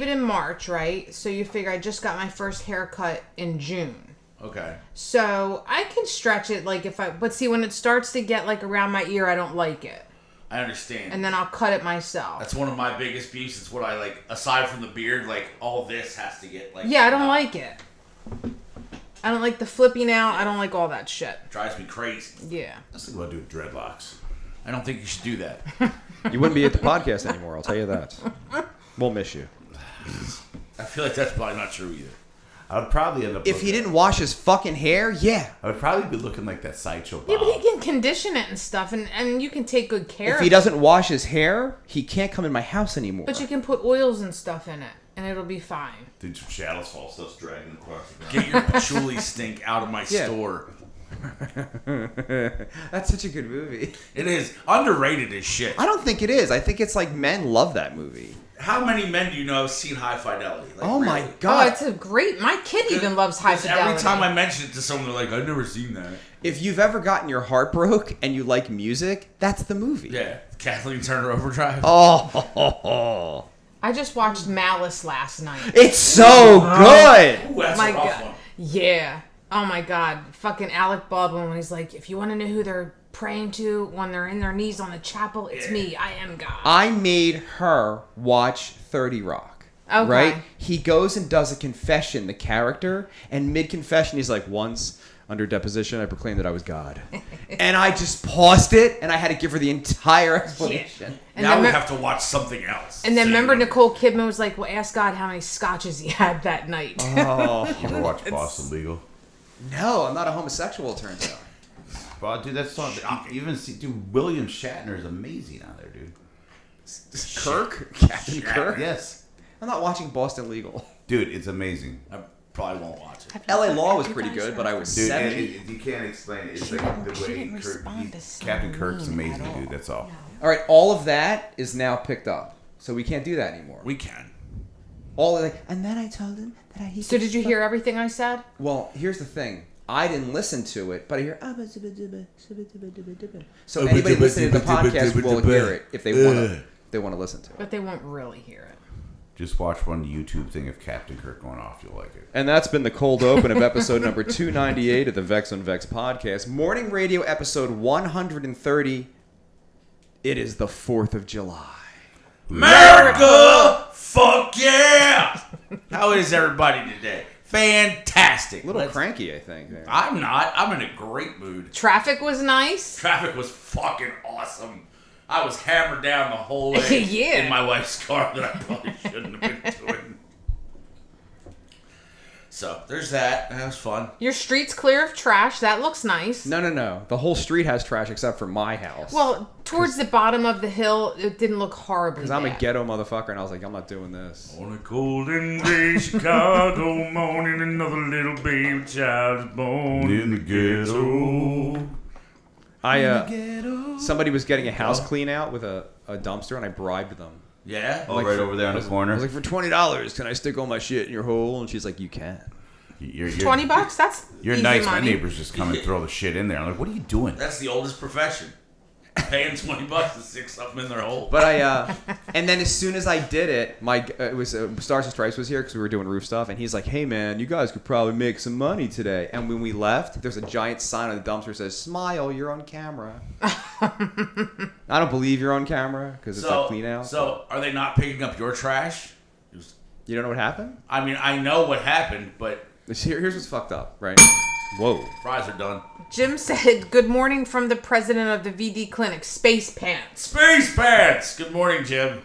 it in March, right? So you figure I just got my first haircut in June. Okay. So I can stretch it but see, when it starts to get like around my ear, I don't like it. I understand. And then I'll cut it myself. That's one of my biggest beefs. It's what I like, aside from the beard, like all this has to get like... Yeah, I don't like it. I don't like the flipping out. I don't like all that shit. It drives me crazy. Yeah. Let's think about doing dreadlocks. I don't think you should do that. You wouldn't be at the podcast anymore, I'll tell you that. We'll miss you. I feel like that's probably not true either. I would probably end up... If he didn't wash his fucking hair, yeah. I would probably be looking like that Sideshow Bob. Yeah, but he can condition it and stuff, and you can take good care If of he it. doesn't wash his hair, he can't come in my house anymore. But you can put oils and stuff in it, and it'll be fine. Dude, some shadows fall stuff's dragging across the ground. Get your patchouli stink out of my Yeah. store. That's such a good movie. It is underrated as shit. I don't think it is. I think it's like men love that movie. How many men do you know have seen High Fidelity? Like, Oh my really? god. Oh, it's a great... My kid even loves High 'Cause Fidelity. every time I mention it to someone, they're like, I've never seen that. If you've ever gotten your heart broke and you like music, that's the movie. Yeah. Kathleen Turner Overdrive. Oh, I just watched Malice last night. it's so good. Ooh, that's My a rough God. one. Yeah. Oh my God. Fucking Alec Baldwin when he's like, if you want to know who they're praying to when they're in their knees on the chapel, it's me. I am God. I made her watch 30 Rock. Okay. Right? He goes and does a confession, the character, and mid-confession he's like, once, under deposition, I proclaimed that I was God. And I just paused it, and I had to give her the entire explanation. And Now then we me- have to watch something else. And then So you remember know. Nicole Kidman was like, well, ask God how many scotches he had that night. Oh. You ever watch Boston Legal? No, I'm not a homosexual, it turns out. Bro, dude, that's not... Even see... Dude, William Shatner is amazing out there, dude. Kirk? Captain Shatner. Kirk? Yes. I'm not watching Boston Legal. Dude, it's amazing. I probably won't watch it. LA Law was pretty good, but I was Dude, and 70. you can't explain it. It's She like didn't- the she way didn't respond to Captain Kirk's Celine amazing, at all. dude. That's all. All right, all of that is now picked up. So we can't do that anymore. We can. All of that. And then I told him that he So did you hear everything I said? Well, here's the thing. I didn't listen to it, but I hear. So anybody listening to the podcast will hear it if they want to listen to it. But they won't really hear it. Just watch one YouTube thing of Captain Kirk going off. You'll like it. And that's been the cold open of episode number 298 of the Vex on Vex podcast. Morning radio episode 130. It is the 4th of July. America! Fuck yeah! How is everybody today? Fantastic. A little Let's- cranky, I think. There. I'm not. I'm in a great mood. Traffic was nice. Traffic was fucking awesome. I was hammered down the whole way Yeah. in my wife's car that I probably shouldn't have been doing. So there's that. That was fun. Your street's clear of trash. That looks nice. No. The whole street has trash except for my house. Well, towards the bottom of the hill, it didn't look horribly Because I'm a bad. ghetto motherfucker, and I was like, I'm not doing this. On a cold and gray Chicago morning, another little baby child is born In the ghetto. Somebody was getting a house clean out with a dumpster, and I bribed them. Yeah? Oh, right over there in the I corner. was like, for $20, can I stick all my shit in your hole? And she's like, you can. You're, $20? That's You're easy nice. money. My neighbors just come and throw the shit in there. I'm like, what are you doing? That's the oldest profession. Paying $20 to stick something in their hole. But and then as soon as I did it, it was Stars and Stripes was here because we were doing roof stuff, and he's like, "Hey man, you guys could probably make some money today." And when we left, there's a giant sign on the dumpster that says, "Smile, you're on camera." I don't believe you're on camera because it's a clean out. So are they not picking up your trash? You don't know what happened? I mean, I know what happened, but Here's what's fucked up, right? Whoa. fries are done. Jim said, good morning from the president of the VD clinic, Space Pants. Space Pants! Good morning, Jim.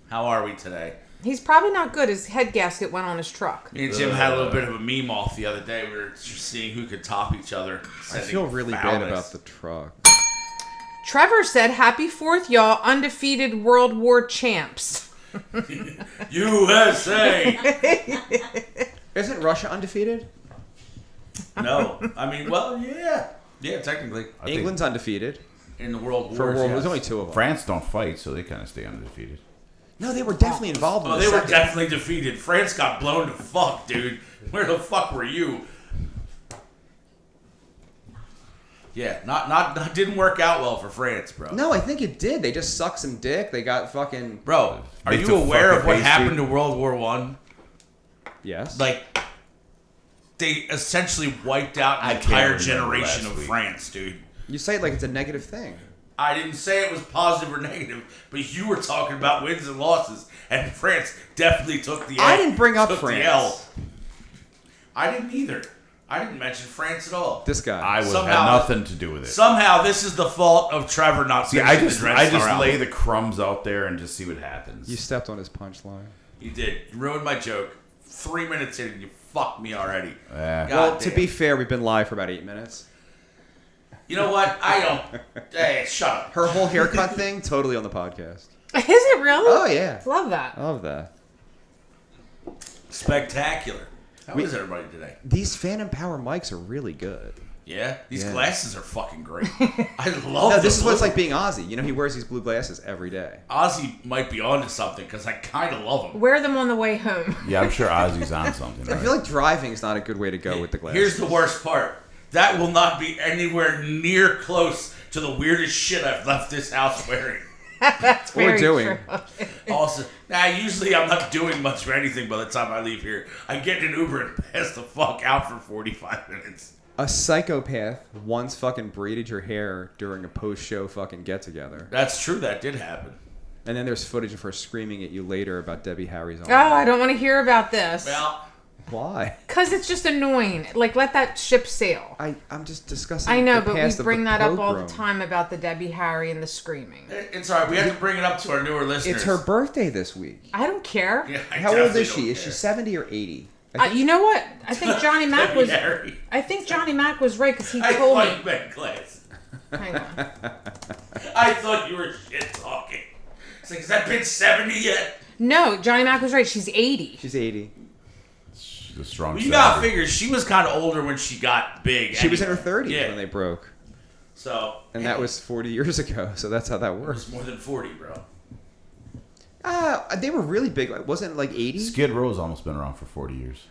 How are we today? He's probably not good. His head gasket went on his truck. Me and Jim had a little bit of a meme off the other day. We were just seeing who could top each other. I feel really bad about the truck. Trevor said, happy 4th, y'all, undefeated World War champs. USA! Isn't Russia undefeated? No. I mean, well, yeah. Yeah, technically. I think England's undefeated. In the world wars, For world, yes. there's only 2 of them. France don't fight, so they kind of stay undefeated. No, they were definitely involved in Oh, the they were second. definitely defeated. France got blown to fuck, dude. Where the fuck were you? Yeah, not didn't work out well for France, bro. No, I think it did. They just sucked some dick. They got fucking... Bro, are They you took aware of fucking what pastry. happened to World War One? Yes. Like, they essentially wiped out I an can't entire remember generation last of week. France, dude. You say it like it's a negative thing. I didn't say it was positive or negative, but you were talking about wins and losses, and France definitely took the L. I didn't bring up took the France. L. I didn't either. I didn't mention France at all. This guy. I would Somehow- have nothing to do with it. Somehow, this is the fault of Trevor not See, finishing I just the Dread Star album. lay the crumbs out there and just see what happens. You stepped on his punchline. You did. You ruined my joke. 3 minutes in, and you fucked me already. Yeah. God Well, to damn. be fair, we've been live for about 8 minutes. You know what? I don't. Hey, shut up. Her whole haircut thing, totally on the podcast. Is it really? Oh, yeah. Love that. I love that. Spectacular. How is everybody today? These Phantom Power mics are really good. Yeah? These Yeah. glasses are fucking great. I love No, them. this is what it's like being Ozzy. You know, he wears these blue glasses every day. Ozzy might be onto something because I kind of love him. Wear them on the way home. Yeah, I'm sure Ozzy's on something. I Right? feel like driving is not a good way to go with the glasses. Here's the worst part. That will not be anywhere near close to the weirdest shit I've left this house wearing. That's Or very doing. true. Also, usually I'm not doing much of anything by the time I leave here. I get in an Uber and pass the fuck out for 45 minutes. A psychopath once fucking braided your hair during a post-show fucking get-together. That's true. That did happen. And then there's footage of her screaming at you later about Debbie Harry's arm. Oh, I don't want to hear about this. Well, Why? Because it's just annoying. Like, let that ship sail. I'm just discussing I know, the but we past of bring the that up all the program. time about the Debbie Harry and the screaming. it's all right. We have to bring it up to our newer listeners. It's her birthday this week. I don't care. Yeah, I How old definitely is she? don't Is she care. 70 or 80? You know what? I think Johnny Mac was. Harry. I think Johnny Mac was right because he I told thought me. you meant glass. Hang on. I thought you were shit talking. It's like, is that bitch 70 yet? No, Johnny Mac was right. She's 80. She's 80. She's a strong. Well, you gotta senator. figure she was kind of older when she got big. She was in her anyway. 30s Yeah. when they broke. So. And that was 40 years ago, so that's how that It works. was more than 40, bro. They were really big. Wasn't it like 80? Skid Row's almost been around for 40 years.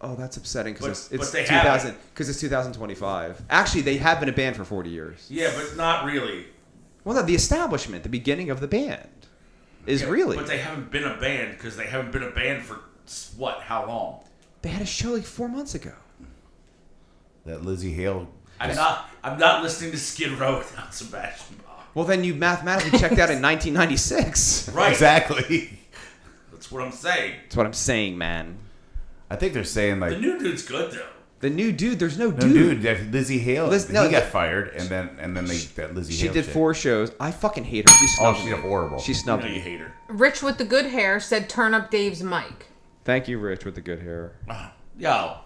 Oh, that's upsetting because But it's they 2000. Because it's 2025. Actually, they have been a band for 40 years. Yeah, but not really. Well, no, the establishment, the beginning of the band, is Yeah, really. But they haven't been a band because they haven't been a band for what? How long? They had a show like 4 months ago. That Lizzie Hale. I'm not listening to Skid Row without Sebastian Bach. Well, then you mathematically checked out in 1996. Right. Exactly. That's what I'm saying. That's what I'm saying, man. I think they're saying like The new dude's good though. The new dude, there's no no, dude. that Lizzie Hale. Liz- no, he got the- fired, and then they that Lizzie. She Hale did chick. 4 shows. I fucking hate her. She Oh, snubbed she's me. horrible. She I snubbed know you me. hate her. Rich with the good hair said, "Turn up Dave's mic." Thank you, Rich, with the good hair. Yo, all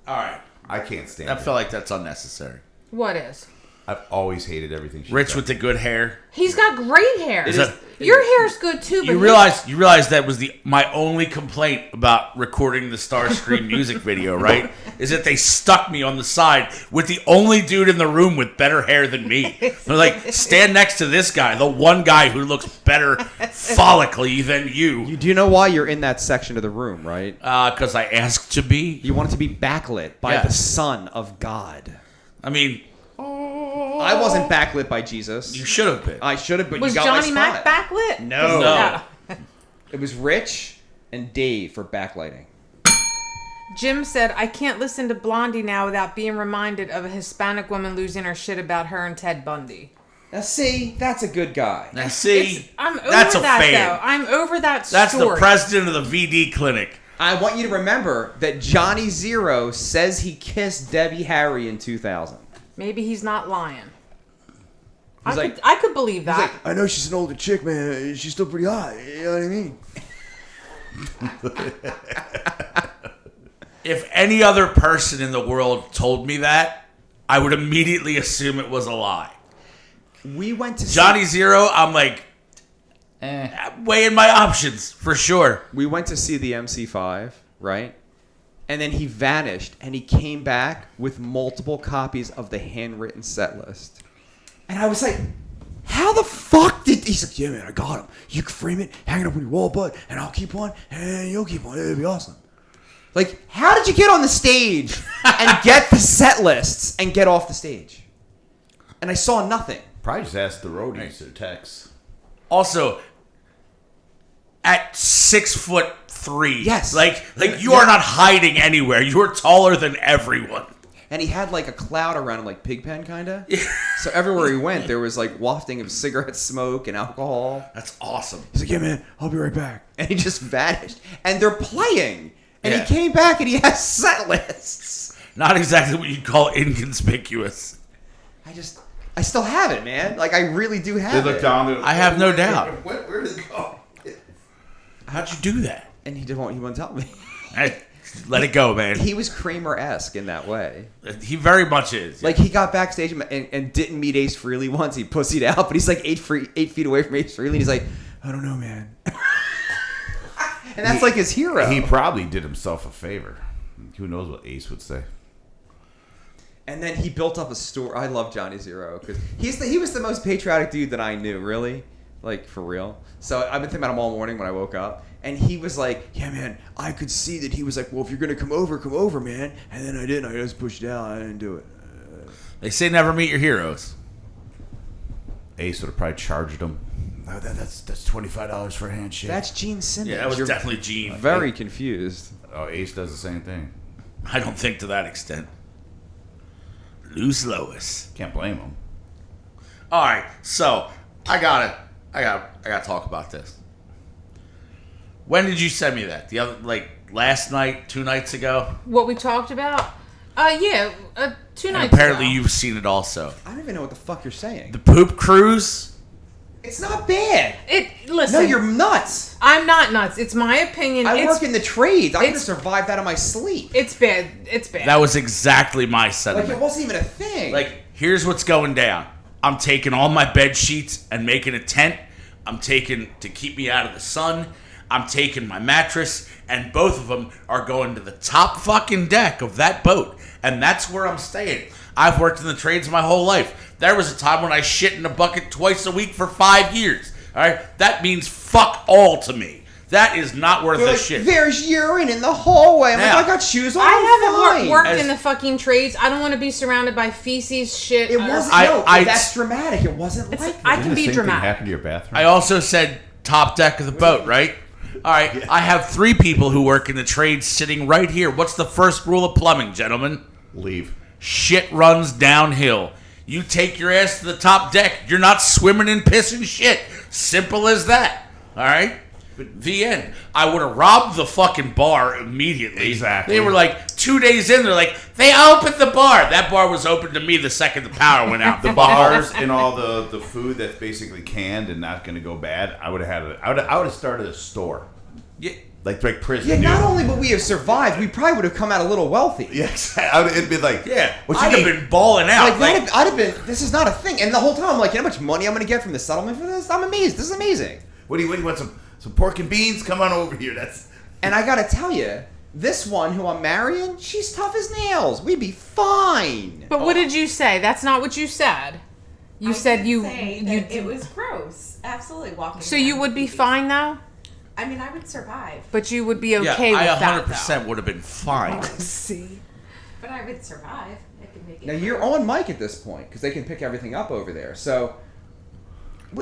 right. I can't stand. I her. feel like that's unnecessary. What is? I've always hated everything. She's Rich done. with the good hair. He's got great hair. Is that- Your hair's good too, but You realize that was my only complaint about recording the Starscream music video, right? Is that they stuck me on the side with the only dude in the room with better hair than me. They're like, stand next to this guy, the one guy who looks better follically than you. You do know why you're in that section of the room, right? Because I asked to be. You want it to be backlit by Yeah. the Son of God. I mean, I wasn't backlit by Jesus. you should have been. I should have, but was you got Johnny my Mac spot. backlit? No. No. It was Rich and Dave for backlighting. Jim said, "I can't listen to Blondie now without being reminded of a Hispanic woman losing her shit about her and Ted Bundy." Now, see, that's a good guy. Now, see, I'm over that's a that fan. though. I'm over that That's story. the president of the VD clinic. I want you to remember that Johnny Zero says he kissed Debbie Harry in 2000. Maybe he's not lying. He's like- I could believe that. I know she's an older chick, man. She's still pretty hot. You know what I mean? If any other person in the world told me that, I would immediately assume it was a lie. We went to Johnny Zero, I'm like, weighing my options for sure. We went to see the MC5, right? And then he vanished, and he came back with multiple copies of the handwritten set list. And I was like, how the fuck did... He's like, yeah, man, I got him. You can frame it, hang it up on your wall, bud, and I'll keep one, and you'll keep one. It'll be awesome. Like, how did you get on the stage and get the set lists and get off the stage? and I saw nothing. Probably just ask the roadies or Tex. Also, at 6'3", Yes. like you are not hiding anywhere. You are taller than everyone. And he had like a cloud around him, like Pigpen, kind of. So everywhere he went, there was like wafting of cigarette smoke and alcohol. That's awesome. He's like, "Yeah, man, I'll be right back." And he just vanished. And they're playing. And Yeah. he came back and he has set lists. Not exactly what you'd call inconspicuous. I still have it, man. Like, I really do have They it. look down. I have no doubt. Where did it go? How'd you do that? And he wouldn't tell me. Hey, let it go, man. He was Kramer-esque in that way. He very much is. Like, he got backstage and didn't meet Ace Frehley once. He pussied out, but he's like 8 feet away from Ace Frehley. And he's like, "I don't know, man." And that's like his hero. He probably did himself a favor. Who knows what Ace would say? And then he built up a store. I love Johnny Zero because he was the most patriotic dude that I knew, really, like for real. So I've been thinking about him all morning when I woke up, and he was like, "Yeah, man, I could see that." He was like, "Well, if you're gonna come over, man." And then I didn't. I just pushed down. I didn't do it. They say never meet your heroes. Ace would have probably charged him. No, that's $25 for a handshake. That's Gene Simmons. Yeah, that was You're definitely Gene. very confused. Oh, Ace does the same thing. I don't think to that extent. Lose Lois. Can't blame him. All right, so I got to talk about this. When did you send me that? The other, like last night, 2 nights ago. What we talked about? Yeah, 2 And nights apparently ago. you've seen it also. I don't even know what the fuck you're saying. The poop cruise. It's not bad. Listen. No, you're nuts. I'm not nuts. It's my opinion. I it's, work in the trades. I could have it's- survived that in my sleep. It's bad. It's bad. That was exactly my Like, sentiment. it wasn't even a thing. Like, here's what's going down. I'm taking all my bed sheets and making a tent. I'm taking to keep me out of the sun. I'm taking my mattress, and both of them are going to the top fucking deck of that boat, and that's where I'm staying. I've worked in the trades my whole life. There was a time when I shit in a bucket twice a week for 5 years. All right, that means fuck all to me. That is not worth They're a like, shit. "There's urine in the hallway." I'm Now- like, "I got shoes on." I haven't fine." worked As- in the fucking trades. I don't want to be surrounded by feces, shit. It wasn't. That's dramatic. It wasn't It's like I that. can Didn't be the same thing dramatic. happen to your bathroom? I also said top deck of the boat, right? All right, I have 3 people who work in the trades sitting right here. What's the first rule of plumbing, gentlemen? Leave. Shit runs downhill. You take your ass to the top deck. You're not swimming in piss and shit. Simple as that. All right? The end. I would have robbed the fucking bar immediately. Exactly. They were like 2 days in. They're like, they opened the bar. That bar was open to me the second the power went out. The bars and all the food that's basically canned and not going to go bad. I would have started a store Yeah, like prison. Yeah, dude. not only would we have survived, we probably would have come out a little wealthy. Yeah, exactly. It'd be like, yeah. what I'd you have need? been balling out. Like, I'd have been. This is not a thing. And the whole time, I'm like, "You know how much money I'm going to get from the settlement for this? I'm amazed. This is amazing." What do you want? Some pork and beans? Come on over here. That's And I got to tell you, this one who I'm marrying, she's tough as nails. We'd be fine. But what did you say? That's not what you said. You I said did you say that it was gross. Absolutely walking. So you around would be with fine though, I mean, I would survive, but you would be yeah, okay I with that 100% would have been fine. though. See. but I would survive. I could make it. Now you're on mic at this point because they can pick everything up over there. So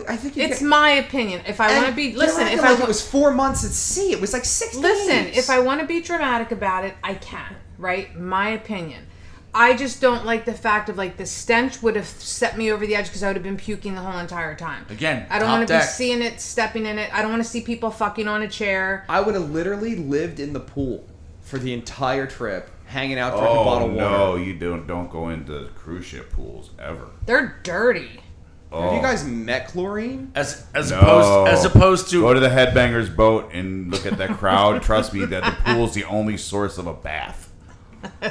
I think you It's get, my opinion. If I want to be, listen. If I it was 4 months at sea, it was like 6 listen, days. if I want to be dramatic about it, I can. Right? My opinion. I just don't like the fact of like the stench would have set me over the edge because I would have been puking the whole entire time. Again, I don't top want to be deck. seeing it, stepping in it. I don't want to see people fucking on a chair. I would have literally lived in the pool for the entire trip, hanging out, drinking bottled water. no, you don't go into cruise ship pools ever. They're dirty. Have you guys met chlorine? As No. opposed to Go to the Headbangers boat and look at that crowd. Trust me, that the pool's the only source of a bath.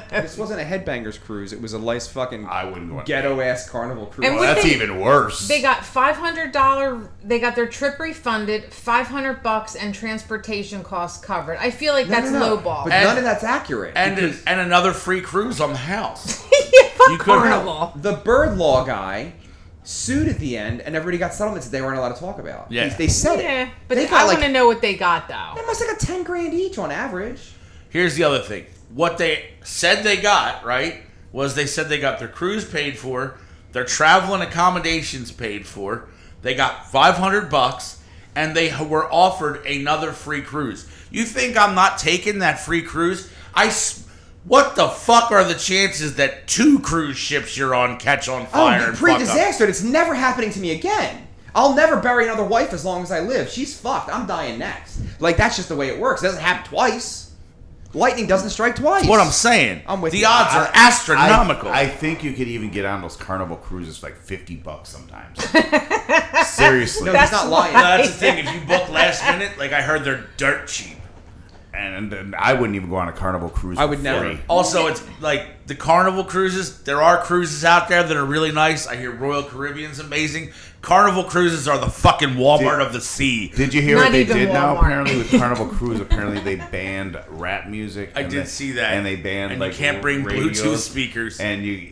This wasn't a Headbangers cruise. It was a nice fucking I wouldn't want ghetto ass carnival cruise. And Well, what that's they- even worse. They got $500. They got their trip refunded, $500, and transportation costs covered. I feel like that's No. lowball. But And- none of that's accurate. and because another free cruise on the house. yeah, fuck You could- Carnival. the bird law guy sued at the end, and everybody got settlements that they weren't allowed to talk about. Yeah. They said Yeah, it. but they I got want to like know what they got though. they must have got $10,000 each on average. Here's the other thing. What they said they got, right, was they said they got their cruise paid for, Their travel and accommodations paid for. They got $500, and they were offered another free cruise. You think I'm not taking that free cruise? What the fuck are the chances that 2 cruise ships you're on catch on fire and fuck up? Pre-disaster. It's never happening to me again. I'll never bury another wife as long as I live. She's fucked. I'm dying next. Like, that's just the way it works. It doesn't happen twice. Lightning doesn't strike twice. What I'm saying. I'm with the you. odds are astronomical. I think you could even get on those Carnival cruises for like $50 sometimes. Seriously. No, he's not lying. No, that's the thing. If you book last minute, like I heard they're dirt cheap. And I wouldn't even go on a Carnival cruise. I would for never. free. Also, it's like the Carnival cruises. There are cruises out there that are really nice. I hear Royal Caribbean's amazing. Carnival cruises are the fucking Walmart of the sea. Did you hear Not what they even did now? Walmart. Apparently with Carnival Cruise, apparently they banned rap music. I and did they- see that. And they banned And like you can't bring radios, Bluetooth speakers. And you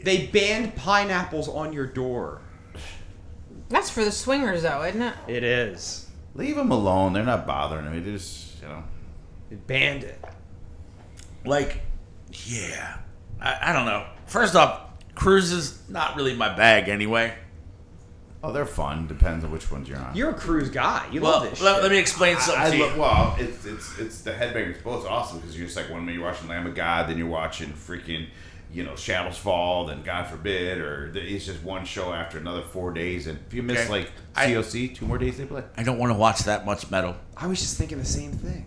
They banned pineapples on your door. That's for the swingers, though, isn't it? It is. leave them alone. They're not bothering me. They're just, you know. They banned it. Like, yeah. I don't know. First off, cruises, not really my bag anyway. Oh, they're fun. Depends on which ones you're on. You're a cruise guy. You Well, love this let shit. me explain something to you. Well, it's the Headbangers both awesome because you're just like one minute you're watching Lamb of God, then you're watching freaking, Shadows Fall, then God forbid, or it's just one show after another 4 days, and if you miss Okay. like COC, 2 more days they play. I don't want to watch that much metal. I was just thinking the same thing.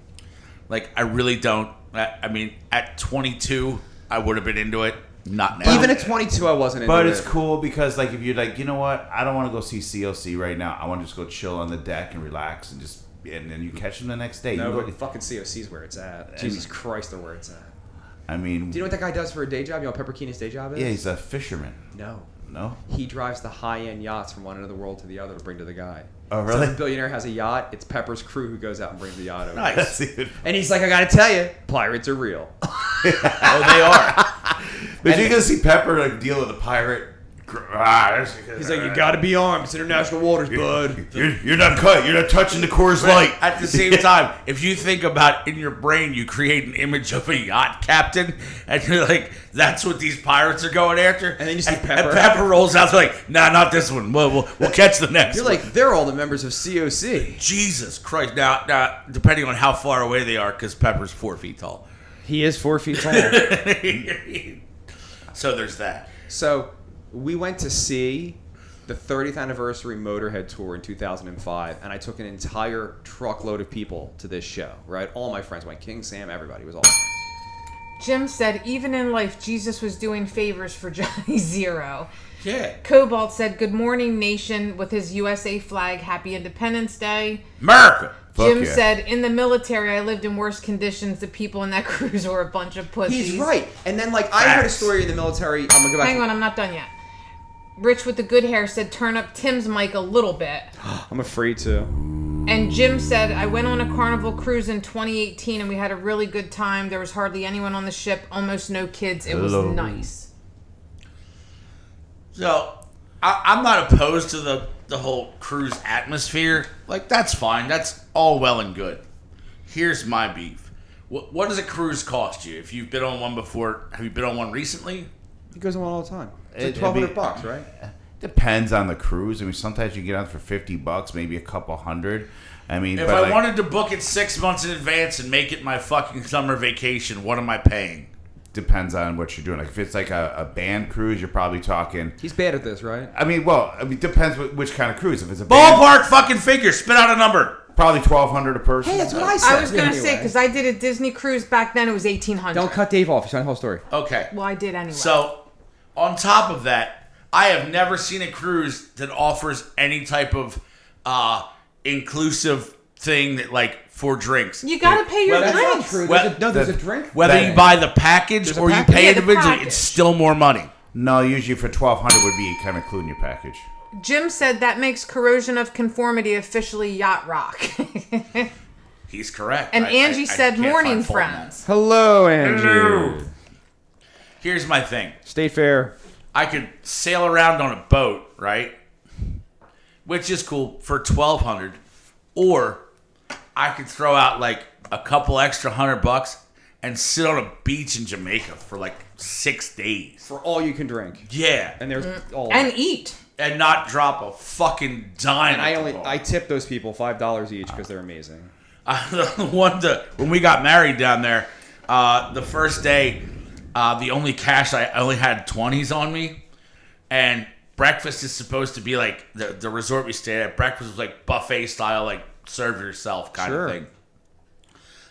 Like, I really don't. I mean, at 22, I would have been into it. Not now. Even at 22, I wasn't into But it. it's cool because like if you're like, you know what, I don't want to go see COC right now. I want to just go chill on the deck and relax and then you catch them the next day. No, You but go, fucking COC's where it's at. Jesus Christ, they're where it's at. I mean, Do you know what that guy does for a day job? You know what Pepper Keenan's day job is? yeah, he's a fisherman. No. No? He drives the high-end yachts from one end of the world to the other to bring to the guy. Oh, So really? if a billionaire has a yacht, it's Pepper's crew who goes out and brings the yacht over. Nice. That's even. And he's like, I gotta tell you, pirates are real. Oh, they are. But you're gonna see Pepper like deal with a pirate. He's like, you gotta be armed. It's international waters, bud. You're not cut. You're not touching the Coors Light. At the same time, if you think about in your brain, you create an image of a yacht captain, and you're like, that's what these pirates are going after. And then you see Pepper. And Pepper rolls out, they're like, nah, not this one. We'll catch the next You're one. like, they're all the members of COC. Jesus Christ. Now, depending on how far away they are, because Pepper's 4 feet tall. He is 4 feet tall. So there's that. So we went to see the 30th anniversary Motorhead tour in 2005, and I took an entire truckload of people to this show, right? All my friends went. King Sam, everybody was awesome. Jim said, even in life, Jesus was doing favors for Johnny Zero. Yeah. Cobalt said, good morning, nation, with his USA flag. Happy Independence Day. America. Fuck Jim yeah. said, in the military, I lived in worse conditions. The people in that cruise were a bunch of pussies. He's right. And then, like, I heard a Facts. story in the military. I'm going to go back. Hang on, I'm not done yet. Rich with the good hair said, turn up Tim's mic a little bit. I'm afraid to. And Jim said, I went on a Carnival cruise in 2018 and we had a really good time. There was hardly anyone on the ship, almost no kids. It was Hello. nice. So, I'm not opposed to the whole cruise atmosphere. Like, that's fine. That's all well and good. Here's my beef. What does a cruise cost you? If you've been on one before, have you been on one recently? He goes on all the time. It's It'd like be- $1,200, right? Depends on the cruise. I mean, sometimes you can get on for $50, maybe a couple hundred. I mean, If but I like, wanted to book it 6 months in advance and make it my fucking summer vacation, what am I paying? depends on what you're doing. Like if it's like a band cruise, you're probably talking. He's bad at this, right? I mean, depends which kind of cruise. If it's a band, Ballpark fucking figure. Spit out a number. probably $1,200 a person. Hey, that's what I said. I was going to say, because I did a Disney cruise back then, it was $1,800. Don't cut Dave off. He's telling the whole story. Okay. Well, I did anyway. So, on top of that, I have never seen a cruise that offers any type of inclusive thing that, like, for drinks. you got to pay your Well, that's drinks. Not true. Well, There's a drink. Whether you That- buy the package There's a or you package. pay Yeah, the individually, package. it's still more money. No, usually for $1,200 would be kind of including your package. Jim said that makes corrosion of conformity officially yacht rock. He's correct. And Angie I said, can't morning, find fault in that. friends. Hello, Andrew. Hello. Here's my thing. State Fair. I could sail around on a boat, right? Which is cool for $1,200, or I could throw out like a couple extra $100 and sit on a beach in Jamaica for like 6 days. For all you can drink. Yeah. And there's all And eat. And not drop a fucking dime. And at the bar. I tip those people $5 each because they're amazing. When we got married down there, the first day, the only cash I only had 20s on me, and breakfast is supposed to be like the resort we stayed at. Breakfast was like buffet style, like serve yourself kind of thing.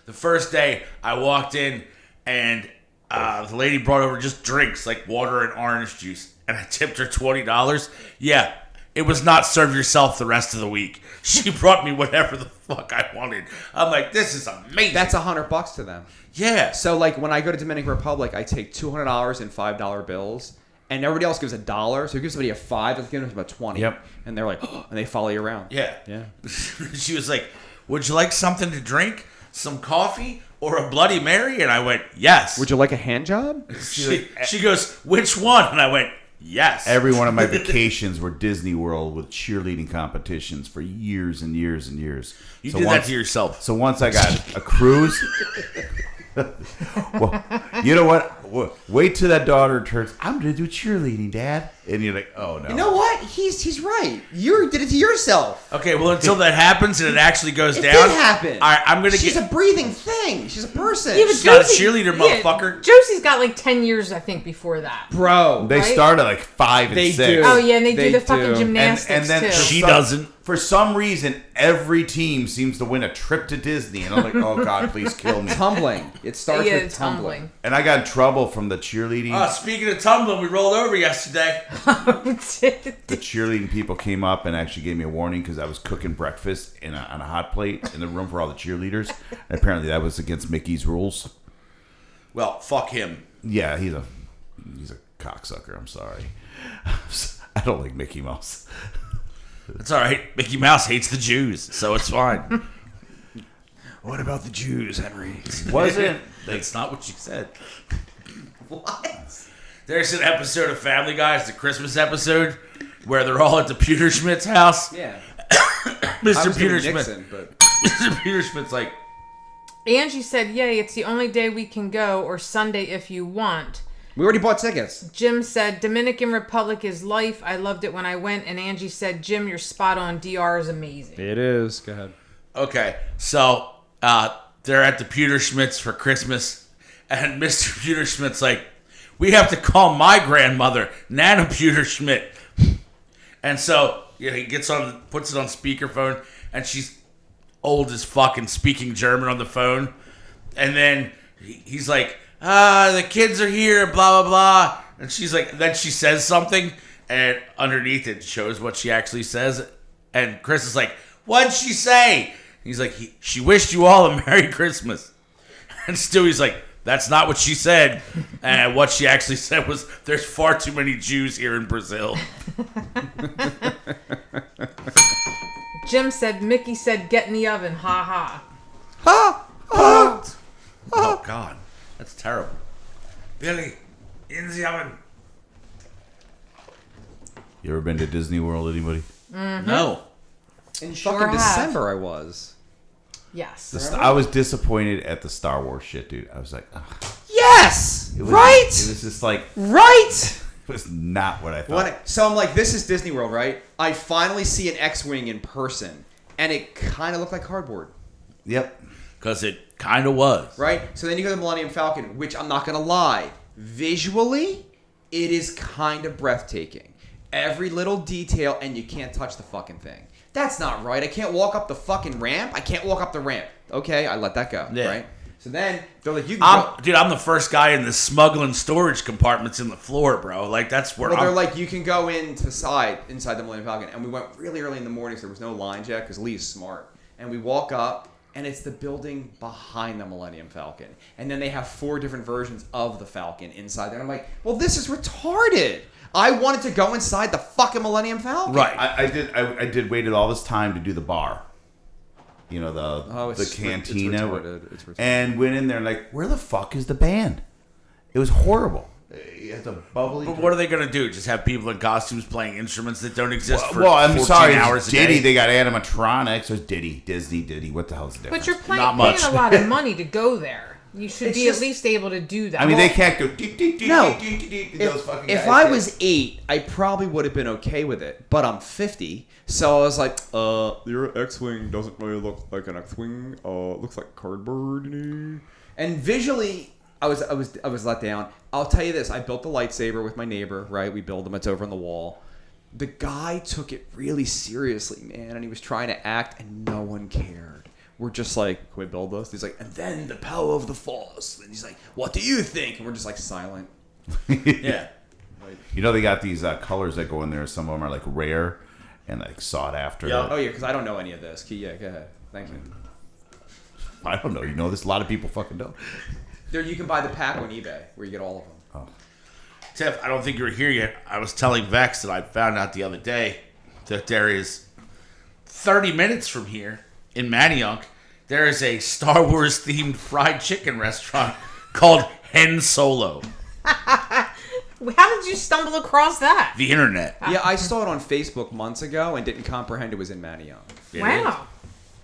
The first day I walked in and the lady brought over just drinks like water and orange juice, and I tipped her $20. Yeah, it was not serve yourself the rest of the week. She brought me whatever the fuck I wanted. I'm like, this is amazing. That's $100 to them. Yeah. So like when I go to Dominican Republic, I take $200 in $5 bills, and everybody else gives $1. So you give somebody a $5, it's giving them about 20. Yep. And they're like, oh, and they follow you around. Yeah. Yeah. She was like, would you like something to drink? Some coffee or a Bloody Mary? And I went, yes. Would you like a hand job? She goes, which one? And I went, yes. Every one of my vacations were Disney World with cheerleading competitions for years and years and years. You So did once- that to yourself. So once I got a cruise, well, you know what? Wait till that daughter turns. I'm gonna do cheerleading, Dad, and you're like, oh no. You know what? He's right. You did it to yourself. Okay, well, until that happens and it actually goes It down. did happen. All right, I'm going to She's get. a breathing thing. She's a person. Yeah, but She's not a Josie- cheerleader, motherfucker. Josie's got like 10 years, I think, before that. Bro. They Right? start at like 5 and They 6. do. Oh, yeah, and they do They the fucking do. gymnastics, then too. She doesn't. For some reason, every team seems to win a trip to Disney, and I'm like, oh God, please kill me. Tumbling. It starts Yeah, with tumbling. And I got in trouble from the cheerleading. Speaking of tumbling, we rolled over yesterday. The cheerleading people came up and actually gave me a warning because I was cooking breakfast on a hot plate in the room for all the cheerleaders. And apparently that was against Mickey's rules. Well, fuck him. Yeah, he's a cocksucker. I'm sorry. I don't like Mickey Mouse. It's all right. Mickey Mouse hates the Jews, so it's fine. What about the Jews, Henry? Wasn't That's not what you said. What? There's an episode of Family Guy, it's the Christmas episode, where they're all at the Peterschmidt's house. Yeah. Mr. I was doing Peterschmidt. Nixon, but Mr. Peterschmidt's like, Angie said, yay, it's the only day we can go, or Sunday if you want. we already bought tickets. Jim said, Dominican Republic is life. I loved it when I went. And Angie said, Jim, you're spot on. DR is amazing. It is. Go ahead. okay, so they're at the Peterschmidt's for Christmas, and Mr. Peterschmidt's like, we have to call my grandmother, Nana Peterschmidt. And so he puts it on speakerphone, and she's old as fuck and speaking German on the phone. And then he's like, the kids are here, blah, blah, blah. And she's like, then she says something, and underneath it shows what she actually says. And Chris is like, what'd she say? He's like, she wished you all a Merry Christmas. And Stewie's like, that's not what she said. And what she actually said was, there's far too many Jews here in Brazil. Jim said, Mickey said, get in the oven. Ha ha. Oh, God. That's terrible. Billy, in the oven. You ever been to Disney World, anybody? No. In Sure fucking have. December, I was. Yes. I was disappointed at the Star Wars shit, dude. I was like, ugh. Yes! It was, right? It was just like, Right! it was not what I thought. So I'm like, this is Disney World, right? I finally see an X-Wing in person, and it kind of looked like cardboard, Yep. Because it kind of was. right? So then you go to the Millennium Falcon, which I'm not going to lie, visually, it is kind of breathtaking. Every little detail, and you can't touch the fucking thing. That's not right. I can't walk up the fucking ramp. I can't walk up the ramp. Okay, I let that go, Yeah. right? So then they're like, you can go. I'm the first guy in the smuggling storage compartments in the floor, bro. Like, that's where Well, I'm... they're like, you can go into inside the Millennium Falcon. And we went really early in the morning, so there was no lines yet, because Lee's smart. And we walk up, and it's the building behind the Millennium Falcon. And then they have 4 different versions of the Falcon inside there. And I'm like, well, this is retarded. I wanted to go inside the fucking Millennium Falcon. Right. I did waited all this time to do the bar. You know, the cantina. It's retarded. And went in there like, where the fuck is the band? It was horrible. It has a bubbly. But what are they going to do? Just have people in costumes playing instruments that don't exist for Well, I'm 14 sorry. hours a Diddy, day? they got animatronics. There's Disney. What the hell's the difference? But you're Not paying much. a lot of money to go there. You should It's be just- at least able to do that. I mean, they can't go. Deep, deep, deep, No. deep, deep, deep, those fucking If guys I can. was 8, I probably would have been okay with it. But I'm 50, so I was like, your X-wing doesn't really look like an X-wing. It looks like cardboard. And visually, I was let down. I'll tell you this: I built the lightsaber with my neighbor. Right, we built them. It's over on the wall. The guy took it really seriously, man, and he was trying to act, and no one cared. We're just like, can we build this? He's like, and then the power of the Force. And he's like, what do you think? And we're just like silent. Yeah. You know, they got these colors that go in there. Some of them are like rare and like sought after. Yeah. Oh yeah, because I don't know any of this. Yeah, go ahead. Thank you. I don't know. You know this? A lot of people fucking don't. There, you can buy the pack on eBay where you get all of them. Oh. Tiff, I don't think you were here yet. I was telling Vex that I found out the other day that there is 30 minutes from here in Manayunk, there is a Star Wars themed fried chicken restaurant called Hen Solo. How did you stumble across that? The internet. Yeah, I saw it on Facebook months ago and didn't comprehend it was in Manayunk. It Wow.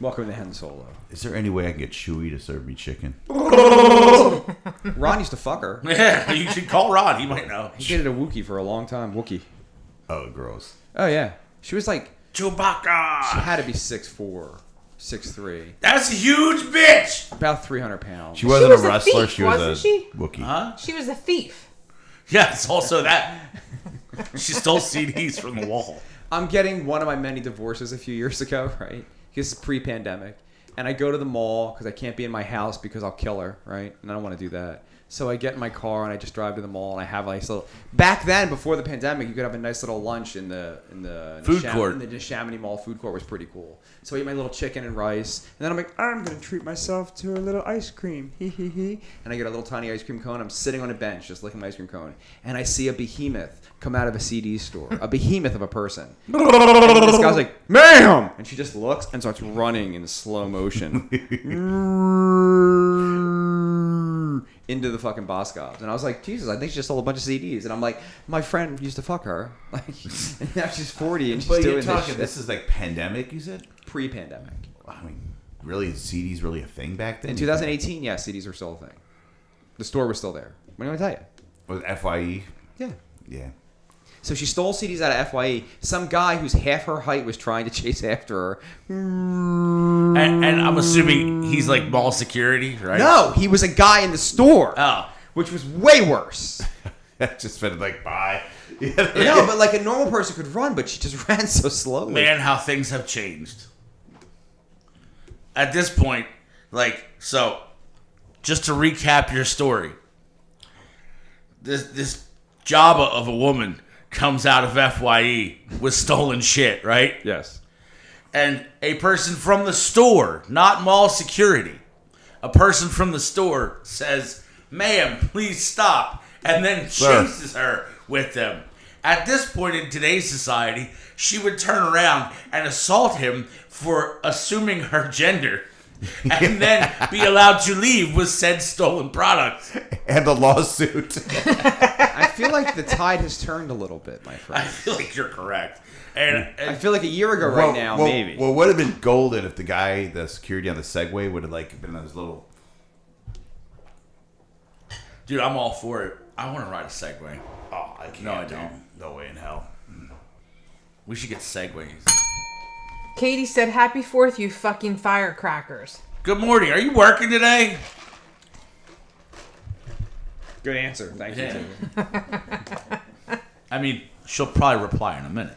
Welcome to Hen Solo. Is there any way I can get Chewie to serve me chicken? Ron used to fuck her. is. Yeah, you should call Rod. He might know. He dated a Wookiee for a long time. Wookiee. Oh, gross. Oh yeah, she was like, she Chewbacca. had to be 6'4", 6'3", That's a huge bitch. about 300 pounds. She wasn't was a a wrestler. thief, She was wasn't a she? Wookiee. Huh? She was a thief. Yeah, it's also that. She stole CDs from the wall. I'm getting one of my many divorces a few years ago, right? This is pre-pandemic. And I go to the mall because I can't be in my house because I'll kill her, right? And I don't want to do that. So I get in my car and I just drive to the mall and I have a nice little. Back then, before the pandemic, you could have a nice little lunch in the Food court. In the Chamonix Mall food court was pretty cool. So I eat my little chicken and rice, and then I'm like, I'm gonna treat myself to a little ice cream, hee hee hee. And I get a little tiny ice cream cone. I'm sitting on a bench just licking my ice cream cone, and I see a behemoth come out of a CD store, a behemoth of a person. And this guy's like, ma'am, and she just looks and starts running in slow motion. Into the fucking Boscovs. And I was like, Jesus, I think she just sold a bunch of CDs. And I'm like, my friend used to fuck her. Like, and now she's 40 and she's But doing you're talking. this This shit. is like pandemic. You said. Pre-pandemic. I mean, really, is CDs really a thing back then? In 2018, yeah, CDs were still a thing. The store was still there. What do I tell you? Was FYE? Yeah. Yeah. So she stole CDs out of FYE. Some guy who's half her height was trying to chase after her. And I'm assuming he's like mall security, right? No, he was a guy in the store. Oh. Which was way worse. Just been like bye. No, but like a normal person could run, but she just ran so slowly. Man, how things have changed. At this point, like, so, just to recap your story, this Jabba of a woman comes out of FYE with stolen shit, right? Yes. And a person from the store, not mall security, a person from the store says, "Ma'am, please stop," and then Sir. chases her with them. At this point in today's society, she would turn around and assault him for assuming her gender and then be allowed to leave with said stolen products. And the lawsuit. I feel like the tide has turned a little bit, my I friend. feel like you're correct. And I feel like a year ago right now, maybe. Well, would have been golden if the guy, the security on the Segway, would have like been on his little. dude, I'm all for it. I want to ride a Segway. Oh, I can't. No, I dude. don't. No way in hell. We should get Segways. Katie said, "Happy 4th, you fucking firecrackers." Good morning. Are you working today? Good answer. Thank you. Yeah. I mean, she'll probably reply in a minute.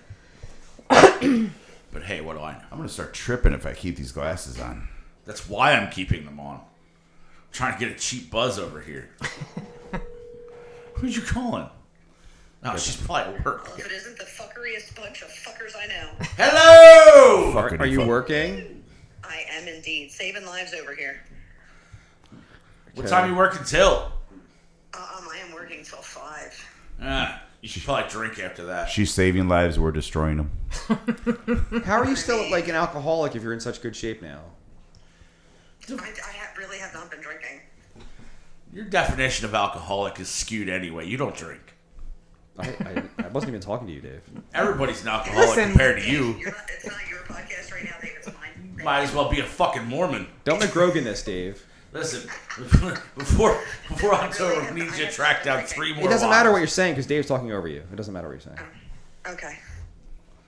But hey, what do I know? I'm gonna start tripping if I keep these glasses on. That's why I'm keeping them on. I'm trying to get a cheap buzz over here. Who's you calling? Oh, she's probably at work. If it isn't the fuckeriest bunch of fuckers I know. Hello! Fucking Are you fuck. working? I am indeed. Saving lives over here. What time you working till? I am working till 5. You should probably drink after that. She's saving lives. We're destroying them. How are you still like an alcoholic if you're in such good shape now? Really have not been drinking. Your definition of alcoholic is skewed anyway. You don't drink. I wasn't even talking to you, Dave. Everybody's an alcoholic Listen. compared to you. It's not your podcast right now, Dave. It's mine. Might as well be a fucking Mormon. Don't McGrogan this, Dave. Listen, before October, we need you to track down 3 more. It doesn't matter what wives. you're saying because Dave's talking over you. It doesn't matter what you're saying. Okay.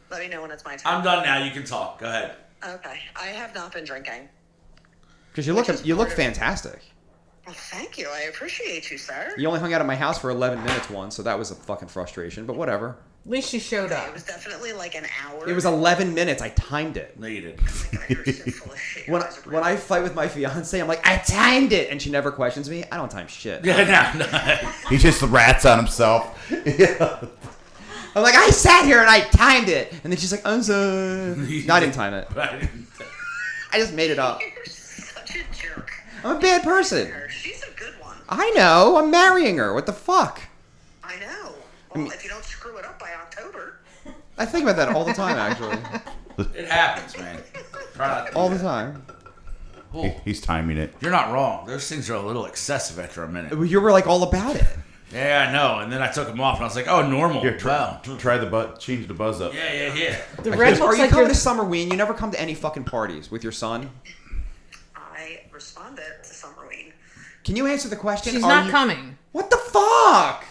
Let me know when it's my time. I'm done now. You can talk. Go ahead. Okay. I have not been drinking. Because you Which look is you look part of- fantastic. Well, thank you. I appreciate you, sir. You only hung out at my house for 11 minutes once, so that was a fucking frustration. But whatever. At least she showed It up. was definitely like an hour. It was 11 minutes. I timed it. No, you did. Oh my God, you're so full of shit. Your When eyes are when I fight with my fiance, I'm like, I timed it, and she never questions me. I don't time shit. Yeah, no. He just rats on himself. Yeah. I'm like, I sat here and I timed it, and then she's like, I'm sorry. No, I didn't time it. Right. I just made it up. You're such a jerk. I'm a bad person. She's a good one. I know. I'm marrying her. What the fuck? I know. Well, if you don't screw it up by October. I think about that all the time, actually. It happens, man. Try not to do All the that. time. He's timing it. You're not wrong. Those things are a little excessive after a minute. You were like all about it. Yeah, I know. And then I took them off, and I was like, "Oh, normal." Here, Wow. try the butt. Change the buzz up. Yeah. The red Are looks you like coming you're. to Summerween? You never come to any fucking parties with your son? I responded to Summerween. Can you answer the question? She's Are not you- coming. What the fuck?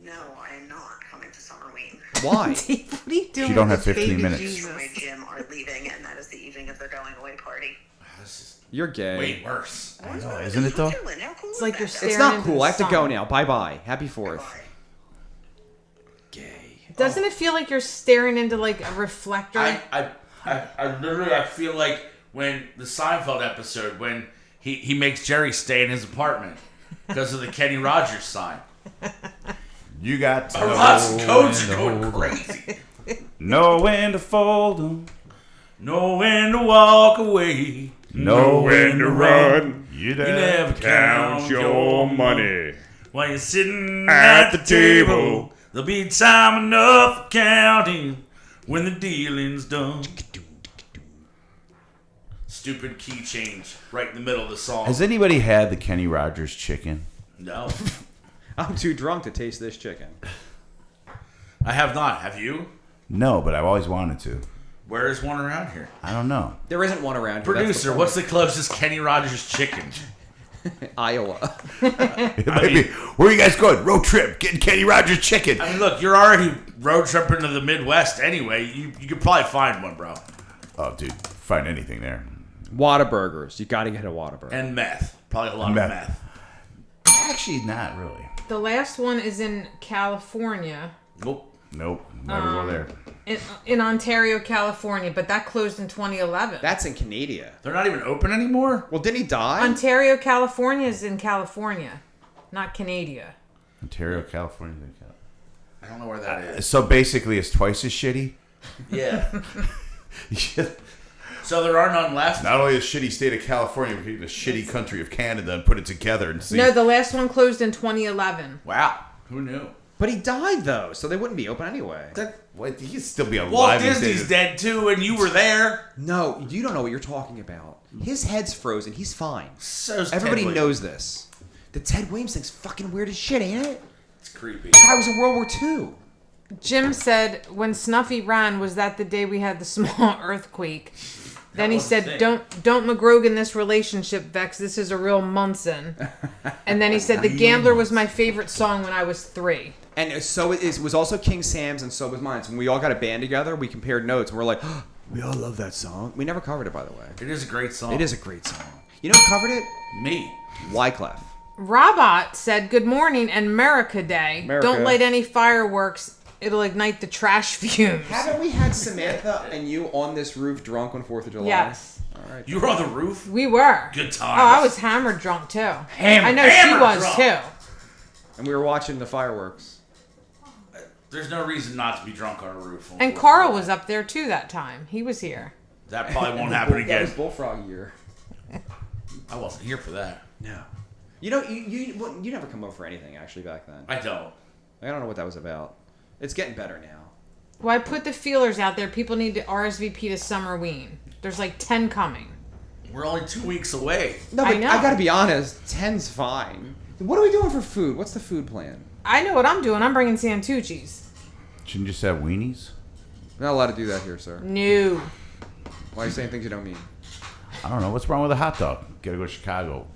No, I am not coming to Summerween. Why? What are you doing? She don't with have this 15 baby minutes. Jesus? My gym are leaving, and that is the evening of their going away party. This is You're gay. way worse. I know, isn't it though? Switzerland, how cool It's is like that, you're guys? staring It's not into cool. the I have to sun. go now. Bye bye. Happy 4th. Bye. Gay. Doesn't it feel like you're staring into like a reflector? I literally I feel like when the Seinfeld episode when he makes Jerry stay in his apartment because of the Kenny Rogers sign. You got to Lots of codes are know going when to- crazy. Know when to fold 'em. Know when to walk away. Know when to run. You never Count your money. While you're sitting At at the the table. table, there'll be time enough for counting when the dealing's done. Stupid key change right in the middle of the song. Has anybody had the Kenny Rogers chicken? No, I'm too drunk to taste this chicken. I have not. Have you? No, but I've always wanted to. Where is one around here? I don't know. There isn't one around here. Producer, what's the closest Kenny Rogers chicken? Iowa? It might be, where are you guys going? Road trip. Getting Kenny Rogers chicken. I mean, look, you're already road tripping to the Midwest anyway. You could probably find one, bro. Oh, dude. Find anything there. Whataburgers. You got to get a Whataburger. And meth. Probably a lot Meth. of meth. Actually, not really. The last one is in California, Nope. Nope. Never go there. in Ontario, California, but that closed in 2011. That's in Canada. They're not even open anymore? Well, didn't he die? Ontario, California is in California, not Canada. Ontario, California. I don't know where that is. So basically, it's twice as shitty. Yeah. So there are none left? Not only a shitty state of California, but even a shitty country of Canada and put it together and see. No, the last one closed in 2011. Wow. Who knew? But he died, though, so they wouldn't be open anyway. What, he could still be alive. Walt these Disney's days. dead too, and you were there. No, you don't know what you're talking about. His head's frozen. He's fine. So's Everybody Ted knows this. The Ted Williams thing's fucking weird as shit, ain't it? It's creepy. Guy was in World War II. Jim said when Snuffy ran, was that the day we had the small earthquake? Then he was the said, thing. "Don't McGrogan this relationship, Vex. This is a real Munson." And then he said, "The Gambler was my favorite song when I was 3." And so it was also King Sam's, and so was mine. So when we all got a band together, we compared notes, and we're like, oh, we all love that song. We never covered it, by the way. It is a great song. It is a great song. You know who covered it? Me. Wyclef. Robot said, "Good morning and America Day. America. Don't light any fireworks. It'll ignite the trash fumes." Haven't we had Samantha and you on this roof drunk on 4th of July? Yes, All right. You were on the roof? we were. Good Oh, times. I was hammered drunk too. Hammered- I know she hammered was drunk. too. And we were watching the fireworks. There's no reason not to be drunk on a roof. on And 4th of Carl July. was up there too that time. He was here. That probably won't happen That was again. Bullfrog year. I wasn't here for that. No. You know, you never come over for anything, actually, back then. I don't. I don't know what that was about. It's getting better now. Well, I put the feelers out there. People need to RSVP to Summerween. There's like 10 coming. We're only 2 weeks away. No, I but know. I gotta be honest, 10's fine. What are we doing for food? What's the food plan? I know what I'm doing. I'm bringing Santucci's. Shouldn't you just have weenies? We're not allowed to do that here, sir. No. Why are you saying things you don't mean? I don't know. What's wrong with a hot dog? Gotta go to Chicago.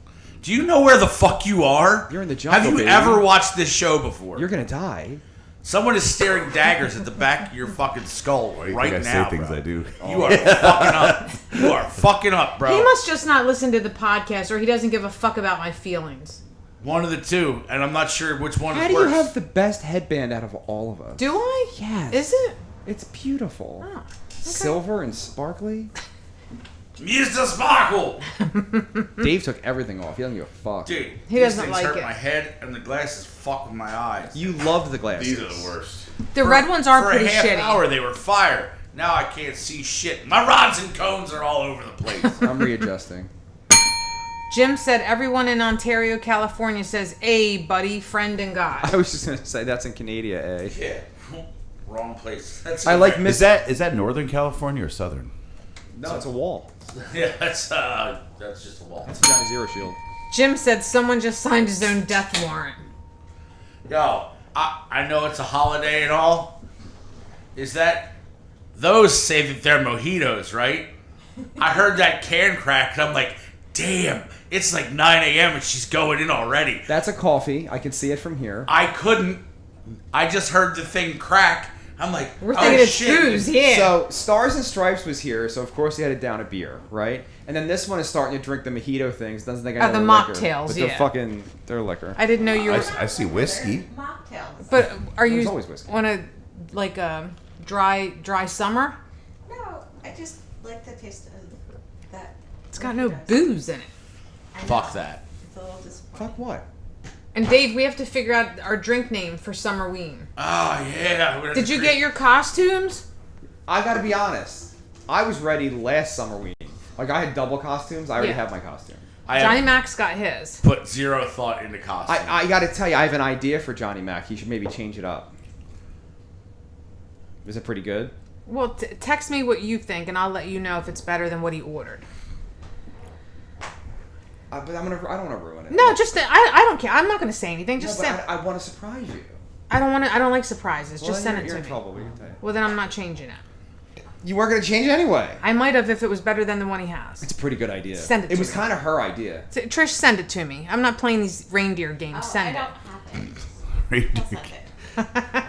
Do you know where the fuck you are? You're in the jungle, Have you baby. ever watched this show before? You're gonna die. Someone is staring daggers at the back of your fucking skull Why do you right think I now, say things bro. I do? You are fucking up. You are fucking up, bro. He must just not listen to the podcast, or he doesn't give a fuck about my feelings. One of the two, and I'm not sure which one How is do worse. you have the best headband out of all of us? Do I? Yes. Is it? It's beautiful. Oh, Silver and sparkly. Mr. Sparkle! Dave took everything off. He doesn't give a fuck. Dude, He these doesn't things like hurt it. my head, and the glasses fuck with my eyes. You loved the glasses. These are the worst. The red ones are For pretty a half shitty. hour, they were fire. Now I can't see shit. My rods and cones are all over the place. I'm readjusting. Jim said everyone in Ontario, California says, "Hey, buddy, friend and I God." was just gonna say that's in Canada, eh? Yeah. Wrong place. That's I like Is that Northern California or Southern? No, it's a wall. Yeah, that's just a wall. It's a Johnny Zero shield. Jim said someone just signed his own death warrant. Yo, I know it's a holiday and all. Is that those say that they're mojitos, right? I heard that can crack, and I'm like, damn, it's like 9 a.m. and she's going in already. That's a coffee. I can see it from here. I couldn't. I just heard the thing crack. I'm like, We're oh, thinking it's shit. booze, yeah. So Stars and Stripes was here, so of course he had to down a beer, right? And then this one is starting to drink the mojito things. Doesn't think I know the their liquor, mocktails, but they're yeah. fucking, they're liquor. I didn't know you were. I see whiskey. Mocktails. But are There's you always whiskey. on a like a dry summer? No, I just like the taste of that. It's got no mojitos. booze in it. I know. Fuck that. It's a little disappointing. Fuck what? And Dave, we have to figure out our drink name for Summerween. Oh, yeah. Did you get your costumes? I gotta be honest. I was ready last summer week. Like I had double costumes. I already Yeah. have my costume. I Johnny have Max got his. put zero thought into costume. I gotta tell you, I have an idea for Johnny Mac. He should maybe change it up. Is it pretty good? Well, text me what you think, and I'll let you know if it's better than what he ordered. But I don't want to ruin it. No, just I don't care. I'm not going to say anything. No, Just but send. I want to surprise you. I don't want to. I don't like surprises. Well, just then send it you're to in me. trouble. What can you tell you? Well, then I'm not changing it. You weren't gonna change it anyway. I might have if it was better than the one he has. It's a pretty good idea. Send it It to was me. kind of her idea. Trish, send it to me. I'm not playing these reindeer games. Oh, Send I it. don't have it. I'll send it.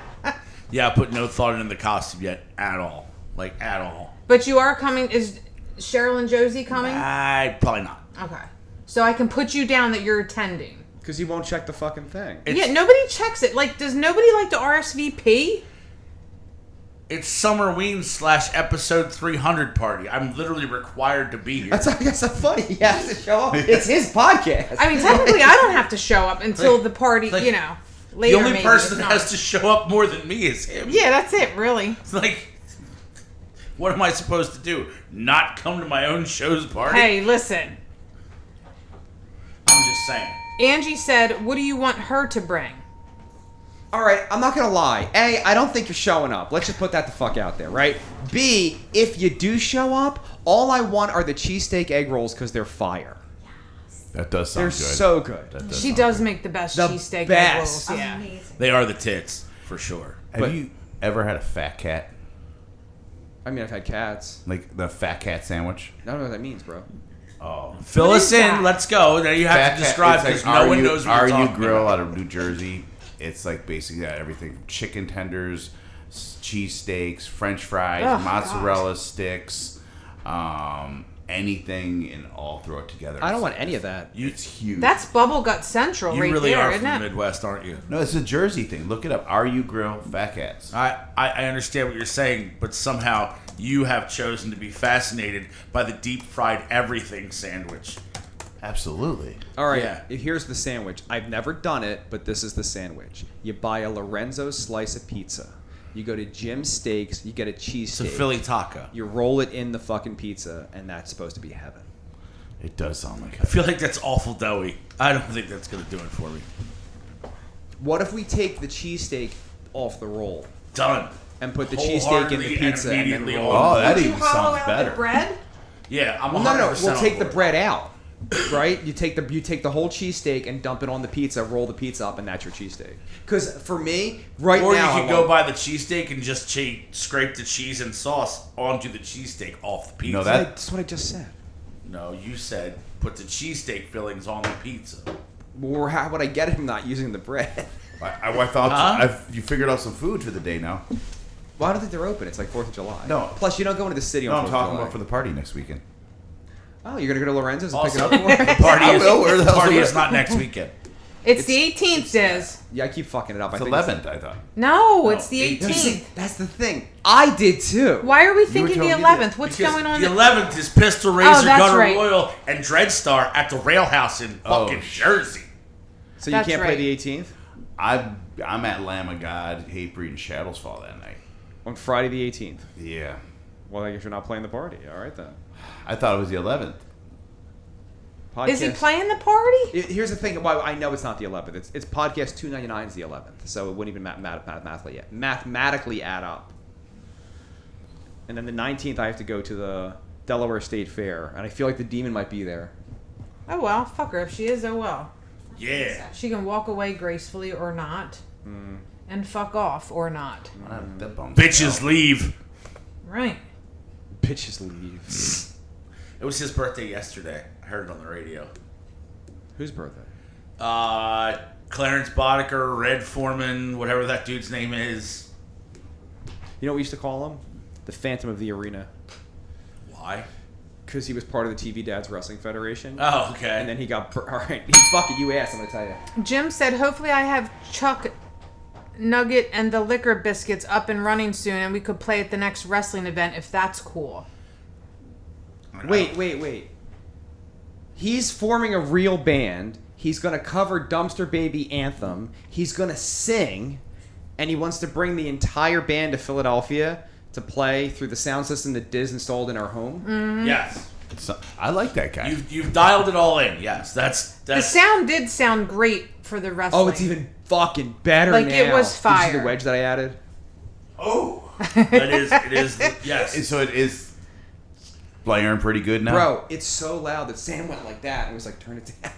yeah, I put no thought into the costume yet at all. Like, at all. But you are coming. Is Cheryl and Josie coming? Probably not. Okay. So I can put you down that you're attending. Because you won't check the fucking thing. It's, Yeah, nobody checks it. Like, does nobody like to RSVP? It's Summerween / episode 300 party. I'm literally required to be here. That's so funny. He has to show up. It's his podcast. I mean, technically, I don't have to show up until the party, like, you know, the later. only maybe, person if that not. has to show up more than me is him. Yeah, that's it, really. It's like, what am I supposed to do? Not come to my own show's party? Hey, listen. I'm just saying. Angie said, what do you want her to bring? All right, I'm not gonna lie. A, I don't think you're showing up. Let's just put that the fuck out there, right? B, if you do show up, all I want are the cheesesteak egg rolls because they're fire. That does They're sound good. so good. That She sound does good. make the best The cheesesteak egg best. rolls. Yeah. Amazing. They are the tits, for sure. Have But- you ever had a fat cat? I mean, I've had cats. Like the fat cat sandwich? I don't know what that means, bro. Oh. Fill What us is in. that? Let's go. Now you have Fat to Cat- describe it's like because no one RU knows what you're talking Grill about. out of New Jersey. It's like basically everything from chicken tenders, cheesesteaks, French fries, Oh, mozzarella sticks, anything, and all throw it together. I don't want any of that. It's huge. That's Bubble Gut Central You right really there, are isn't from it? the Midwest, aren't you? No, it's a Jersey thing. Look it up. RU Grill Fat Cats. I understand what you're saying, but somehow you have chosen to be fascinated by the deep fried everything sandwich. Absolutely. All right, Yeah. here's the sandwich. I've never done it, but this is the sandwich. You buy a Lorenzo's slice of pizza. You go to Jim's Steaks. You get a It's a cheesesteak. Philly taco. You roll it in the fucking pizza, and that's supposed to be heaven. It does sound like I feel like that's awful doughy. I don't think that's going to do it for me. What if we take the cheesesteak off the roll Done. and put the cheesesteak in the Wholeheartedly and pizza and then immediately roll on. Oh, that Would you even hollow sounds out better. the bread? Yeah, I'm Well, 100% no. We'll take on the board. bread out, right? You take the whole cheesesteak and dump it on the pizza. Roll the pizza up, and that's your cheesesteak. Because for me, right Or now, you could go buy the cheesesteak and just scrape the cheese and sauce onto the cheesesteak off the pizza. No, That's what I just said. No, you said put the cheesesteak fillings on the pizza. Or how would I get him not using the bread? I thought Huh? you figured out some food for the day now. Well, I don't think they're open. It's like 4th of July. No. Plus, you don't go into the city No, on I'm 4th of talking July. about for the party next weekend. Oh, you're going to go to Lorenzo's and pick it Also, up for the him? party I is will. Where the hell's party the is rest? not next weekend. It's the 18th, Diz. Yeah, I keep fucking it up. It's I think 11th, I thought. No, it's the No, 18th. That's the thing. I did too. Why are we were thinking the telling me 11th? that. What's Because going on? The 11th is Pistol Razor, that's Gutter right. Royal, and Dreadstar at the Rail House in fucking Jersey. So you That's can't play right. the 18th? I'm at Lamb of God, Hatebreed, and Shadows Fall that night. On Friday the 18th. Yeah. Well, I guess you're not playing the party. All right, then. I thought it was the 11th. Is he Podcast- playing the party? Here's the thing. Why I know it's not the 11th. It's podcast 299 is the 11th, so it wouldn't even mathematically add up. And then the 19th, I have to go to the Delaware State Fair, and I feel like the demon might be there. Oh well, fuck her. If she is, oh well. Yeah. She can walk away gracefully or not, and fuck off or not. That bums Bitches me out. leave. Right. Bitches leave. It was his birthday yesterday. I heard it on the radio. Whose birthday? Clarence Boddicker, Red Foreman, whatever that dude's name is. You know what we used to call him? The Phantom of the Arena. Why? Because he was part of the TV Dads Wrestling Federation. Oh, okay. And then he got... All right. Fuck it, you asked, I'm going to tell you. Jim said, hopefully I have Chuck Nugget and the liquor biscuits up and running soon, and we could play at the next wrestling event if that's cool. Wait. He's forming a real band. He's going to cover Dumpster Baby Anthem. He's going to sing. And he wants to bring the entire band to Philadelphia to play through the sound system that Diz installed in our home. Yes. I like that guy. You've dialed it all in. Yes, that's The sound did sound great for the wrestling. Oh, it's even fucking better Like, now. it was Did you see fire. the wedge that I added? Oh, it is. Yes. So it is blaring pretty good now. Bro, it's so loud that Sam went like that and was like, turn it down.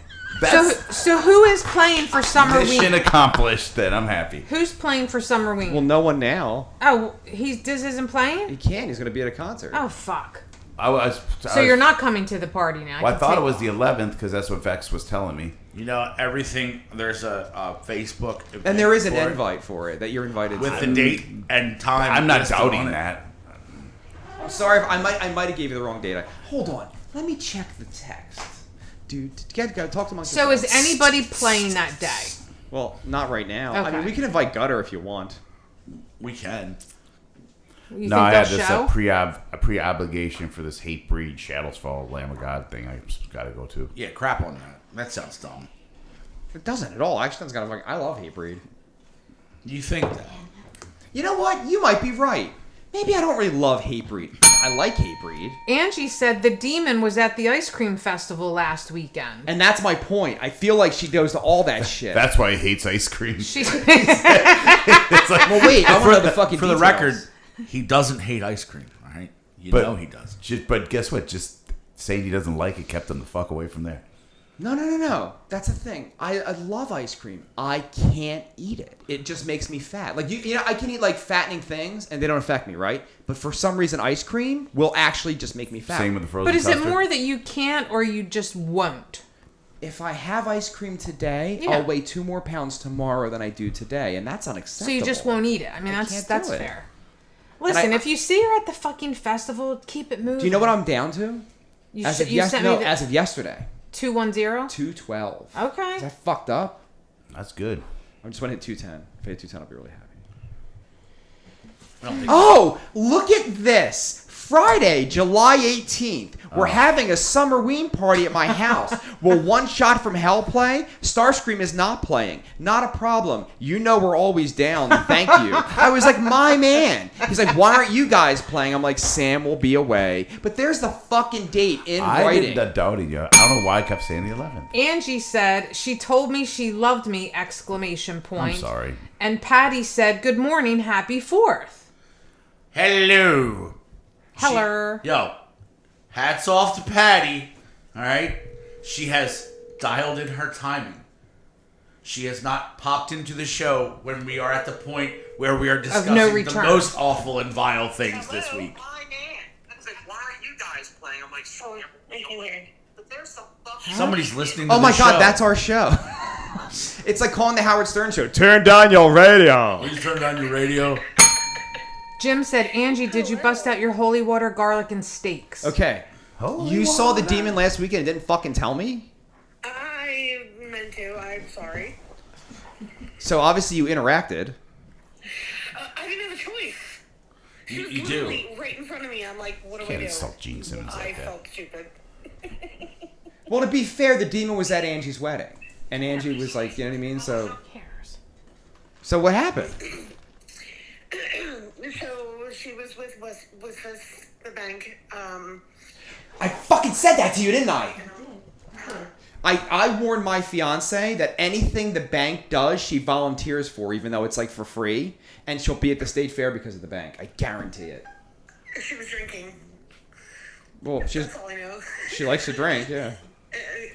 So who is playing for Summer Mission Week? accomplished. Then I'm happy. Who's playing for Summer Week? Well, no one now. Oh, Diz isn't playing? He can. He's going to be at a concert. Oh, fuck. So you're not coming to the party now. Well, I can thought it take- was the 11th because that's what Vex was telling me. You know everything. There's a Facebook event And there is an for it invite for it that you're invited with to. the date and time. I'm not listed doubting on it. that. I'm sorry if I might have gave you the wrong date. Hold on. Let me check the text. Dude, go talk to my So is anybody playing that day? Well, not right now. I Okay. mean, we can invite Gutter if you want. We can. You No, think I had they'll this show? a pre-obligation for this Hatebreed, Shadows Fall, Lamb of God thing. I got to go to. Yeah, crap on that. That sounds dumb. It doesn't at all. Actually, it's kind of like I love Hatebreed. You think that? You know what? You might be right. Maybe I don't really love Hatebreed. I like Hatebreed. Angie said the demon was at the ice cream festival last weekend. And that's my point. I feel like she goes to all that shit. That's why he hates ice cream. She It's like, well, wait. I want to know the fucking For the details. record, he doesn't hate ice cream. All right, you But- know he does. but guess what? Just saying he doesn't like it kept him the fuck away from there. No. That's the thing. I love ice cream. I can't eat it. It just makes me fat. Like you know, I can eat like fattening things and they don't affect me, right? But for some reason, ice cream will actually just make me fat. Same with the frozen But is it custard. more that you can't or you just won't? If I have ice cream today, Yeah. I'll weigh 2 more pounds tomorrow than I do today, and that's So unacceptable. you just won't eat it. I mean, I that's can't do it. fair. Listen, I- if you see her at the fucking festival, keep it moving. Do you know what I'm down to? You, As sh- of you sent me the as of yesterday, 210? 212. Okay. Is that fucked up? That's good. I just went to 210. If I hit 210, I'll be really happy. I don't think Oh, look at this. Friday, July 18th. We're having a Summerween party at my house. Will One Shot from Hell play? Starscream is not playing. Not a problem. You know we're always down. Thank you. I was like, my man. He's like, why aren't you guys playing? I'm like, Sam will be away. But there's the fucking date in I writing. didn't doubting you. I don't know why I kept saying the 11th. Angie said, she told me she loved me, exclamation point. I'm sorry. And Patty said, good morning, happy 4th. Hello. Hello. Yo, hats off to Patty. All right, she has dialed in her timing. She has not popped into the show when we are at the point where we are discussing the return. most awful and vile things this week. My man. I was like, why aren't you guys playing? I'm like, Oh, I can hear. There's some Somebody's listening to Oh my this God, show. that's our show. It's like calling the Howard Stern show. Turn down your radio. Please turn down your radio. Jim said, Angie, did you bust out your holy water, garlic, and steaks? Okay. You saw the demon last weekend and didn't fucking tell me? I meant to. I'm sorry. So obviously you interacted. I didn't have a choice. She was You do. literally right in front of me. I'm like, what do I Can't do? insult Gene Simmons I like that. felt stupid. Well, to be fair, the demon was at Angie's wedding. And Angie was like, you know what I mean? So what happened? So she was with the bank. I fucking said that to you, didn't I? I warned my fiance that anything the bank does, she volunteers for, even though it's like for free. And she'll be at the state fair because of the bank. I guarantee it. She was drinking. Well, That's all I know. she likes to drink, yeah.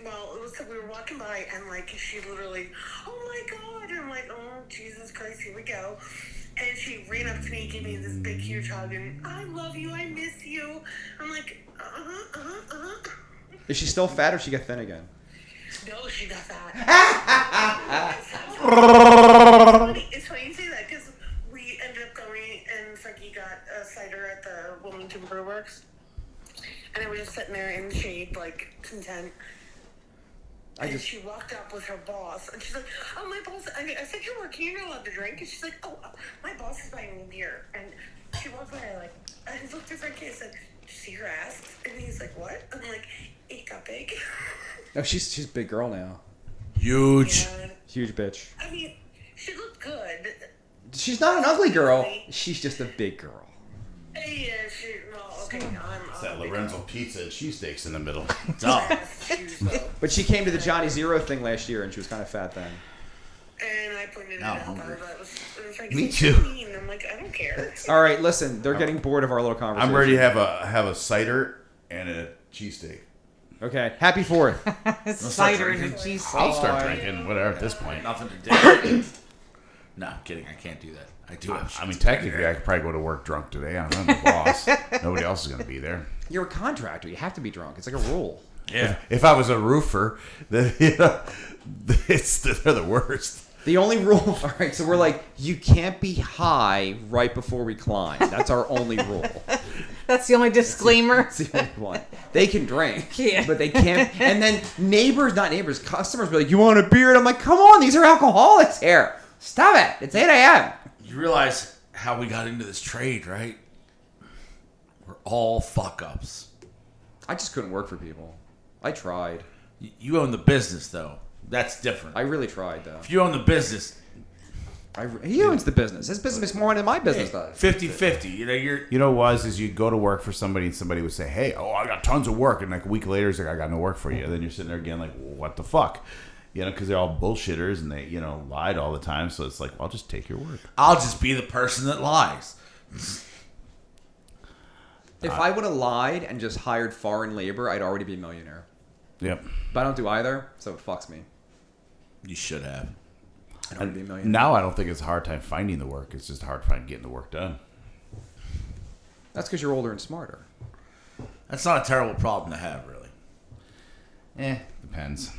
Well, it was we were walking by and like she literally, oh my God, and I'm like, oh Jesus Christ, here we go. And she ran up to me, gave me this big huge hug, and I love you, I miss you. I'm like, Is she still fat or she got thin again? No, she got that. It's funny you say that because we ended up going and Frankie got a cider at the Wilmington Brew Works, and I was just sitting there in the shade, like content. And she walked up with her boss, and she's like, "Oh, my boss." I said, "You're working. You're not allowed to drink." And she's like, "Oh, my boss is buying me beer." And she walked by, like, I looked at Frankie and said, "Did you see her ass?" And he's like, "What?" I'm like, "It got big." No, she's a big girl now. Huge. Yeah. Huge bitch. I mean, she looked good. She's not an ugly girl. She's just a big girl. Yeah, okay, It's that Lorenzo pizza and cheesesteaks in the middle. Dumb. But she came to the Johnny Zero thing last year and she was kind of fat then. And I pointed it Now I'm out. hungry. It was like, Me "It's too. mean." I'm like, I don't care. All right, listen, they're getting bored of our little conversation. I'm ready to have a cider and a cheesesteak. Okay, happy 4th. Cider and a drinking. cheese I'll steak. start drinking, whatever, at this point. Nothing to do. No, I'm kidding. I can't do that. I do have. I mean, technically, I could probably go to work drunk today. I'm the boss. Nobody else is going to be there. You're a contractor. You have to be drunk. It's like a rule. Yeah. If I was a roofer, then, they're the worst. The only rule, all right, so we're like, you can't be high right before we climb. That's our only rule. That's the only disclaimer. That's the only one. They can drink, Yeah. but they can't. And then customers be like, you want a beer? And I'm like, come on, these are alcoholics here. Stop it. It's 8 a.m. You realize how we got into this trade, right? We're all fuck ups. I just couldn't work for people. I tried. You own the business, though. That's different. I really tried, though. If you own the business, He owns the business. His business makes more money than my business does. 50-50. You know, You know what is you'd go to work for somebody and somebody would say, hey, I got tons of work. And like a week later, it's like, I got no work for you. And then you're sitting there again like, what the fuck? Because they're all bullshitters and they, lied all the time. So it's like, I'll just take your word. I'll just be the person that lies. If I would have lied and just hired foreign labor, I'd already be a millionaire. Yep. But I don't do either, so it fucks me. You should have. I'd already be a millionaire. Now I don't think it's a hard time finding the work. It's just hard time getting the work done. That's because you're older and smarter. That's not a terrible problem to have, really. Depends.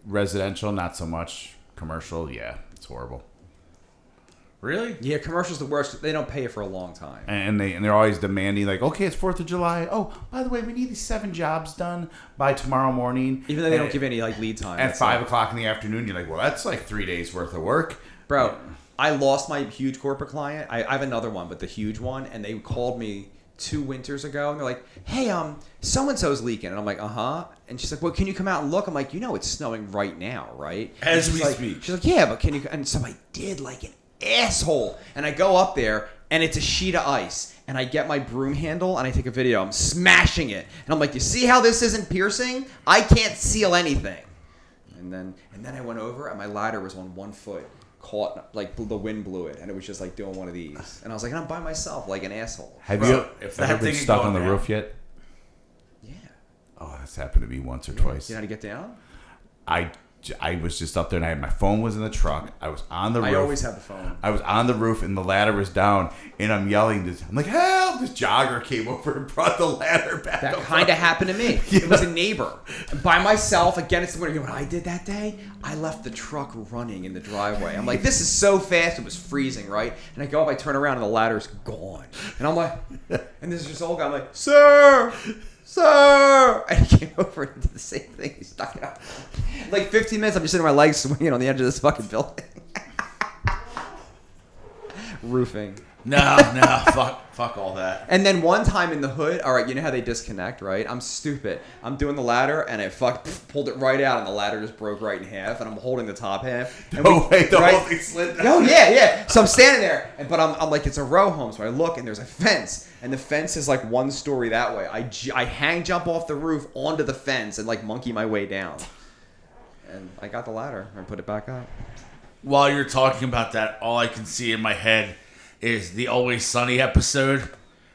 Residential, not so much. Commercial, yeah, it's horrible. Really? Yeah, commercials the worst. They don't pay you for a long time. And they're always demanding like, okay, it's 4th of July. Oh, by the way, we need these 7 jobs done by tomorrow morning. Even though they don't give any lead time. At That's 5 like- o'clock in the afternoon, you're like, well, that's like 3 days worth of work. Bro, I lost my huge corporate client. I have another one, but the huge one, and they called me 2 winters ago, and they're like, hey, so-and-so's leaking. And I'm like, uh-huh. And she's like, well, can you come out and look? I'm like, it's snowing right now, right? As And we she's like- speak. She's like, yeah, but can you? And so I did like an asshole. And I go up there, and it's a sheet of ice. And I get my broom handle, and I take a video. I'm smashing it. And I'm like, you see how this isn't piercing? I can't seal anything. And then I went over, and my ladder was on 1 foot. Caught, like, the wind blew it, and it was just like doing one of these. And I was like, and I'm by myself, like an asshole. Have Bro, you if that ever been thing stuck had on the gone roof yet? Yeah. Oh, that's happened to me once or twice. You know how to get down? I was just up there and my phone was in the truck. I was on the roof. I always have the phone. I was on the roof and the ladder was down and I'm yelling. I'm like, help! up. This jogger came over and brought the ladder back. That up. kind of happened to me. It was a neighbor. And by myself, again, it's the winter. You know what I did that day? I left the truck running in the driveway. I'm like, this is so fast. It was freezing, right? And I go up, I turn around, and the ladder's gone. And I'm like, and there's this old guy. I'm like, sir! And he came over and did the same thing. He stuck it out. Like 15 minutes, I'm just sitting on my legs swinging on the edge of this fucking building. Roofing. No, fuck all that. And then one time in the hood, all right, you know how they disconnect, right? I'm stupid. I'm doing the ladder, and I pulled it right out, and the ladder just broke right in half, and I'm holding the top half. And Oh, wait, the whole thing slid down. Oh, yeah. So I'm standing there, but I'm like, it's a row home, so I look, and there's a fence, and the fence is like one story that way. I hang jump off the roof onto the fence and like monkey my way down. And I got the ladder and put it back up. While you're talking about that, all I can see in my head is the Always Sunny episode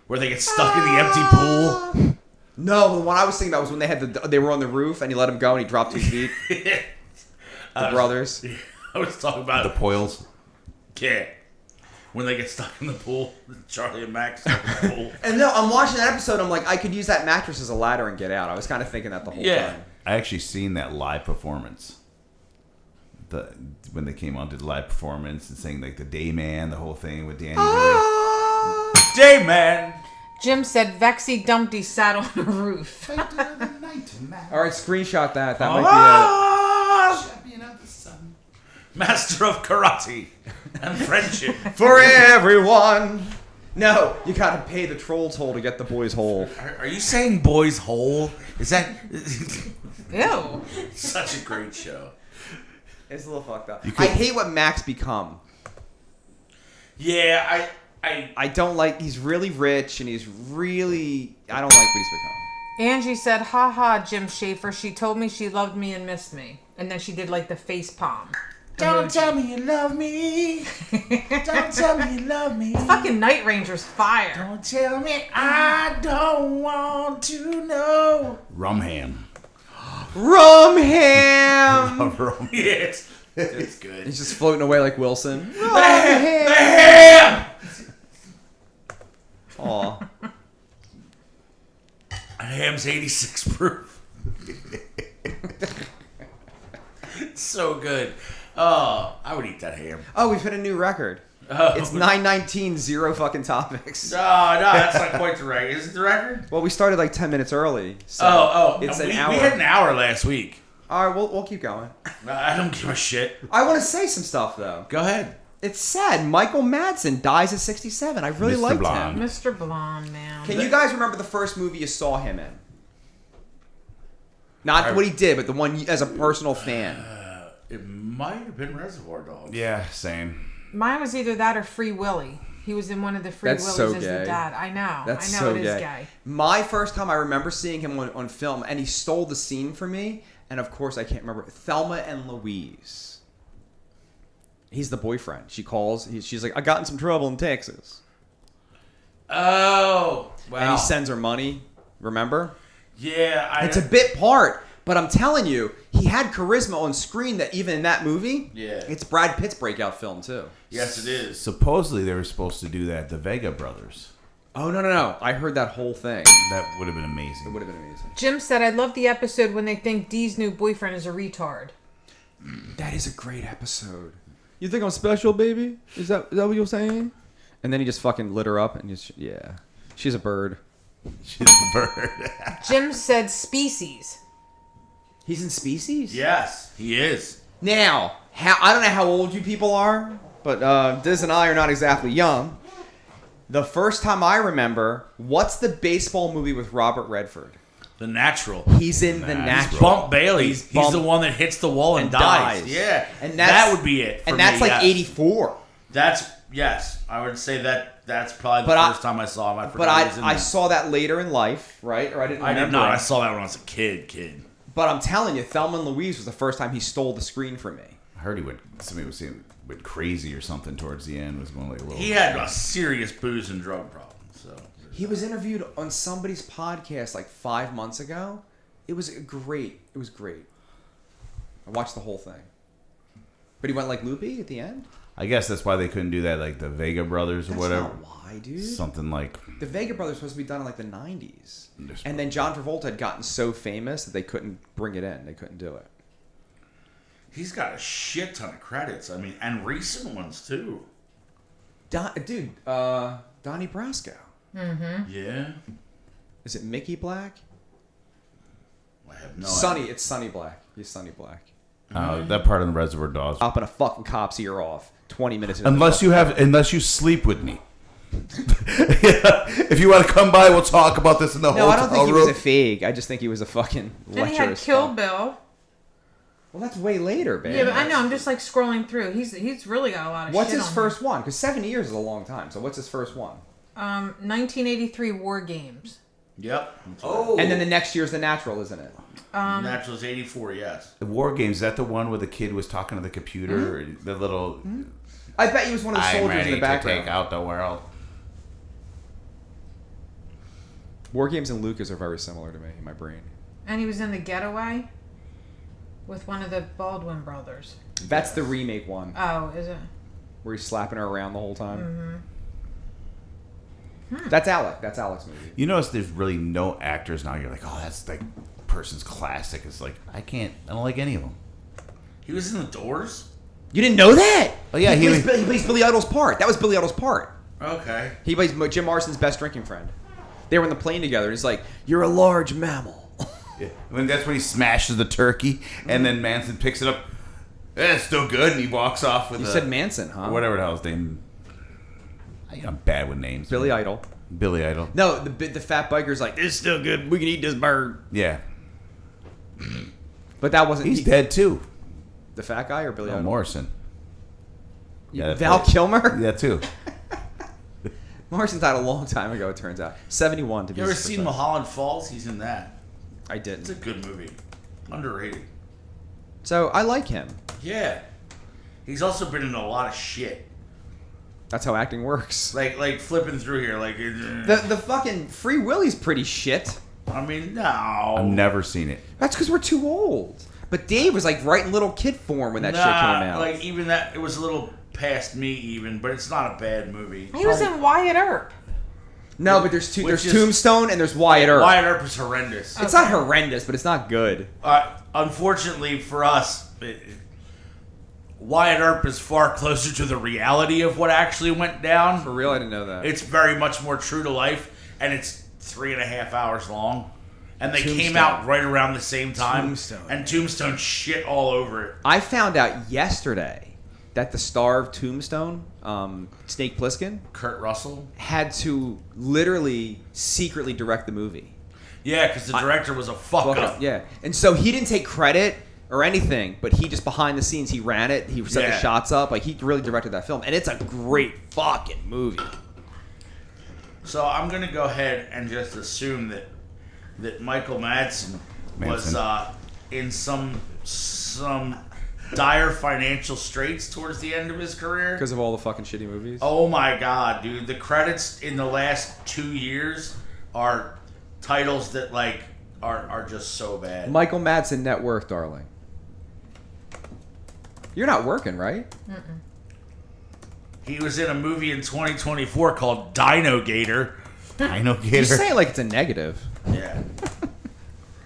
where they get stuck in the empty pool. No, the one I was thinking about was when they were on the roof and he let him go and he dropped 2 feet. The brothers. I was talking about The Poils. Yeah. When they get stuck in the pool, Charlie and Max stuck in the pool. And no, I'm watching that episode. I'm like, I could use that mattress as a ladder and get out. I was kind of thinking that the whole time. I actually seen that live performance. When they came on to the live performance and sang like the Day Man, the whole thing with Danny. Day man. Jim said Vexy Dumpty sat on a roof. All right, screenshot that. That might Master of karate and friendship. be it. For everyone. No, you got to pay the troll toll to get the boys whole. Are you saying Boys Hole? Is that Ew. such a great show? It's a little fucked up. I hate what Max become. Yeah, I don't like. He's really rich and he's really. I don't like what he's become. Angie said, haha, Jim Schaefer. She told me she loved me and missed me. And then she did like the face palm. Don't tell me you love me. Don't tell me you love me. Fucking Night Ranger's fire. Don't tell me I don't want to know. Rumham. Rumham! Yes, it's good. He's just floating away like Wilson. Ham! Aw. Ham's 86 proof. It's so good. Oh, I would eat that ham. Oh, we've hit a new record. Oh. It's 9:19, 0 fucking topics. No, that's not quite the record. Is it the record? Well, we started like 10 minutes early. So it's an hour. We had an hour last week. All right, we'll keep going. I don't give a shit. I want to say some stuff, though. Go ahead. It's sad. Michael Madsen dies at 67. I really Mr. liked Blonde. him. Mr. Blonde, man. Can you guys remember the first movie you saw him in? Not what he did, but the one as a personal fan. It might have been Reservoir Dogs. Yeah, same. Mine was either that or Free Willy. He was in one of the Free That's Willies so as gay. the dad. I know. That's I know so it gay. is gay. My first time I remember seeing him on film, and he stole the scene from me, and of course I can't remember. Thelma and Louise. He's the boyfriend. She calls. She's like, I got in some trouble in Texas. Oh, wow. And he sends her money. Remember? Yeah, It's a bit part, but I'm telling you, he had charisma on screen that even in that movie, Yeah. it's Brad Pitt's breakout film too. Yes, it is. Supposedly they were supposed to do that. The Vega brothers. Oh no! I heard that whole thing. That would have been It amazing. would have been amazing. Jim said, I love the episode when they think Dee's new boyfriend is a retard. That is a great episode. You think I'm special, baby? Is that what you're saying? And then he just fucking lit her up and just she's a bird. She's a bird. Jim said Species. He's in Species? Yes, he is. Now, I don't know how old you people are, but Diz and I are not exactly young. The first time I remember, what's the baseball movie with Robert Redford? The Natural. He's in The Natural. Bump Bailey. He's Bump- the one that hits the wall and dies. Yeah, And that would be it. For And that's me, like yes. 84. Yes. I would say that's probably the But first time I saw him. I But forgot he was in I that. saw that later in life, right? Or I didn't I remember. did not. it. I saw that when I was a kid. But I'm telling you, Thelma and Louise was the first time he stole the screen from me. I heard somebody was saying went crazy or something towards the end. Was going like a little. He had a serious booze and drug problem. So He was interviewed on somebody's podcast like 5 months ago. It was great. I watched the whole thing. But he went like loopy at the end? I guess that's why they couldn't do that, like the Vega Brothers or That's whatever. not why, dude. Something like. The Vega Brothers was supposed to be done in like the 90s. And then John Travolta had gotten so famous that they couldn't bring it in. They couldn't do it. He's got a shit ton of credits. I mean, and recent ones too. Donnie Brasco. Yeah. Is it Mickey Black? I have no Sonny. idea. It's Sonny Black. He's Sonny Black. That part of the Reservoir Dogs. Chopping a fucking cop's ear off 20 minutes. Unless you sleep with me. If you want to come by, we'll talk about this in the No, I hotel don't think he room. was a fake. I just think he was a fucking Then he had lecherous Kill fuck. Bill. Well, that's way later, babe. Yeah, but I know. I'm just like scrolling through. He's really got a lot of What's shit his on first one? Because 7 years is a long time. So what's his first one? him. 1983 War Games. Yep. And then the next year's The Natural, isn't it? Natural's 84. Yes. The War Games, is that the one where the kid was talking to the computer? Or the little. I bet he was one of the I'm soldiers ready in the background. to take out the world. War Games and Lucas are very similar to me in my brain. And he was in The Getaway with one of the Baldwin brothers. That's the remake one Oh, is it? where he's slapping her around the whole time. That's Alec. That's Alec's movie. You notice there's really no actors now. You're like, oh, that's like person's classic. It's like I don't like any of them. He was in The Doors. You didn't know that? Oh yeah, he plays Billy Idol's part. That was Billy Idol's part. Okay. He plays Jim Morrison's best drinking friend. They were in the plane together. And he's like, "You're a large mammal." Yeah. When that's when he smashes the turkey, and then Manson picks it up. It's still good, and he walks off with. You said Manson, huh? or whatever the hell his name. I'm bad with names. Billy Idol. Billy Idol. No, the fat biker's like, "It's still good. We can eat this bird." Yeah, But that wasn't. he's dead too. The fat guy or Billy Idol? Morrison. Yeah, Val Kilmer. Yeah, too. Morrison died a long time ago. It turns out 71 to be. You ever precise. seen Mulholland Falls? He's in that. I It's a didn't. good movie. Underrated. So I like him. Yeah. He's also been in a lot of shit. That's how acting works. Like flipping through here. Like, The fucking Free Willy's pretty shit. I mean, no. I've never seen it. That's because we're too old. But Dave was like right in little kid form when that shit came out. Like even that, it was a little past me even, but it's not a bad movie. He was in Wyatt Earp. No, but there's Which there's is- Tombstone and there's Wyatt Earp. Wyatt Earp is horrendous. It's not horrendous, but it's not good. Unfortunately for us, Wyatt Earp is far closer to the reality of what actually went down. For real, I didn't know that. It's very much more true to life, and it's 3.5 hours long. And they came Tombstone. out right around the same time. Tombstone. And Tombstone shit all over it. I found out yesterday that the star of Tombstone, Snake Plissken, Kurt Russell. had to literally secretly direct the movie. Yeah, because the director was a fuck up. Yeah, and so he didn't take credit or anything, but he just behind the scenes he ran it. He set the Yeah. shots up. Like he really directed that film, and it's a great fucking movie. So I'm gonna go ahead and just assume that Michael Madsen was in some dire financial straits towards the end of his career. Because of all the fucking shitty movies. Oh my god, dude! The credits in the last 2 years are titles that like are just so bad. Michael Madsen net worth, darling. You're not working, right? He was in a movie in 2024 called Dino Gator. Dino You Gator. say it like it's a negative. Yeah.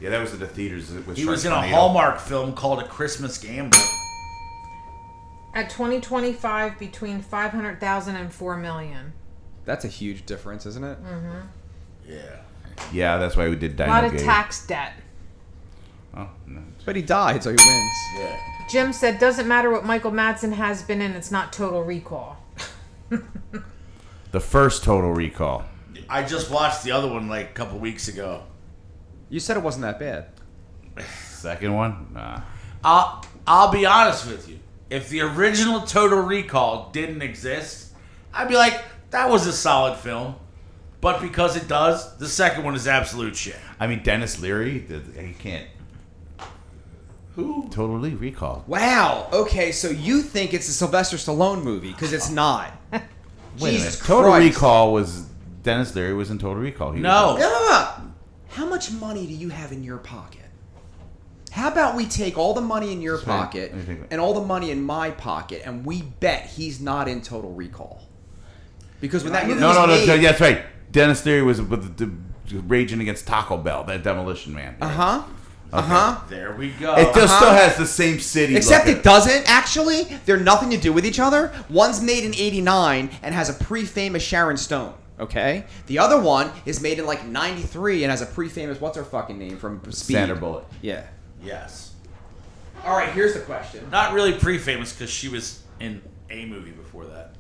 Yeah, that was at the theaters. With He was in a Sharknado. Hallmark film called A Christmas Gamble. At 2025, between 500,000 and 4 million. That's a huge difference, isn't it? Yeah. Yeah, that's why we did A Dino lot of Gator. tax debt. Oh, no. But he died, so he wins. Yeah. Jim said, doesn't matter what Michael Madsen has been in, it's not Total Recall. The first Total Recall. I just watched the other one like a couple weeks ago. You said it wasn't that bad. Second one? Nah. I'll be honest with you. If the original Total Recall didn't exist, I'd be like, that was a solid film. But because it does, the second one is absolute shit. I mean, Dennis Leary, he can't. Who? Totally Recall. Wow. Okay, so you think it's a Sylvester Stallone movie because it's not. Wait a Jesus minute. Total Christ. Recall was Dennis Leary was in Total Recall. He No. was No. How much money do you have in your pocket? How about we take all the money in your Right. pocket Let me think. and all the money in my pocket, and we bet he's not in Total Recall? Because when that movie No, was no, made, no. That's right. Dennis Leary was with the raging against Taco Bell, that Demolition Man. There we go. It just still has the same city. Except look. it doesn't, actually. They're nothing to do with each other. One's made in 89 and has a pre-famous Sharon Stone, okay? The other one is made in like 93 and has a pre-famous, what's her fucking name from Speed? Sandra Bullock. Yeah. Yes. All right, here's the question. Not really pre-famous because she was in a movie before that.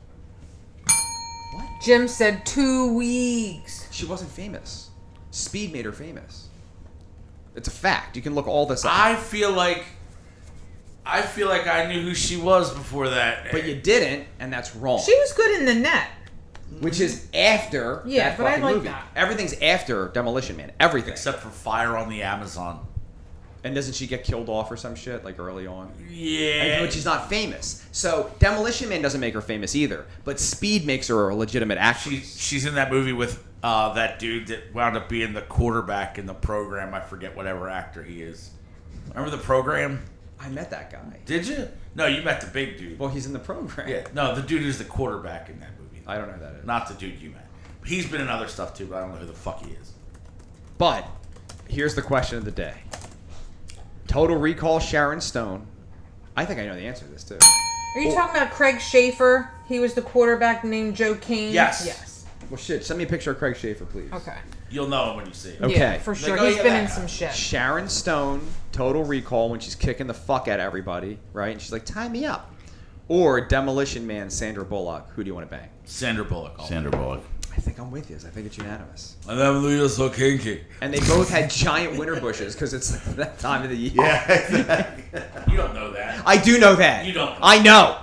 Jim said 2 weeks. She wasn't famous. Speed made her famous. It's a fact. You can look all this up. I feel like I knew who she was before that. But you didn't, and that's wrong. She was good in the net. Which is after Yeah, that but I fucking like movie. that. Everything's after Demolition Man. Everything. Except for Fire on the Amazon. And doesn't she get killed off or some shit, like early on? Yeah. But she's not famous. So Demolition Man doesn't make her famous either. But Speed makes her a legitimate actress. She's in that movie with that dude that wound up being the quarterback in the program. I forget whatever actor he is. Remember the program? I met that guy. Did you? No, you met the big dude. Well, he's in the program. Yeah. No, the dude who's the quarterback in that movie. I don't know who that is. Not the dude you met. He's been in other stuff too, but I don't know who the fuck he is. But here's the question of the day. Total Recall Sharon Stone. I think I know the answer to this too. Are you talking about Craig Schaefer? He was the quarterback named Joe Kane. Yes. Yes. Well, shit. Send me a picture of Craig Schaefer, please. Okay. You'll know him when you see him. Okay. Yeah, for sure. Like, oh, He's yeah, been that in guy. some shit. Sharon Stone, Total Recall, when she's kicking the fuck out of everybody, right? And she's like, tie me up. Or Demolition Man, Sandra Bullock. Who do you want to bang? Sandra Bullock. Sandra Bullock. I think I'm with you. I think it's unanimous. I never knew you were so kinky. And they both had giant winter bushes because it's that time of the year. Yeah. You don't know that. I do know that. You don't. I know.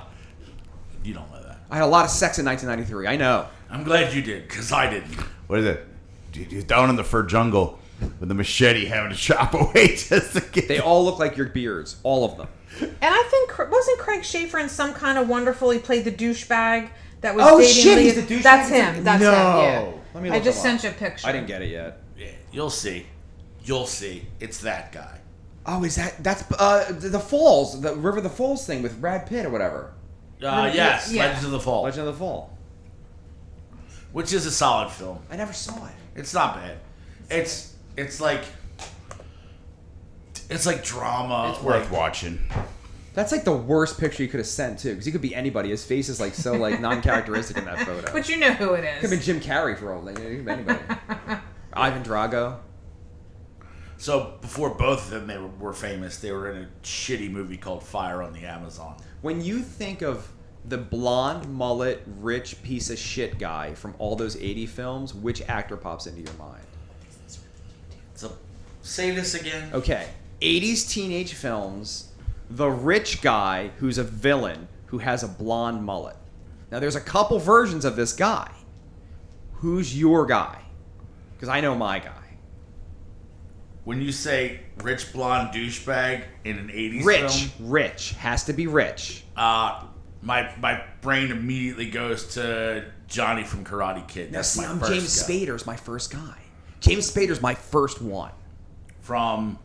You don't know that. I had a lot of sex in 1993. I know. I'm glad you did, because I didn't. What is it? He's down in the fur jungle with the machete having to chop away just to get. They all look like your beards. All of them. And I think wasn't Craig Schaefer in some kind of wonderful? He played the douchebag that was Oh, dating shit, Leah. he's the douchebag? That's him. That's No. him. Yeah. Let me I look just him up. sent you a picture. I didn't get it yet. Yeah, you'll see. You'll see. It's that guy. Oh, is that's the Falls, the River of the Falls thing with Brad Pitt or whatever? Yes, Yeah. Legends of the Fall, Legend of the Fall. which is a solid film. I never saw it. It's not bad. It's like drama. It's worth like, watching. That's like the worst picture you could have sent too, because he could be anybody. His face is like so like non-characteristic in that photo. But you know who it Could have been is. Jim Carrey for all. Like, it could be anybody. Ivan Drago. So before both of them were famous, they were in a shitty movie called Fire on the Amazon. When you think of the blonde mullet, rich piece of shit guy from all those 80 films, which actor pops into your mind? So say this again. Okay, 80s teenage films, the rich guy who's a villain who has a blonde mullet. Now, there's a couple versions of this guy. Who's your guy? Because I know my guy. When you say rich blonde douchebag in an 80s Rich. film, Rich. Has to be rich. my brain immediately goes to Johnny from Karate Kid. Now, That's see, my I'm first James guy. Spader's my first guy. James Spader's my first one. From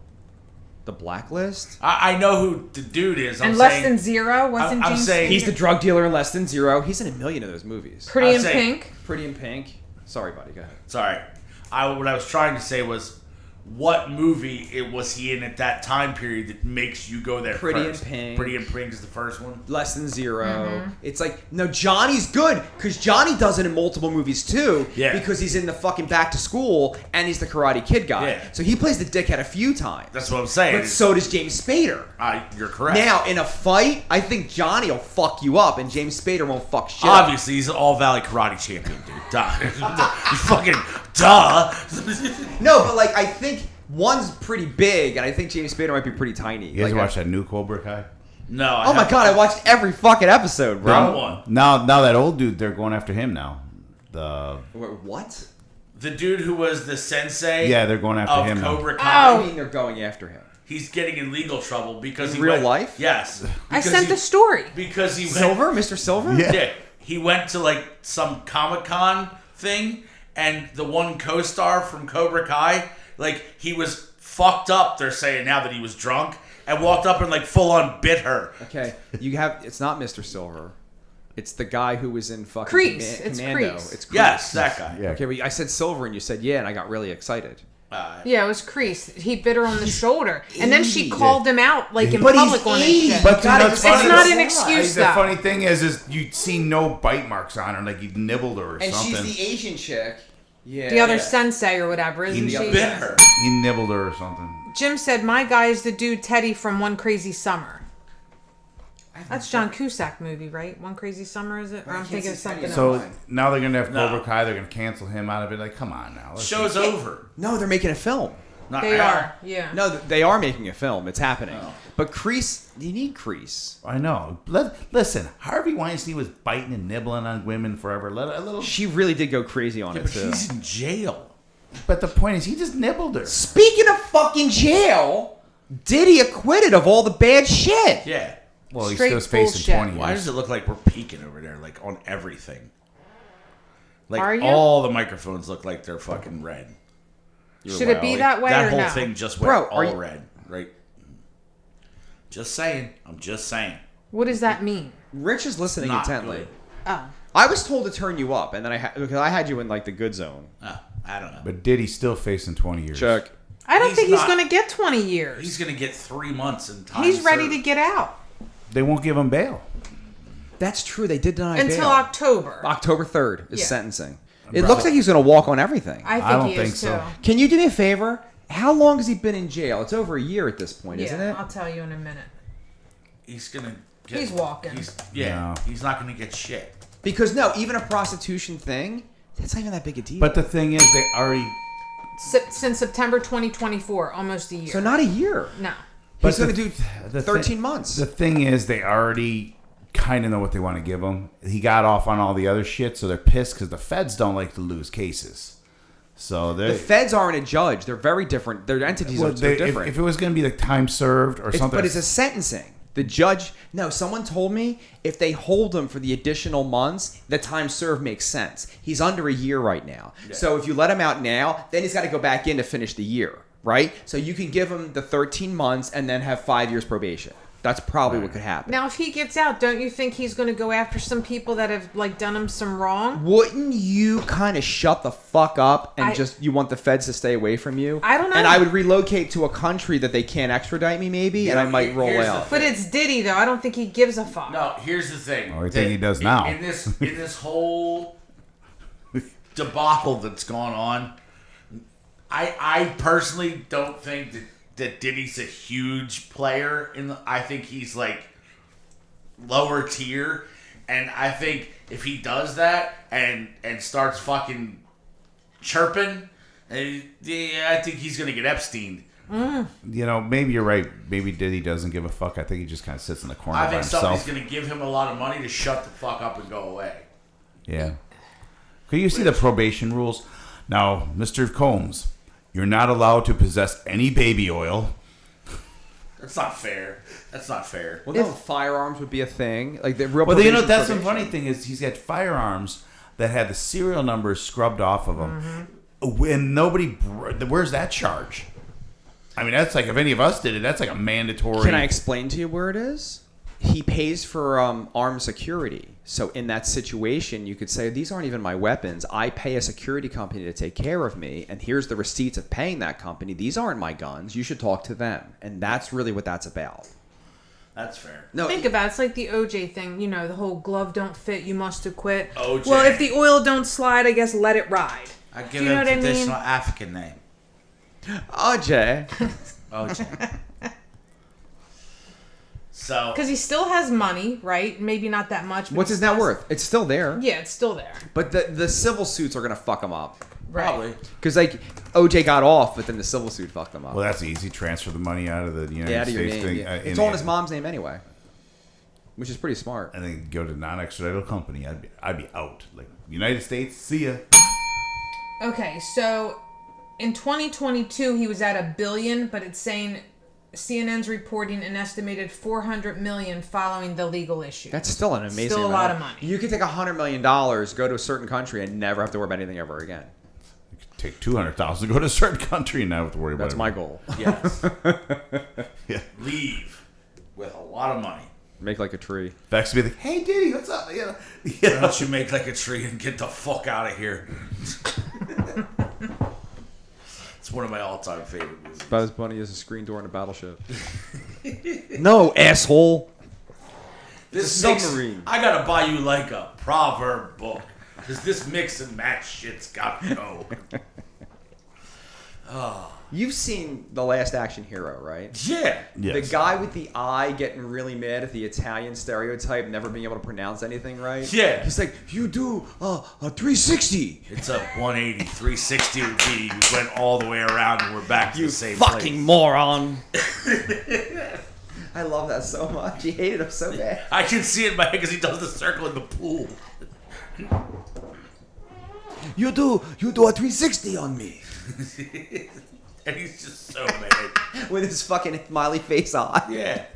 The Blacklist? I know who the dude is. I'm And Less saying, Than Zero wasn't I'm James saying- He's the drug dealer in Less Than Zero. He's in a million of those movies. Pretty I'll in say- Pink. Pretty in Pink. Sorry, buddy. Go ahead. Sorry, what I was trying to say was, what movie was he in at that time period that makes you go there Pretty in first? Pink. Pretty in Pink is the first one. Less Than Zero. Mm-hmm. It's like, no, Johnny's good because Johnny does it in multiple movies too. Yeah. Because he's in the fucking Back to School and he's the Karate Kid guy. Yeah. So he plays the dickhead a few times. That's what I'm saying. But so does James Spader. You're correct. Now, in a fight, I think Johnny will fuck you up and James Spader won't fuck shit up. obviously he's an All Valley karate champion, dude. Duh. You fucking duh. No, but like, I think one's pretty big and I think James Spader might be pretty tiny. You guys Like, watch that new Cobra Kai? No. Oh my god, I watched every fucking episode, bro. Wrong one. Now that old dude, they're going after him now. Wait, what? The dude who was the sensei. Yeah, they're going after of him now. Cobra Kai. Oh. I mean, they're going after him. He's getting in legal trouble because In he real went- life? Yes. I Because sent he- the story. because he went, Silver? Mr. Silver? Yeah. Yeah, he went to like some Comic-Con thing, and the one co-star from Cobra Kai, like he was fucked up. They're saying now that he was drunk and walked up and like full on bit her. Okay, you have. It's not Mr. Silver. It's the guy who was in fucking Crease. It's Commando. Crease. It's Crease. Yes, that guy. Yeah. Okay, well, I said Silver and you said yeah, and I got really excited. Yeah, it was Crease. He bit her on the shoulder, and then she 80. called him out like in But he's public on his 80. shit. But God, the it's funny- not an excuse, The though. funny thing is you see no bite marks on her, like he nibbled her or And something. she's the Asian chick. Yeah. the other sensei or whatever, isn't He she? Bit her. He nibbled her or something. Jim said, "My guy is the dude Teddy from One Crazy Summer." That's John Cusack movie, right? One Crazy Summer, is it? Or I'm can't thinking of see something Teddy. else. So now they're gonna have No. Cobra Kai. They're gonna cancel him out of it. Like, come on now. Let's Show's over. No, they're making a film. Not They now. are, yeah. No, they are making a film. It's happening. Oh. But Crease, you need Crease. I know. Listen, Harvey Weinstein was biting and nibbling on women forever. A little. She really did go crazy on Yeah, it but too. he's in jail. But the point is, he just nibbled her. Speaking of fucking jail, Diddy acquitted of all the bad shit. Yeah. Well, he's Straight still facing bullshit. 20 years. Why does it look like we're peeking over there, like on everything? Like Are you? all the microphones look like they're fucking red. Should it be that way That or whole no? thing just went Bro, are all you- red, right? Just saying. I'm just saying. What does that mean? Rich is listening Not intently. good. Oh, I was told to turn you up, and then because I had you in like the good zone. I don't know. But Diddy's still facing 20 years. Check. I don't He's think he's not- going to get 20 years. He's gonna get 3 months in time. He's ready served. to get out They won't give him bail. That's true. They did deny until bail. October. October 3rd is Yeah. sentencing. It looks like he's going to walk on everything. I think don't he think is so. too. Can you do me a favor? How long has he been in jail? It's over a year at this point, Yeah, isn't it? I'll tell you in a minute. He's gonna. Get, He's walking. Yeah. No. He's not gonna get shit. Because no, even a prostitution thing, that's not even that big a deal. But the thing is, they already. Since September 2024, almost a year. so not a year. No. He's But going to do the 13 months. The thing is, they already kind of know what they want to give him. He got off on all the other shit, so they're pissed because the feds don't like to lose cases. So The they're. feds aren't a judge. They're very different. Their entities Well, are they're if different. it was going to be like time served or something. But it's a sentencing. The judge, no, someone told me if they hold him for the additional months, the time served makes sense. He's under a year right now. So if you let him out now, then he's got to go back in to finish the year, right? So you can give him the 13 months and then have 5 years probation. That's probably what could happen. Now, if he gets out, don't you think he's going to go after some people that have like done him some wrong? Wouldn't you kind of shut the fuck up and I- just you want the feds to stay away from you? I don't know. And I would relocate to a country that they can't extradite me maybe, and I might roll Here's the out. But it's Diddy, though. I don't think he gives a fuck. No, here's the thing. Oh, I think he does now. In this whole debacle that's gone on, I personally don't think that Diddy's a huge player. I think he's like lower tier, and I think if he does that and starts fucking chirping, I think he's gonna get Epstein. You know, maybe you're right. Maybe Diddy doesn't give a fuck. I think he just kind of sits in the corner I by think somebody's himself. gonna give him a lot of money to shut the fuck up and go away. Yeah. Could you see the probation rules? Now, Mr. Combs, you're not allowed to possess any baby oil. That's not fair. That's not fair. Well, no, firearms would be a thing. Like the real. Well, you know, probation- that's the probation. funny thing is he's got firearms that had the serial numbers scrubbed off of them. Mm-hmm. And nobody, where's that charge? I mean, that's like, if any of us did it, that's like a mandatory. Can I explain to you where it is? He pays for armed security. So in that situation, you could say, these aren't even my weapons. I pay a security company to take care of me, and here's the receipts of paying that company. These aren't my guns. You should talk to them. And that's really what that's about. That's fair. No, Think about it. It's like the OJ thing, you know, the whole glove don't fit, you must acquit. OJ. Well, if the oil don't slide, I guess let it ride. I give Do you know him what I a mean? traditional African name. OJ. OJ. So Because he still has money, right? Maybe not that much. But What's he his net still- worth? It's still there. Yeah, it's still there. But the civil suits are going to fuck him up. Right. probably. Because, like, OJ got off, but then the civil suit fucked him up. Well, that's easy. Transfer the money out of the United yeah, out of your States name. thing. Yeah. It's all in his mom's name anyway. Which is pretty smart. And then go to non-extraditable company. I'd be out. Like, United States, see ya. Okay, so in 2022, he was at $1 billion, but it's saying CNN's reporting an estimated $400 million following the legal issue. That's still an amazing Still a amount. lot of money. You could take $100 million, go to a certain country, and never have to worry about anything ever again. take 200,000 to go to a certain country and not have to worry about That's it. my goal. Yes. Yeah. Leave with a lot of money. Make like a tree. Vex be like, hey, Diddy, what's up? Yeah. Why don't you make like a tree and get the fuck out of here? It's one of my all-time favorite movies. About as funny as a screen door in a battleship. No, asshole. This a mix, submarine. I gotta buy you like a proverb book because this mix and match shit's got to go. You've seen The Last Action Hero, right? Yeah. Yes. The guy with the eye getting really mad at the Italian stereotype, never being able to pronounce anything right. Yeah. He's like, you do a 360. It's a 180, 360 would be. We went all the way around and we're back to You the same fucking place. moron. I love that so much. He hated him so bad. I can see it in my head because he does the circle in the pool. You do a 360 on me. And he's just so mad. With his fucking smiley face eye. Yeah.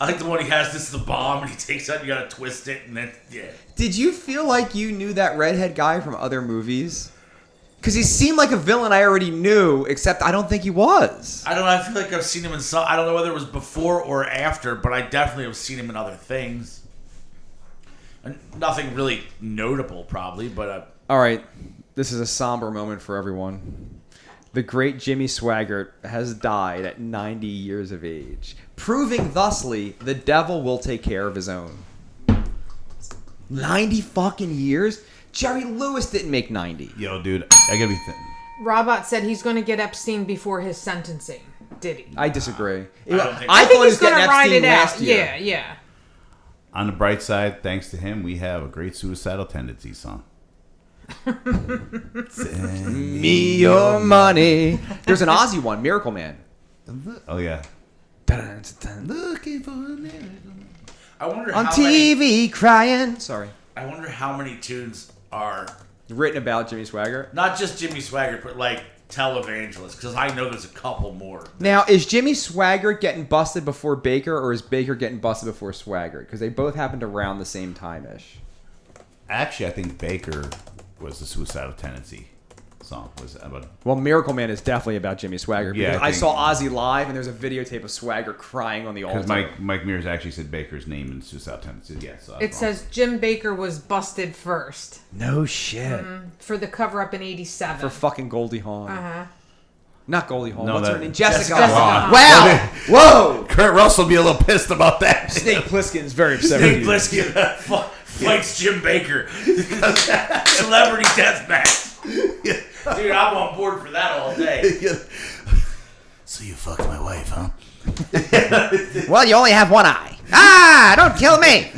I like the one he has, this is the bomb, and he takes out, you gotta twist it, and then, yeah. Did you feel like you knew that redhead guy from other movies? Because he seemed like a villain I already knew, except I don't think he was. I don't know, I feel like I've seen him in some, I don't know whether it was before or after, but I definitely have seen him in other things. And nothing really notable, probably, but All right, this is a somber moment for everyone. The great Jimmy Swaggart has died at 90 years of age, proving thusly the devil will take care of his own. 90 fucking years? Jerry Lewis didn't make 90. Yo, dude, I gotta be Robot said he's going to get Epstein before his sentencing. Did he? I disagree. don't think I thought think he was he's going to getting ride Epstein it out. last year. Yeah, yeah. On the bright side, thanks to him, we have a great suicidal tendencies song. Send Me your money. There's an Aussie one, Miracle Man. Oh, yeah. On Looking for a miracle. I wonder how TV many, crying. Sorry. I wonder how many tunes are Written about Jimmy Swaggart. not just Jimmy Swaggart, but like televangelists, because I know there's a couple more. Now, is Jimmy Swaggart getting busted before Baker, or is Baker getting busted before Swaggart? Because they both happened around the same time-ish. Actually, I think Baker was the suicidal tendency song. Was about Well, Miracle Man is definitely about Jimmy Swaggart. Yeah, Because I I think- saw Ozzy live, and there's a videotape of Swaggart crying on the altar. because Mike Mears actually said Baker's name in suicidal tendencies. Yeah, so I was It wrong. says Jim Baker was busted first No shit. for the cover up in '87. For fucking Goldie Hawn. Uh-huh. Not Goldie Hawn. No, What's her that- name? Jessica. Jessica Hawn. Hawn. Wow. Whoa. Kurt Russell would be a little pissed about that. Snake Plissken's very upset Snake Plissken fights Jim Baker. Celebrity death match. Dude, I'm on board for that all day. So you fucked my wife, huh? Well, you only have one eye. Ah, don't kill me.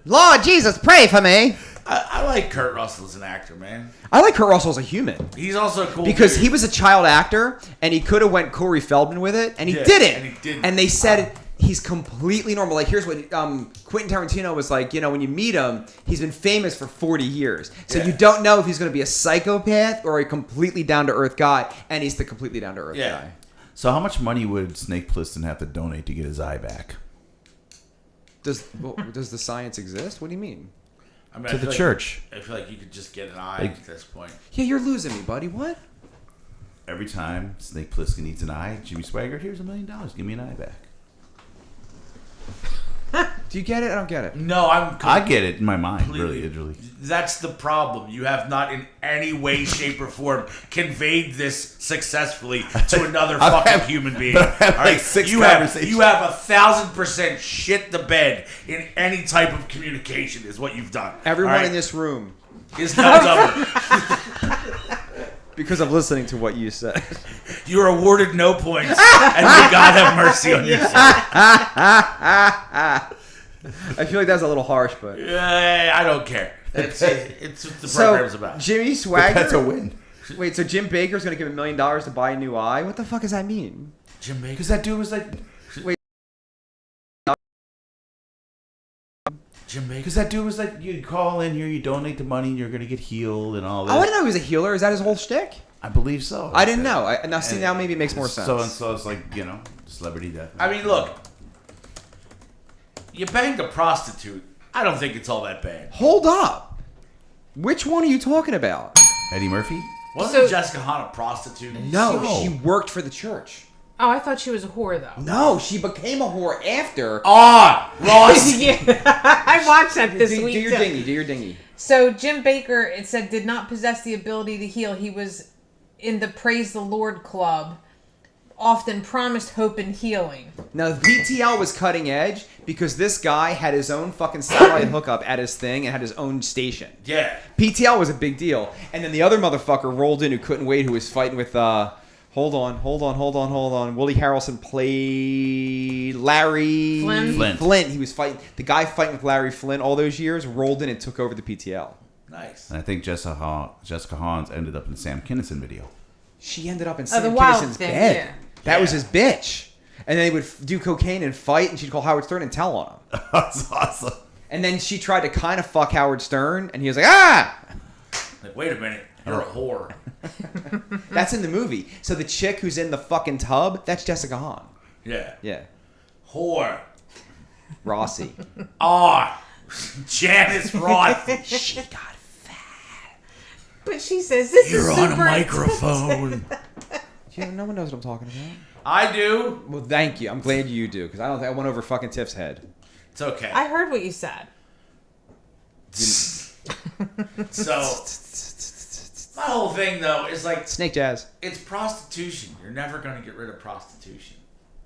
Lord Jesus, pray for me. I like Kurt Russell as an actor, man. I like Kurt Russell as a human. He's also a cool Because dude. he was a child actor, and he could have went Corey Feldman with it, and he Yeah, didn't. and he didn't. And they said he's completely normal. Like, here's what Quentin Tarantino was like, when you meet him, he's been famous for 40 years. So Yeah. you don't know if he's going to be a psychopath or a completely down-to-earth guy, and he's the completely down-to-earth Yeah. guy. So how much money would Snake Plissken have to donate to get his eye back? Does the science exist? What do you mean? I mean, To I the feel like- church. I feel like you could just get an eye Like- at this point. Yeah, you're losing me, buddy. What? Every time Snake Plissken needs an eye, Jimmy Swaggart, here's $1 million. Give me an eye back. Do you get it? I don't get it. No, I get it in my mind, Completely. really. That's the problem. You have not in any way, shape, or form conveyed this successfully to another I've fucking had- human being. but I've had, All like, 6 you have conversations. you have 1,000% shit the bed in any type of communication is what you've done. Everyone All right? in this room, is now dumber. because of listening to what you said. You are awarded no points, and may God have mercy on you. I feel like that's a little harsh, but I don't care. It's what the so program's about. Jimmy Swaggart. That's a win. Wait, so Jim Baker's gonna give $1 million to buy a new eye? What the fuck does that mean? Jim Baker. Because that dude was like... Jim Baker. Because that dude was like, you call in here, you donate the money, and you're going to get healed and all that. Oh, I didn't know he was a healer. Is that his whole shtick? I believe so. I didn't know. Now maybe it makes more sense. So it's like, celebrity death. I mean, look. You banged a prostitute. I don't think it's all that bad. Hold up. Which one are you talking about? Eddie Murphy? Wasn't So- Jessica Hahn a prostitute? No, she worked for the church. Oh, I thought she was a whore though. No, she became a whore after. Ross. Yeah, I watched that this do week. your too. dingy. Do your dingy. So Jim Baker, it said, did not possess the ability to heal. He was in the Praise the Lord club, often promised hope and healing. Now, the PTL was cutting edge because this guy had his own fucking satellite hookup at his thing and had his own station. Yeah. PTL was a big deal. And then the other motherfucker rolled in who couldn't wait, who was fighting with, hold on. Woody Harrelson played Larry Flint. He was fighting, the guy fighting with Larry Flynn all those years, rolled in and took over the PTL. Nice. And I think Jessica Hans ended up in the Sam Kinison video. She ended up in the Sam Wild Kinnison's Thing, bed. yeah. That was his bitch. And then they would do cocaine and fight, and she'd call Howard Stern and tell on him. That's awesome. And then she tried to kind of fuck Howard Stern, and he was like, ah! Like, wait a minute. You're a whore. That's in the movie. So the chick who's in the fucking tub, that's Jessica Hahn. Yeah. Yeah. Whore. Rossi. Janice Ross. She got But she says, this You're is on a super microphone. no one knows what I'm talking about. I do. Well, thank you. I'm glad you do, because I don't think I went over fucking Tiff's head. It's okay. I heard what you said. So, my whole thing, though, is like, Snake Jazz. it's prostitution. You're never going to get rid of prostitution.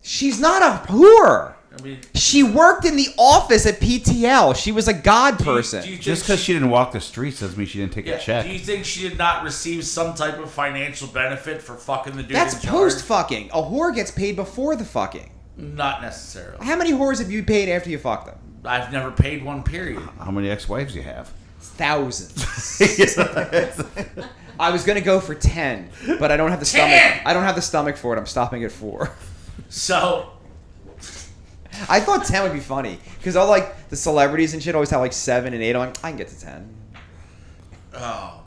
She's not a whore. I mean, She worked in the office at PTL. She was a god do you person. think Just because she didn't walk the streets doesn't mean she didn't take yeah, a check. do you think she did not receive some type of financial benefit for fucking the dude That's in charge? post fucking. A whore gets paid before the fucking. Not necessarily. How many whores have you paid after you fucked them? I've never paid one, period. How many ex-wives you have? Thousands. I was gonna go for 10, but I don't have the 10? stomach. I don't have the stomach for it. I'm stopping at 4. So, I thought 10 would be funny because all like the celebrities and shit always have like 7 and 8. I'm like, I can get to 10. oh.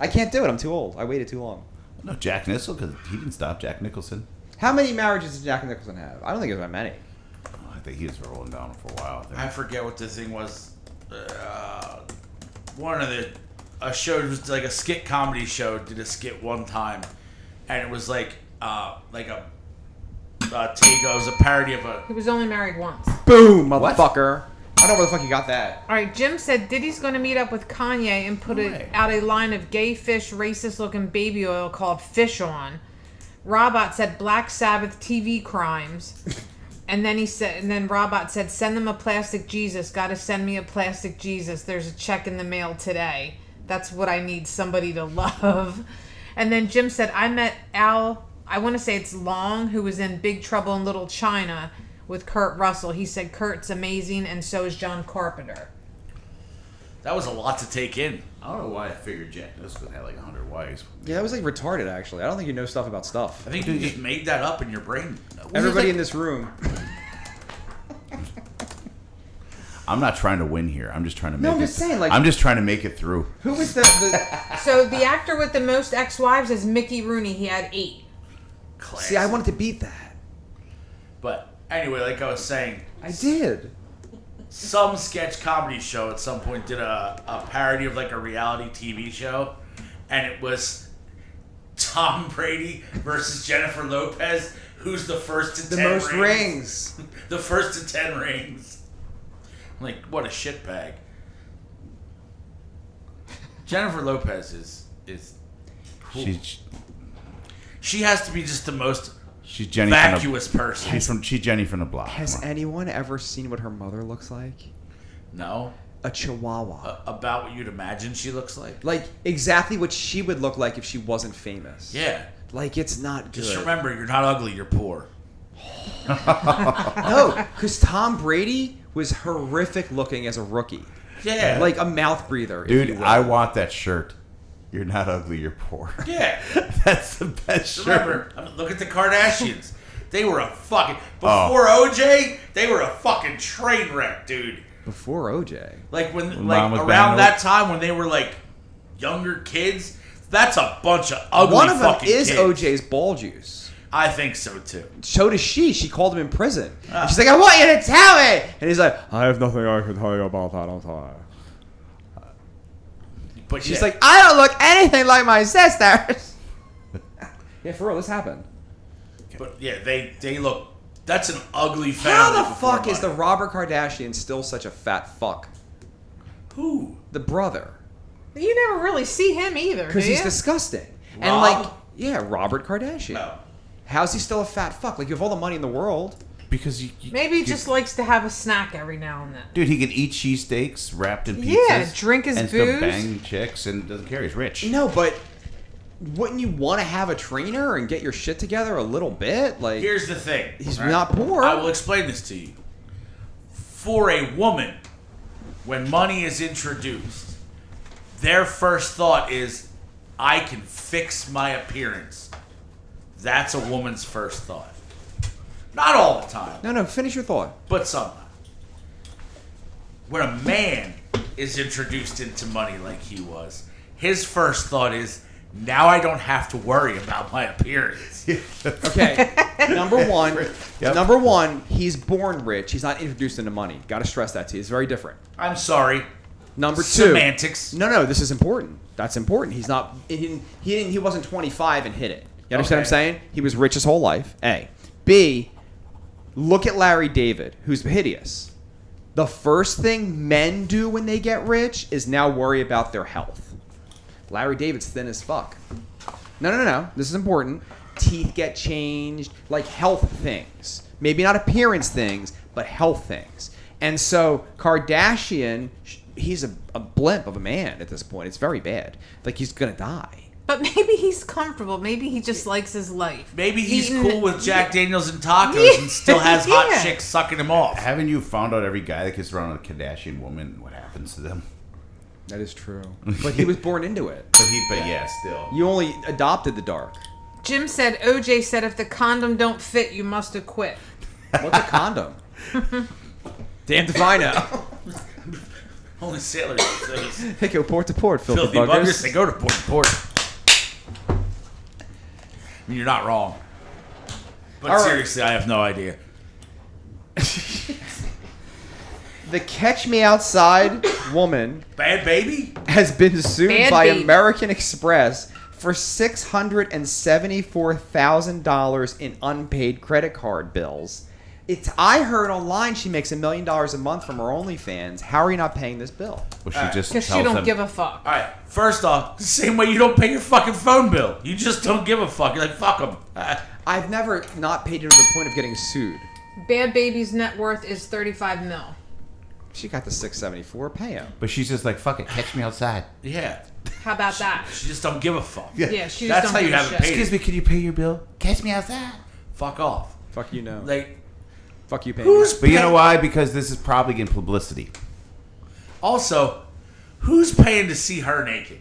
I can't do it. I'm too old. I waited too long. No, Jack Nicholson, because he didn't stop. Jack Nicholson. How many marriages did Jack Nicholson have? I don't think it was that many. Oh, I think he was rolling down for a while. I think. I forget what this thing was. One of a show, it was like a skit comedy show, did a skit one time, and it was like a take. It was a parody of a. He was only married once. Boom, motherfucker. I don't know where the fuck you got that. All right, Jim said Diddy's going to meet up with Kanye and put out a line of gay fish, racist-looking baby oil called Fish On. Robot said Black Sabbath TV crimes. And then Robot said, send them a plastic Jesus. Gotta send me a plastic Jesus. There's a check in the mail today. That's what I need somebody to love. And then Jim said, I met Al, I want to say it's Long, who was in Big Trouble in Little China with Kurt Russell. He said Kurt's amazing, and so is John Carpenter. That was a lot to take in. I don't know why I figured Jack Nicholson had like 100 wives. Yeah, that was like retarded actually. I don't think you know stuff about stuff. I think you just made that up in your brain. Everybody in this room. I'm not trying to win here. I'm just trying to make No, I'm it. just saying, like- I'm just trying to make it through. Who was the So the actor with the most ex-wives is Mickey Rooney. He had 8. Classic. See, I wanted to beat that. But anyway, like I was saying, I did. some sketch comedy show at some point did a parody of like a reality TV show, and it was Tom Brady versus Jennifer Lopez, who's the first to The 10 most rings. The first to 10 rings. Like, what a shitbag. Jennifer Lopez is cool. She has to be just the most She's Jenny vacuous person. She's Jenny from the block. Has Come on. anyone ever seen what her mother looks like? No. A chihuahua. About what you'd imagine she looks like. Like exactly what she would look like if she wasn't famous. Yeah. Like it's not good. Just remember, you're not ugly, you're poor. No, because Tom Brady was horrific looking as a rookie. Yeah. Like a mouth breather. if Dude, you will. I want that shirt. You're not ugly, you're poor. Yeah. That's the best shirt. Remember, look at the Kardashians. They were a fucking... Before OJ, they were a fucking train wreck, dude. Before OJ. Like, When like Mom was around banging that time when they were, like, younger kids, that's a bunch of ugly One of them fucking is kids. OJ's ball juice. I think so, too. So does she. She called him in prison. And she's like, I want you to tell me. And he's like, I have nothing I can tell you about that. I'm sorry. But She's yeah. like, I don't look anything like my sisters. Yeah, for real, this happened. But yeah, they look. That's an ugly family. How the before fuck is the money. Robert Kardashian still such a fat fuck? Who? The brother. You never really see him either, Because do he's you? disgusting. And Rob? like, yeah, Robert Kardashian. No. How's he still a fat fuck? Like, you have all the money in the world. Because Maybe he you- just likes to have a snack every now and then. dude, he can eat cheesesteaks wrapped in pizzas. Yeah, drink his and still booze. bang chicks and doesn't care. He's rich. No, but wouldn't you want to have a trainer and get your shit together a little bit? Like, Here's the thing. he's right? not poor. I will explain this to you. For a woman, when money is introduced, their first thought is, I can fix my appearance. That's a woman's first thought. Not all the time, No, finish your thought. but sometimes. When a man is introduced into money like he was, his first thought is, now I don't have to worry about my appearance. Okay, number one. Yep. Number one, he's born rich. He's not introduced into money. Got to stress that to you. It's very different. I'm sorry. Number two. Semantics. No, this is important. That's important. He's not. He wasn't 25 and hit it. You understand what I'm Okay. saying? He was rich his whole life. A. B. Look at Larry David, who's hideous. The first thing men do when they get rich is now worry about their health. Larry David's thin as fuck. No. This is important. Teeth get changed, like health things. Maybe not appearance things, but health things. And so Kardashian, he's a blimp of a man at this point. It's very bad. Like, he's gonna die. But maybe he's comfortable. Maybe he just likes his life. Maybe he's Eating- cool with Jack Daniels and tacos and still has hot Yeah. chicks sucking him off. Haven't you found out every guy that gets around a Kardashian woman, what happens to them? That is true. But he was born into it. But yeah, still. You only adopted the dark. Jim said, OJ said, if the condom don't fit, you must have quit. What's a condom? Damned if I know. Only sailors. Those They go port to port, filthy, filthy buggers. buggers. They go to port to port. I mean, you're not wrong. But All right. seriously, I have no idea. The Catch Me Outside woman Bad baby? has been sued Bad by baby. American Express for $674,000 in unpaid credit card bills. I heard online she makes $1 million a month from her OnlyFans. How are you not paying this bill? Well, she just Because she tells don't them, give a fuck. All right. First off, the same way you don't pay your fucking phone bill. You just don't give a fuck. You're like, fuck them. I've never not paid it to the point of getting sued. Bad Baby's net worth is 35 mil. She got the 674. Pay him. but she's just like, fuck it, catch me outside. Yeah. How about that? She just don't give a fuck. Yeah, she just That's don't how you give a haven't shit. paid Excuse it. me, can you pay your bill? Catch me outside. Fuck off. Fuck you, no. Like, Fuck you, pay who's But you know paying- why? Because this is probably getting publicity. Also, who's paying to see her naked?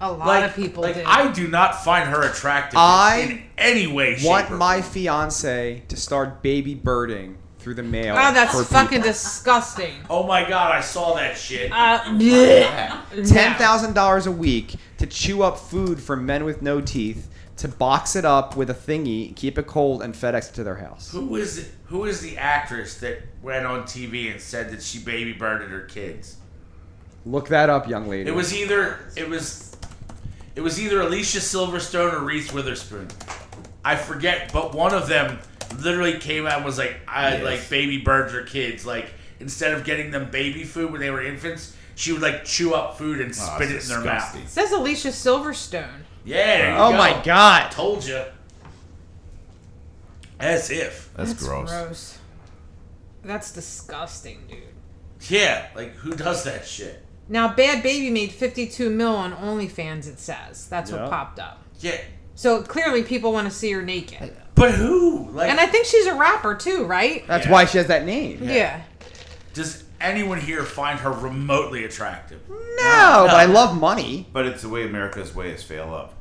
A lot Like, of people like do. I do not find her attractive I in any way, shape, want or my form. fiance to start baby birding through the mail. Oh, that's for fucking people. disgusting. Oh my god, I saw that shit. Bleh. $10,000 a week to chew up food for men with no teeth, to box it up with a thingy, keep it cold, and FedEx it to their house. Who is the actress that went on TV and said that she baby birded her kids? Look that up, young lady. It was either Alicia Silverstone or Reese Witherspoon. I forget, but one of them literally came out and was like, I like baby birds her kids. Like, instead of getting them baby food when they were infants, she would like chew up food and spit it in their mouth. disgusting. It says Alicia Silverstone. Yeah, there you Oh go. my god. Told you. As if. That's gross. That's disgusting, dude. Yeah, like who does that shit? Now, Bad Baby made 52 mil on OnlyFans, it says. That's Yeah. what popped up. Yeah, So clearly people want to see her naked. but who? Like, And I think she's a rapper too, right? That's Yeah. why she has that name. Yeah. does anyone here find her remotely attractive? No, but I love money. But it's the way America's way is fail up.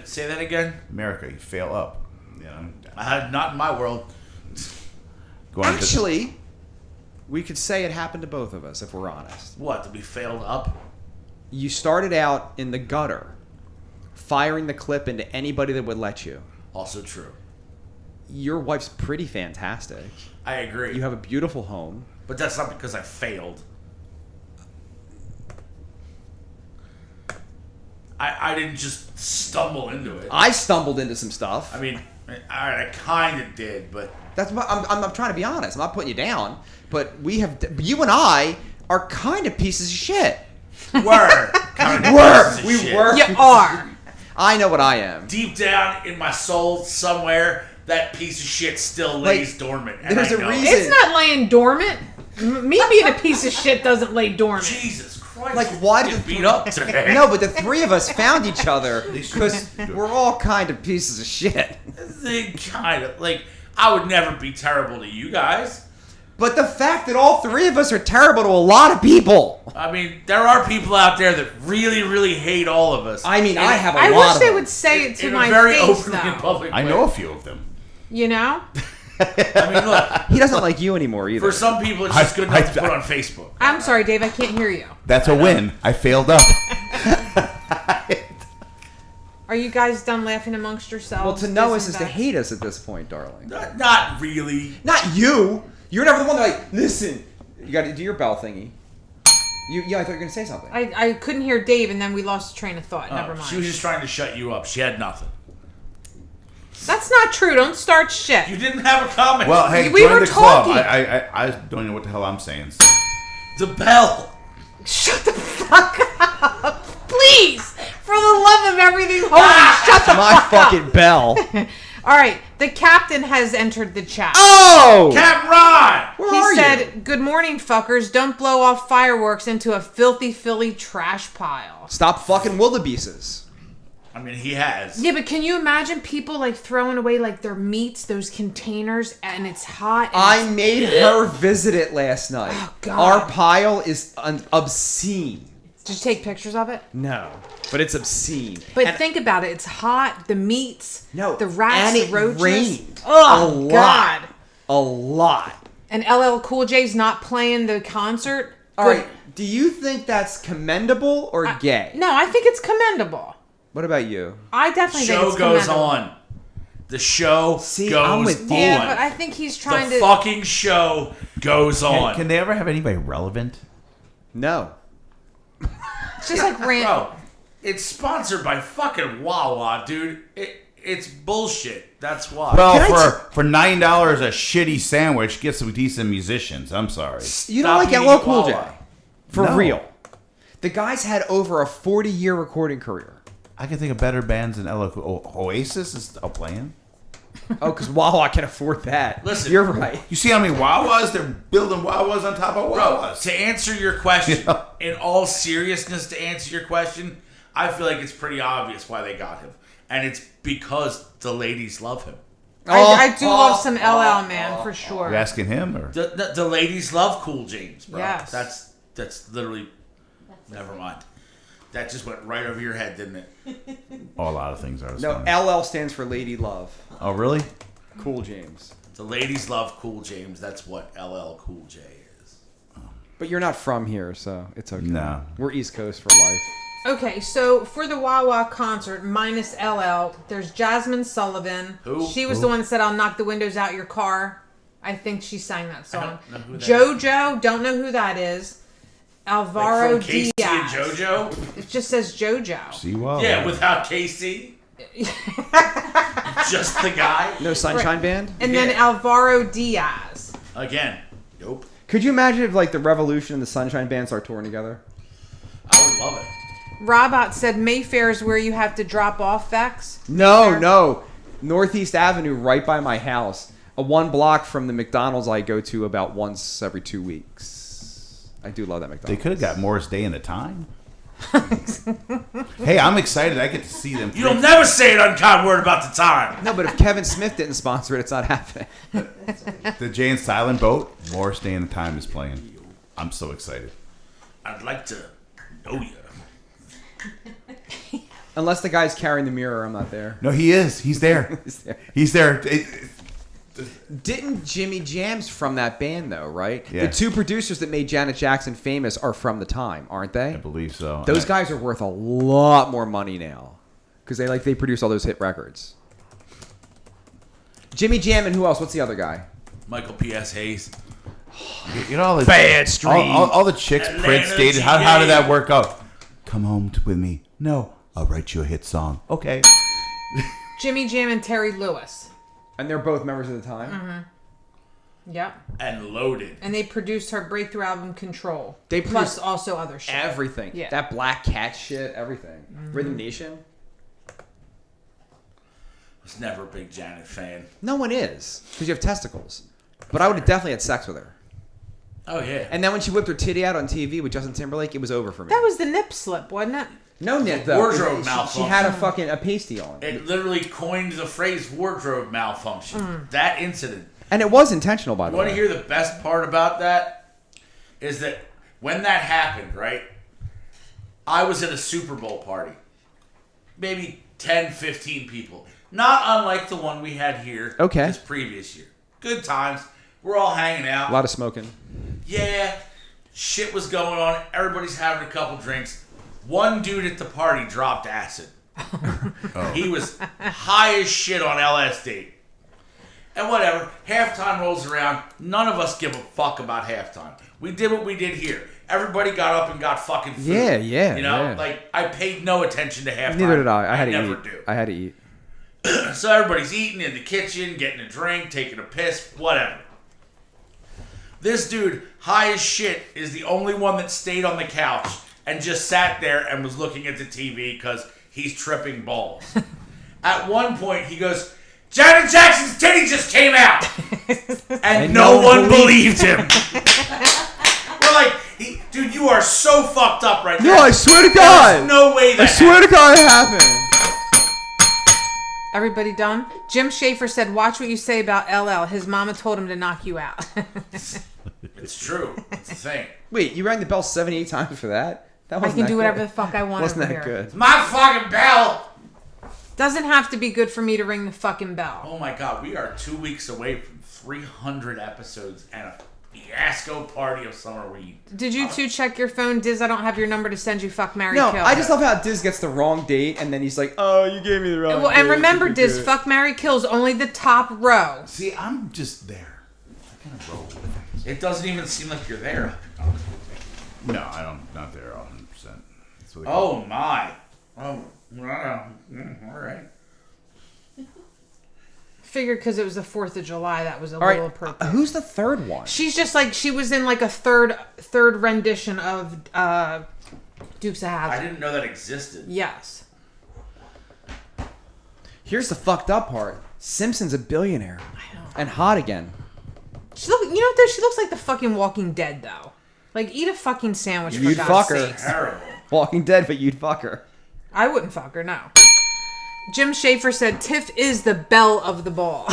Say that again. America, you fail up. You know, Not in my world. going to- Actually, we could say it happened to both of us if we're honest. What, to be failed up? You started out in the gutter, firing the clip into anybody that would let you. Also true. Your wife's pretty fantastic. I agree. You have a beautiful home. But that's not because I failed. I didn't just stumble into it. I stumbled into some stuff. I mean, I kind of did, but That's what I'm trying to be honest. I'm not putting you down, but you and I are kind of pieces of shit. were kind of We were. You are. I know what I am. deep down in my soul somewhere. That piece of shit still lays dormant. And there's I a know. reason- It's not laying dormant. Me being a piece of shit doesn't lay dormant. Jesus Christ! Like, why you did beat up today? No, but the three of us found each other because we're all kind of pieces of shit. They kind of like I would never be terrible to you guys. But the fact that all three of us are terrible to a lot of people. I mean, there are people out there that really, really hate all of us. I mean, I have a I lot wish of they them. would say it to in my a very face, openly though. and public I way. know a few of them. You know? I mean, look, He doesn't like you anymore either. for some people, it's just good enough to I- put on Facebook. I'm sorry, Dave. I can't hear you. That's a win. I failed up. Are you guys done laughing amongst yourselves? Well, to know us Disney is to vets? hate us at this point, darling. Not really. Not you. You're never the one that like, listen, you got to do your bell thingy. Yeah, I thought you were going to say something. I couldn't hear Dave, and then we lost train of thought. Never mind. She was just trying to shut you up. She had nothing. That's not true. Don't start shit. You didn't have a comment. Well, hey, We join were the club. talking. I don't know what the hell I'm saying. the bell. Shut the fuck up. Please. For the love of everything holy, shut the My fuck up. fucking bell. All right. The captain has entered the chat. Oh! Cap Ron. Where He are said, you? "Good morning, fuckers. Don't blow off fireworks into a filthy Philly trash pile." Stop fucking wildebeestes. I mean, he has. Yeah, but can you imagine people like throwing away like their meats, those containers, and it's hot? And I made her visit it last night. Oh, God. Our pile is obscene. Did you take pictures of it? No, but it's obscene. But And- think about it. It's hot. The meats. No, The rats, and the it roaches. rained Oh, a lot. God. A lot. And LL Cool J's not playing the concert. All right. Do you think that's commendable or gay? No, I think it's commendable. What about you? I definitely think Show it's goes commendable. on. The show See, goes I'm on. with you. Yeah, but I think he's trying the to. fucking show goes on. Can they ever have anybody relevant? No. It's just like random. Bro, it's sponsored by fucking Wawa, dude. It's bullshit. That's why. Well, Can I for $9 a shitty sandwich, get some decent musicians. I'm sorry. You don't Stop like eating LL Cool J? Wawa. For No. real. The guy's had over a 40-year recording career. I can think of better bands than LL Cool. Oasis is still playing. Oh, because Wawa can afford that. Listen. You're right. You see how many Wawas? They're building Wawas on top of Bro, Wawas. to answer your question, Yeah. in all seriousness, to answer your question, I feel like it's pretty obvious why they got him. And it's because the ladies love him. I do love some LL, man, for sure. You're asking him or The ladies love Cool James, bro. Yes. That's literally. Never mind. That just went right over your head, didn't it? oh, a lot of things are. No, LL stands for Lady Love. Oh, really? Cool James. The ladies love Cool James. That's what LL Cool J is. But you're not from here, so it's okay. No. We're East Coast for life. Okay, so for the Wawa concert, minus LL, there's Jasmine Sullivan. Who? She was the one that said, "I'll knock the windows out your car." I think she sang that song. don't know who that JoJo, don't know who that is. Alvaro Like from Casey Diaz. and JoJo? It just says JoJo. See, wow. Yeah, without Casey. Just the guy. No Sunshine Band? And then Yeah. Alvaro Diaz. Again. Nope. Could you imagine if like the Revolution and the Sunshine Band start touring together? I would love it. Robot said Mayfair is where you have to drop off Vex. No, no. Northeast Avenue, right by my house. A 1 block from the McDonald's I go to about once every 2 weeks. I do love that They McDonald's. could have got Morris Day in the time. Hey, I'm excited. I get to see them. You'll never say an unkind word about the time. No, but if Kevin Smith didn't sponsor it, it's not happening. The Jay and Silent Boat. Morris Day in the time is playing. I'm so excited. I'd like to know you. Unless the guy's carrying the mirror, I'm not there. No, he is. He's there. He's there. He's there. Didn't Jimmy Jam's from that band though, right? Yeah. The 2 producers that made Janet Jackson famous are from the time, aren't they? I believe so. Those guys are worth a lot more money now because they produce all those hit records. Jimmy Jam and who else? What's the other guy? Michael P.S. Hayes. You know all the Bad Street. all the chicks Atlanta, Prince dated. How did GA. that work out? Come home with me. No, I'll write you a hit song. Okay. Jimmy Jam and Terry Lewis. And they're both members of the Time. Yep. And Loaded. And they produced her breakthrough album Control. They plus produced also other shit. Everything. Yeah. That Black Cat shit, everything. Rhythm Nation. Was never a big Janet fan. No one is. Because you have testicles. But I would have definitely had sex with her. Oh, yeah. And then when she whipped her titty out on TV with Justin Timberlake, it was over for me. That was the nip slip, wasn't it? no nip, though. Wardrobe She malfunction. had a pasty on. It literally coined the phrase wardrobe malfunction. That incident. And it was intentional, by the You want way. to hear the best part about that? Is that when that happened, right? I was at a Super Bowl party. Maybe 10, 15 people. Not unlike the one we had here Okay. this previous year. Good times. We're all hanging out. A lot of smoking. Yeah. Shit was going on. Everybody's having a couple drinks. One dude at the party dropped acid. He was high as shit on LSD. And whatever, halftime rolls around. None of us give a fuck about halftime. We did what we did here. Everybody got up and got fucking food. Yeah, You know, yeah. like I paid no attention to halftime. Neither did I. I had to never eat. do. I had to eat. So everybody's eating in the kitchen, getting a drink, taking a piss, whatever. This dude, high as shit, is the only one that stayed on the couch and just sat there and was looking at the TV because he's tripping balls. At one point, he goes, Janet Jackson's titty just came out. And no one believed him. We're like, dude, you are so fucked up right now. No, I swear to God. There's no way that I swear to God it happened. Everybody done? Jim Schaefer said, watch what you say about LL. His mama told him to knock you out. It's true. It's the thing. Wait, you rang the bell 78 times for that? That I wasn't can that do whatever good. the fuck I want Wasn't over that here. good? My fucking bell. Doesn't have to be good for me to ring the fucking bell. Oh my god, we are 2 weeks away from 300 episodes and a fiasco party of summer weed. Did you two check your phone? Diz, I don't have your number to send you fuck, marry, No, kill. I just love how Diz gets the wrong date and then he's like, oh, you gave me the wrong Well, date. and remember, You Diz, did it." fuck, marry, kill's only the top row. See, I'm just there. I kind of roll with it. It doesn't even seem like you're there. No, I don't. Not there 100. That's what they Oh my. Oh, wow. All right. Figured because it was the 4th of July, that was a All right, little appropriate. who's the third one? She's just like, she was in like a third rendition of Dukes of I Hazzard. didn't know that existed. Yes. Here's the fucked up part. Simpson's a billionaire. I know. And hot again. She look, you know what though? She looks like the fucking Walking Dead though. Like, eat a fucking sandwich for You'd God's fuck her. sake. Terrible. Walking Dead, but you'd fuck her. I wouldn't fuck her, no. Jim Schaefer said Tiff is the belle of the ball.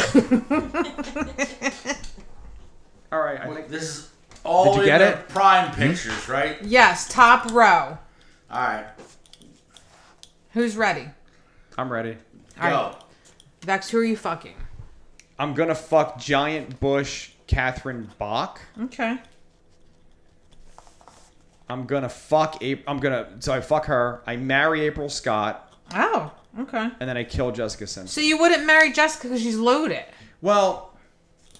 All right, I think This is all Did you in get the it? Prime Pictures, right? Yes, top row. All right. Who's ready? I'm ready. All Go. right. Vex, who are you fucking? I'm gonna fuck Giant Bush Catherine Bach. Okay. I'm gonna fuck so I fuck her. I marry April Scott, Oh, okay. and then I kill Jessica Simpson. So you wouldn't marry Jessica because she's loaded. Well,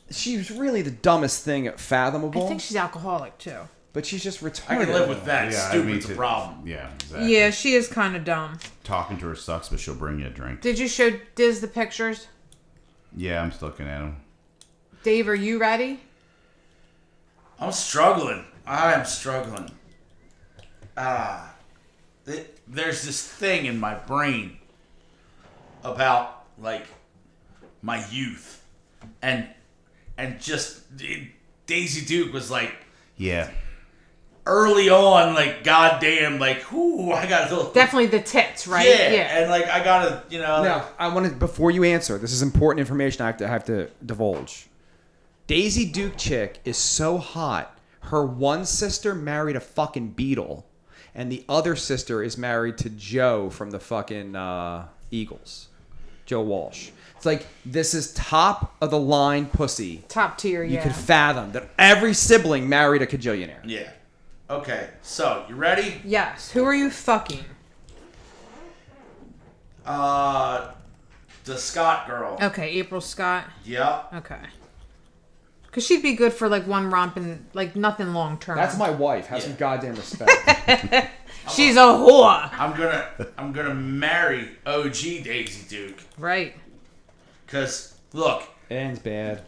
she's really the dumbest thing I fathomable. think she's alcoholic too. But she's just retarded. I can live with that. Yeah, Stupid's me a too. problem. Yeah, exactly. Yeah, she is kind of dumb. Talking to her sucks, but she'll bring you a drink. Did you show Diz the pictures? Yeah, I'm still looking at him. Dave, are you ready? I'm struggling. I am struggling. There's this thing in my brain about like my youth, and just Daisy Duke was like Yeah. early on, like goddamn, like ooh, I got a little Definitely the tits, right? yeah, and like I gotta, you know, Now, I want to before you answer. This is important information. I have to divulge. Daisy Duke chick is so hot. Her one sister married a fucking Beatle, and the other sister is married to Joe from the fucking Eagles, Joe Walsh. It's like this is top of the line pussy. Top tier, You yeah. could fathom that every sibling married a cajillionaire. yeah. Okay, so you ready? Yes. Who are you fucking? The Scott girl. Okay, April Scott. Yep. Okay. Because she'd be good for like one romp and like nothing long term. That's my wife. Have some goddamn respect. She's a whore. I'm gonna marry OG Daisy Duke. Right. Cause look, Ann's bad.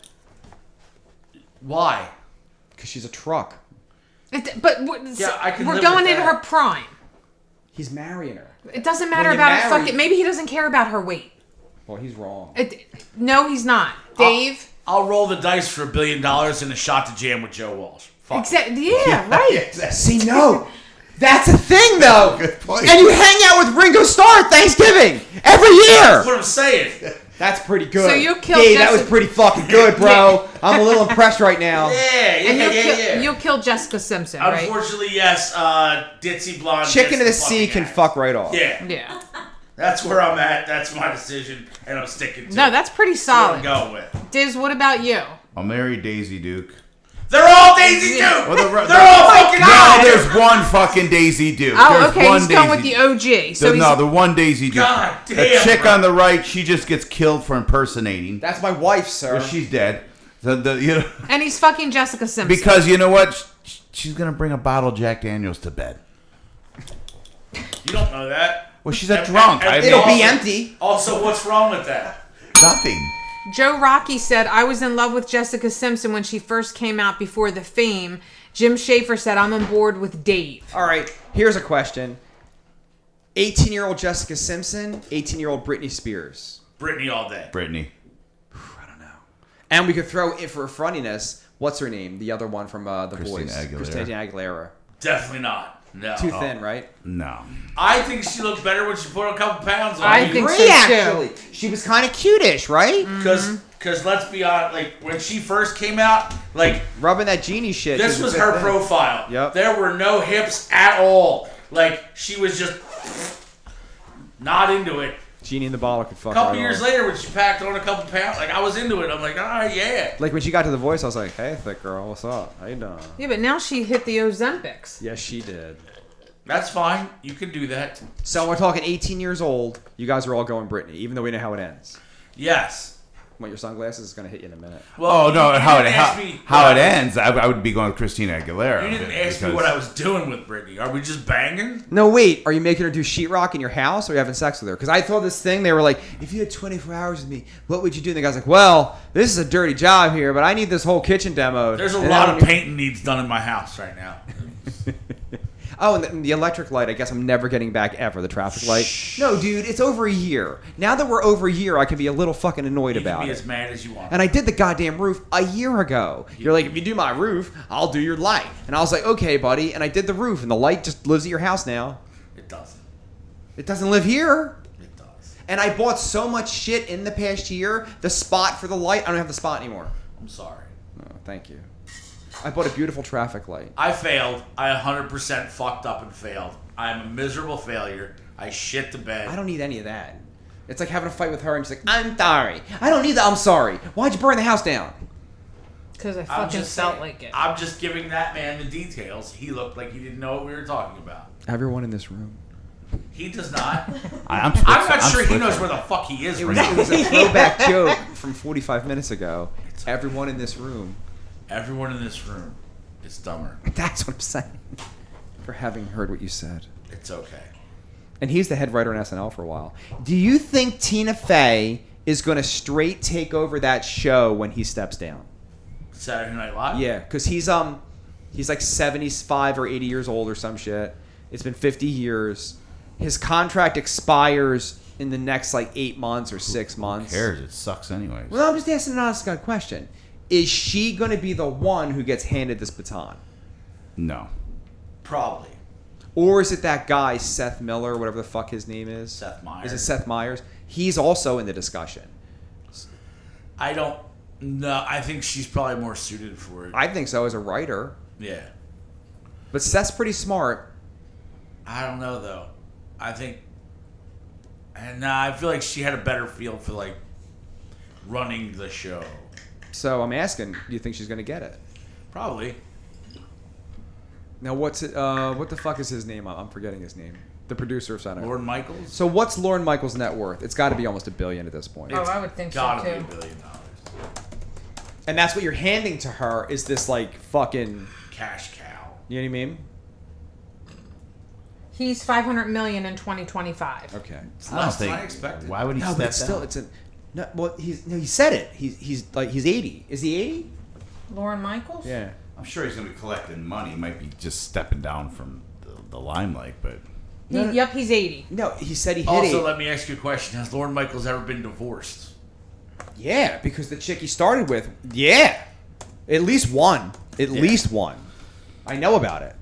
why? Because she's a truck. But Yeah, I can we're live going with into that. her prime. He's marrying her. It doesn't matter you about her marry- fucking. Maybe he doesn't care about her weight. Well, he's wrong. No, he's not. Dave. I'll roll the dice for $1 billion and a shot to jam with Joe Walsh. Fuck. Yeah, right. See, no. That's a thing, though. Good point. And you hang out with Ringo Starr at Thanksgiving every year. That's what I'm saying. That's pretty good. So you killed Dave, that was Jessica- pretty fucking good, bro. I'm a little impressed right now. And you'll kill Jessica Simpson, right? Unfortunately, yes. Ditzy blonde. Chicken gets of the sea fucking can ass. fuck right off. Yeah, Yeah. that's where I'm at. That's my decision, and I'm sticking to No, it. that's pretty That's what I'm solid. going with. Diz, what about you? I'll marry Daisy Duke. They're all Daisy Duke. Well, They're all fucking No, out. there's one fucking Daisy Duke. Oh, There's okay. one He's going with Daisy- the OG. So No, he's the one Daisy Duke. God The damn, chick bro. on the right, she just gets killed for impersonating. That's my wife, sir. Well, she's dead. and he's fucking Jessica Simpson. Because you know what? She's gonna bring a bottle of Jack Daniels to bed. You don't know that. Well, she's a drunk. I mean, It'll be empty. Also, what's wrong with that? nothing. Joe Rocky said, I was in love with Jessica Simpson when she first came out before the fame. Jim Schaefer said, I'm on board with Dave. All right, here's a question. 18-year-old Jessica Simpson, 18-year-old Britney Spears. Britney all day. Brittany. And we could throw in for frontiness, what's her name? The other one from The Christina Boys. Aguilera. Christina Aguilera. Definitely not. No. Too thin, right? No. I think she looked better when she put a couple pounds on. I think so, Agree, too. actually. She was kind of cutish, right? Because let's be honest, like when she first came out, like Rubbing that genie shit. this she was a her bit thin. profile. Yep. There were no hips at all. Like she was just not into it. Genie in the bottle could fuck A couple right years off. later, when she packed on a couple pounds, like I was into it. I'm like, all right, yeah. Like when she got to The Voice, I was like, hey, thick girl, what's up? How you doing? Yeah, but now she hit the Ozempics. Yes, she did. That's fine. You can do that. So we're talking 18 years old. You guys are all going Britney, even though we know how it ends. Yes. Want your sunglasses? Is going to hit you in a minute. Well, Oh no! you How it didn't ask me how what it I was- ends? I would be going with Christina Aguilera. You didn't ask me because- what I was doing with Britney. Are we just banging? No, wait. Are you making her do sheetrock in your house, or are you having sex with her? Because I thought this thing. They were like, if you had 24 hours with me, what would you do? And the guy's like, well, this is a dirty job here, but I need this whole kitchen demo. There's a And lot then- of painting needs done in my house right now. Oh, and the electric light. I guess I'm never getting back ever. The traffic light. No, dude, it's over a year. Now that we're over a year, I can be a little fucking annoyed You can about be it. as mad as you want. And I did the goddamn roof a year ago. You're like, if you do my roof, I'll do your light. And I was like, okay, buddy. And I did the roof, and the light just lives at your house now. It doesn't. It doesn't live here. It does. And I bought so much shit in the past year. The spot for the light, I don't have the spot anymore. I'm sorry. Oh, thank you. I bought a beautiful traffic light. I failed. I 100% fucked up and failed. I'm a miserable failure. I shit the bed. I don't need any of that. It's like having a fight with her, and she's like, I'm sorry. I don't need that. I'm sorry. Why'd you burn the house down? Because I I'm fucking just felt saying- like it. I'm just giving that man the details. He looked like he didn't know what we were talking about. Everyone in this room. He does not. I'm I'm not sure he knows where the fuck he is It right was, now. it was a throwback joke from 45 minutes ago. Everyone in this room. Everyone in this room is dumber. That's what I'm saying. For having heard what you said. It's okay. And he's the head writer on SNL for a while. Do you think Tina Fey is going to straight take over that show when he steps down? Saturday Night Live? Yeah, because he's like 75 or 80 years old or some shit. It's been 50 years. His contract expires in the next like 8 months or 6 months. Who cares? It sucks anyways. Well, I'm just asking an honest God question. Is she going to be the one who gets handed this baton? No. Probably. Or is it that guy, Seth Miller, whatever the fuck his name is? Seth Meyers. Is it Seth Meyers? He's also in the discussion. I don't know. I think she's probably more suited for it. I think so as a writer. Yeah. But Seth's pretty smart. I don't know, though. I think... And I feel like she had a better feel for, like, running the show. So I'm asking, do you think she's going to get it? Probably. Now, what's it? What the fuck is his name? I'm forgetting his name. The producer of Saturday. Lorne Michaels? So what's Lorne Michaels' net worth? It's got to be almost $1 billion at this point. Oh, I would think so Gotta too. be $1 billion. And that's what you're handing to her is this like fucking, Cash cow. you know what I mean? He's $500 million in 2025. Okay. It's I don't less than think. I expected. Why would he No, step but it's still down? it's a. No, well, he said it. He's 80. Is he 80? Lauren Michaels? Yeah. I'm sure he's going to be collecting money. He might be just stepping down from the limelight, but Yep, he's 80. No, he said he hit Also, 80. let me ask you a question: has Lorne Michaels ever been divorced? Yeah, because the chick he started with, yeah, at least one. At least one. I know about it.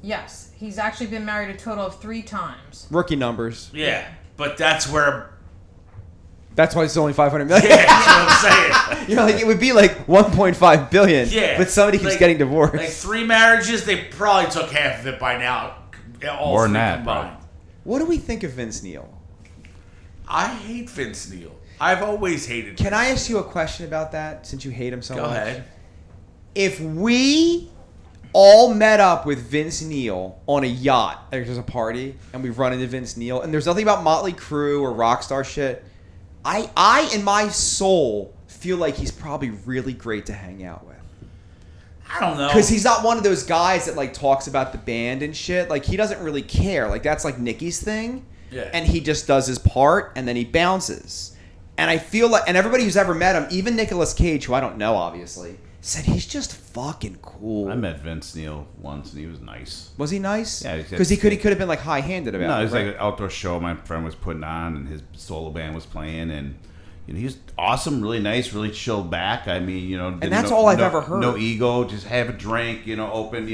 Yes, he's actually been married a total of 3 times. Rookie numbers. Yeah, but that's where. That's why it's only 500 million. Yeah, that's what I'm saying. You're like, it would be like 1.5 billion. Yeah, But somebody keeps like- getting divorced. Like 3 marriages, they probably took half of it by now. All More than 3 that, combined. What do we think of Vince Neil? I hate Vince Neil. I've always hated. Can Vince. I ask you a question about that, since you hate him so Go much? ahead. If we all met up with Vince Neil on a yacht, there's a party, and we run into Vince Neil, and there's nothing about Motley Crue or Rockstar shit, I in my soul feel like he's probably really great to hang out with. I don't know. Because he's not one of those guys that like talks about the band and shit. Like he doesn't really care. Like that's like Nicky's thing. Yeah. And he just does his part and then he bounces. And I feel like, and everybody who's ever met him, even Nicolas Cage, who I don't know obviously, said he's just fucking cool. I met Vince Neil once, and he was nice. Was he nice? Yeah, Because he could have been like high-handed about No, it. it was right? like an outdoor show my friend was putting on, and his solo band was playing, and he was awesome, really nice, really chilled back. I mean, didn't that's all I've ever heard. No ego, just have a drink, open,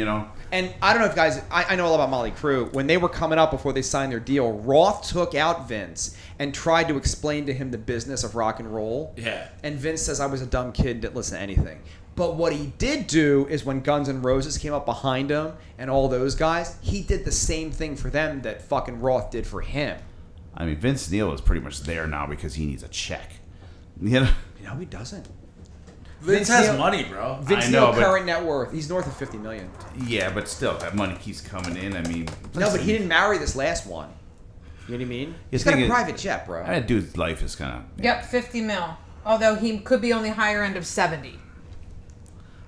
And I don't know if guys, I know all about Motley Crue. When they were coming up before they signed their deal, Roth took out Vince and tried to explain to him the business of rock and roll. Yeah. And Vince says, I was a dumb kid, didn't listen to anything. But what he did do is when Guns N' Roses came up behind him and all those guys, he did the same thing for them that fucking Roth did for him. I mean, Vince Neil is pretty much there now because he needs a check. No, he doesn't. Vince has Neil- money, bro. Vince I know, Neil but- current net worth, he's north of $50 million. Yeah, but still, that money keeps coming in. I mean, No, but he didn't marry this last one. You know what I mean? He's You're got a thinking- private jet, bro. That dude's life is kind of. Yep, 50 mil. Although he could be on the higher end of 70.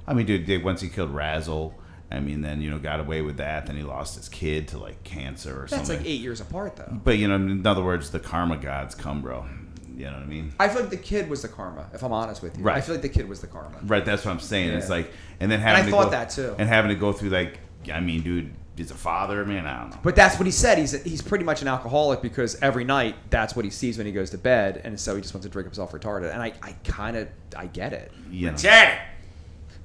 I mean, dude, once he killed Razzle, I mean, then got away with that. Then he lost his kid to like cancer or That's something. like 8 years apart, though. But in other words, the karma gods come, bro. You know what I mean? I feel like the kid was the karma, if I'm honest with you. Right. I feel like the kid was the karma. Right, that's what I'm saying. Yeah. It's like, and then I having to thought go, that, too. and having to go through like, I mean, dude, he's a father, man. I don't know. But that's what he said. He's pretty much an alcoholic because every night that's what he sees when he goes to bed, and so he just wants to drink himself retarded. And I get it. Daddy.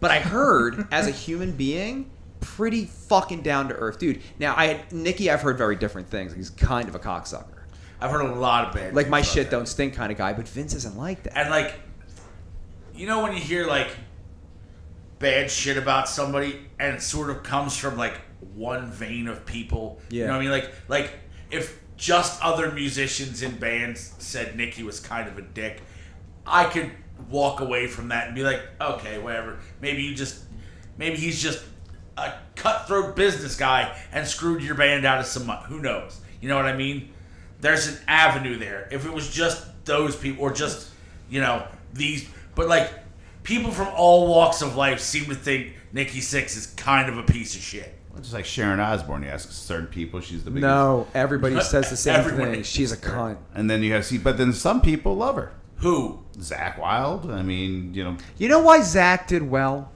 But I heard, as a human being, pretty fucking down to earth, dude. Now, Nicky, I've heard very different things. He's kind of a cocksucker, I've heard a lot of bad. like my things about shit that. don't stink kind of guy. But Vince isn't like that. And like, when you hear like bad shit about somebody, and it sort of comes from like one vein of people. Yeah. You know what I mean? Like if just other musicians in bands said Nicky was kind of a dick, I could walk away from that and be like, okay, whatever. Maybe he's just a cutthroat business guy and screwed your band out of some money. Who knows? You know what I mean? There's an avenue there. If it was just those people, or just these, but like people from all walks of life seem to think Nikki Sixx is kind of a piece of shit. Just like Sharon Osbourne, you ask certain people, she's the biggest. No, everybody says the same Everyone thing. She's a cunt. And then you have but then some people love her. Who? Zach Wilde. I mean, You know why Zach did well?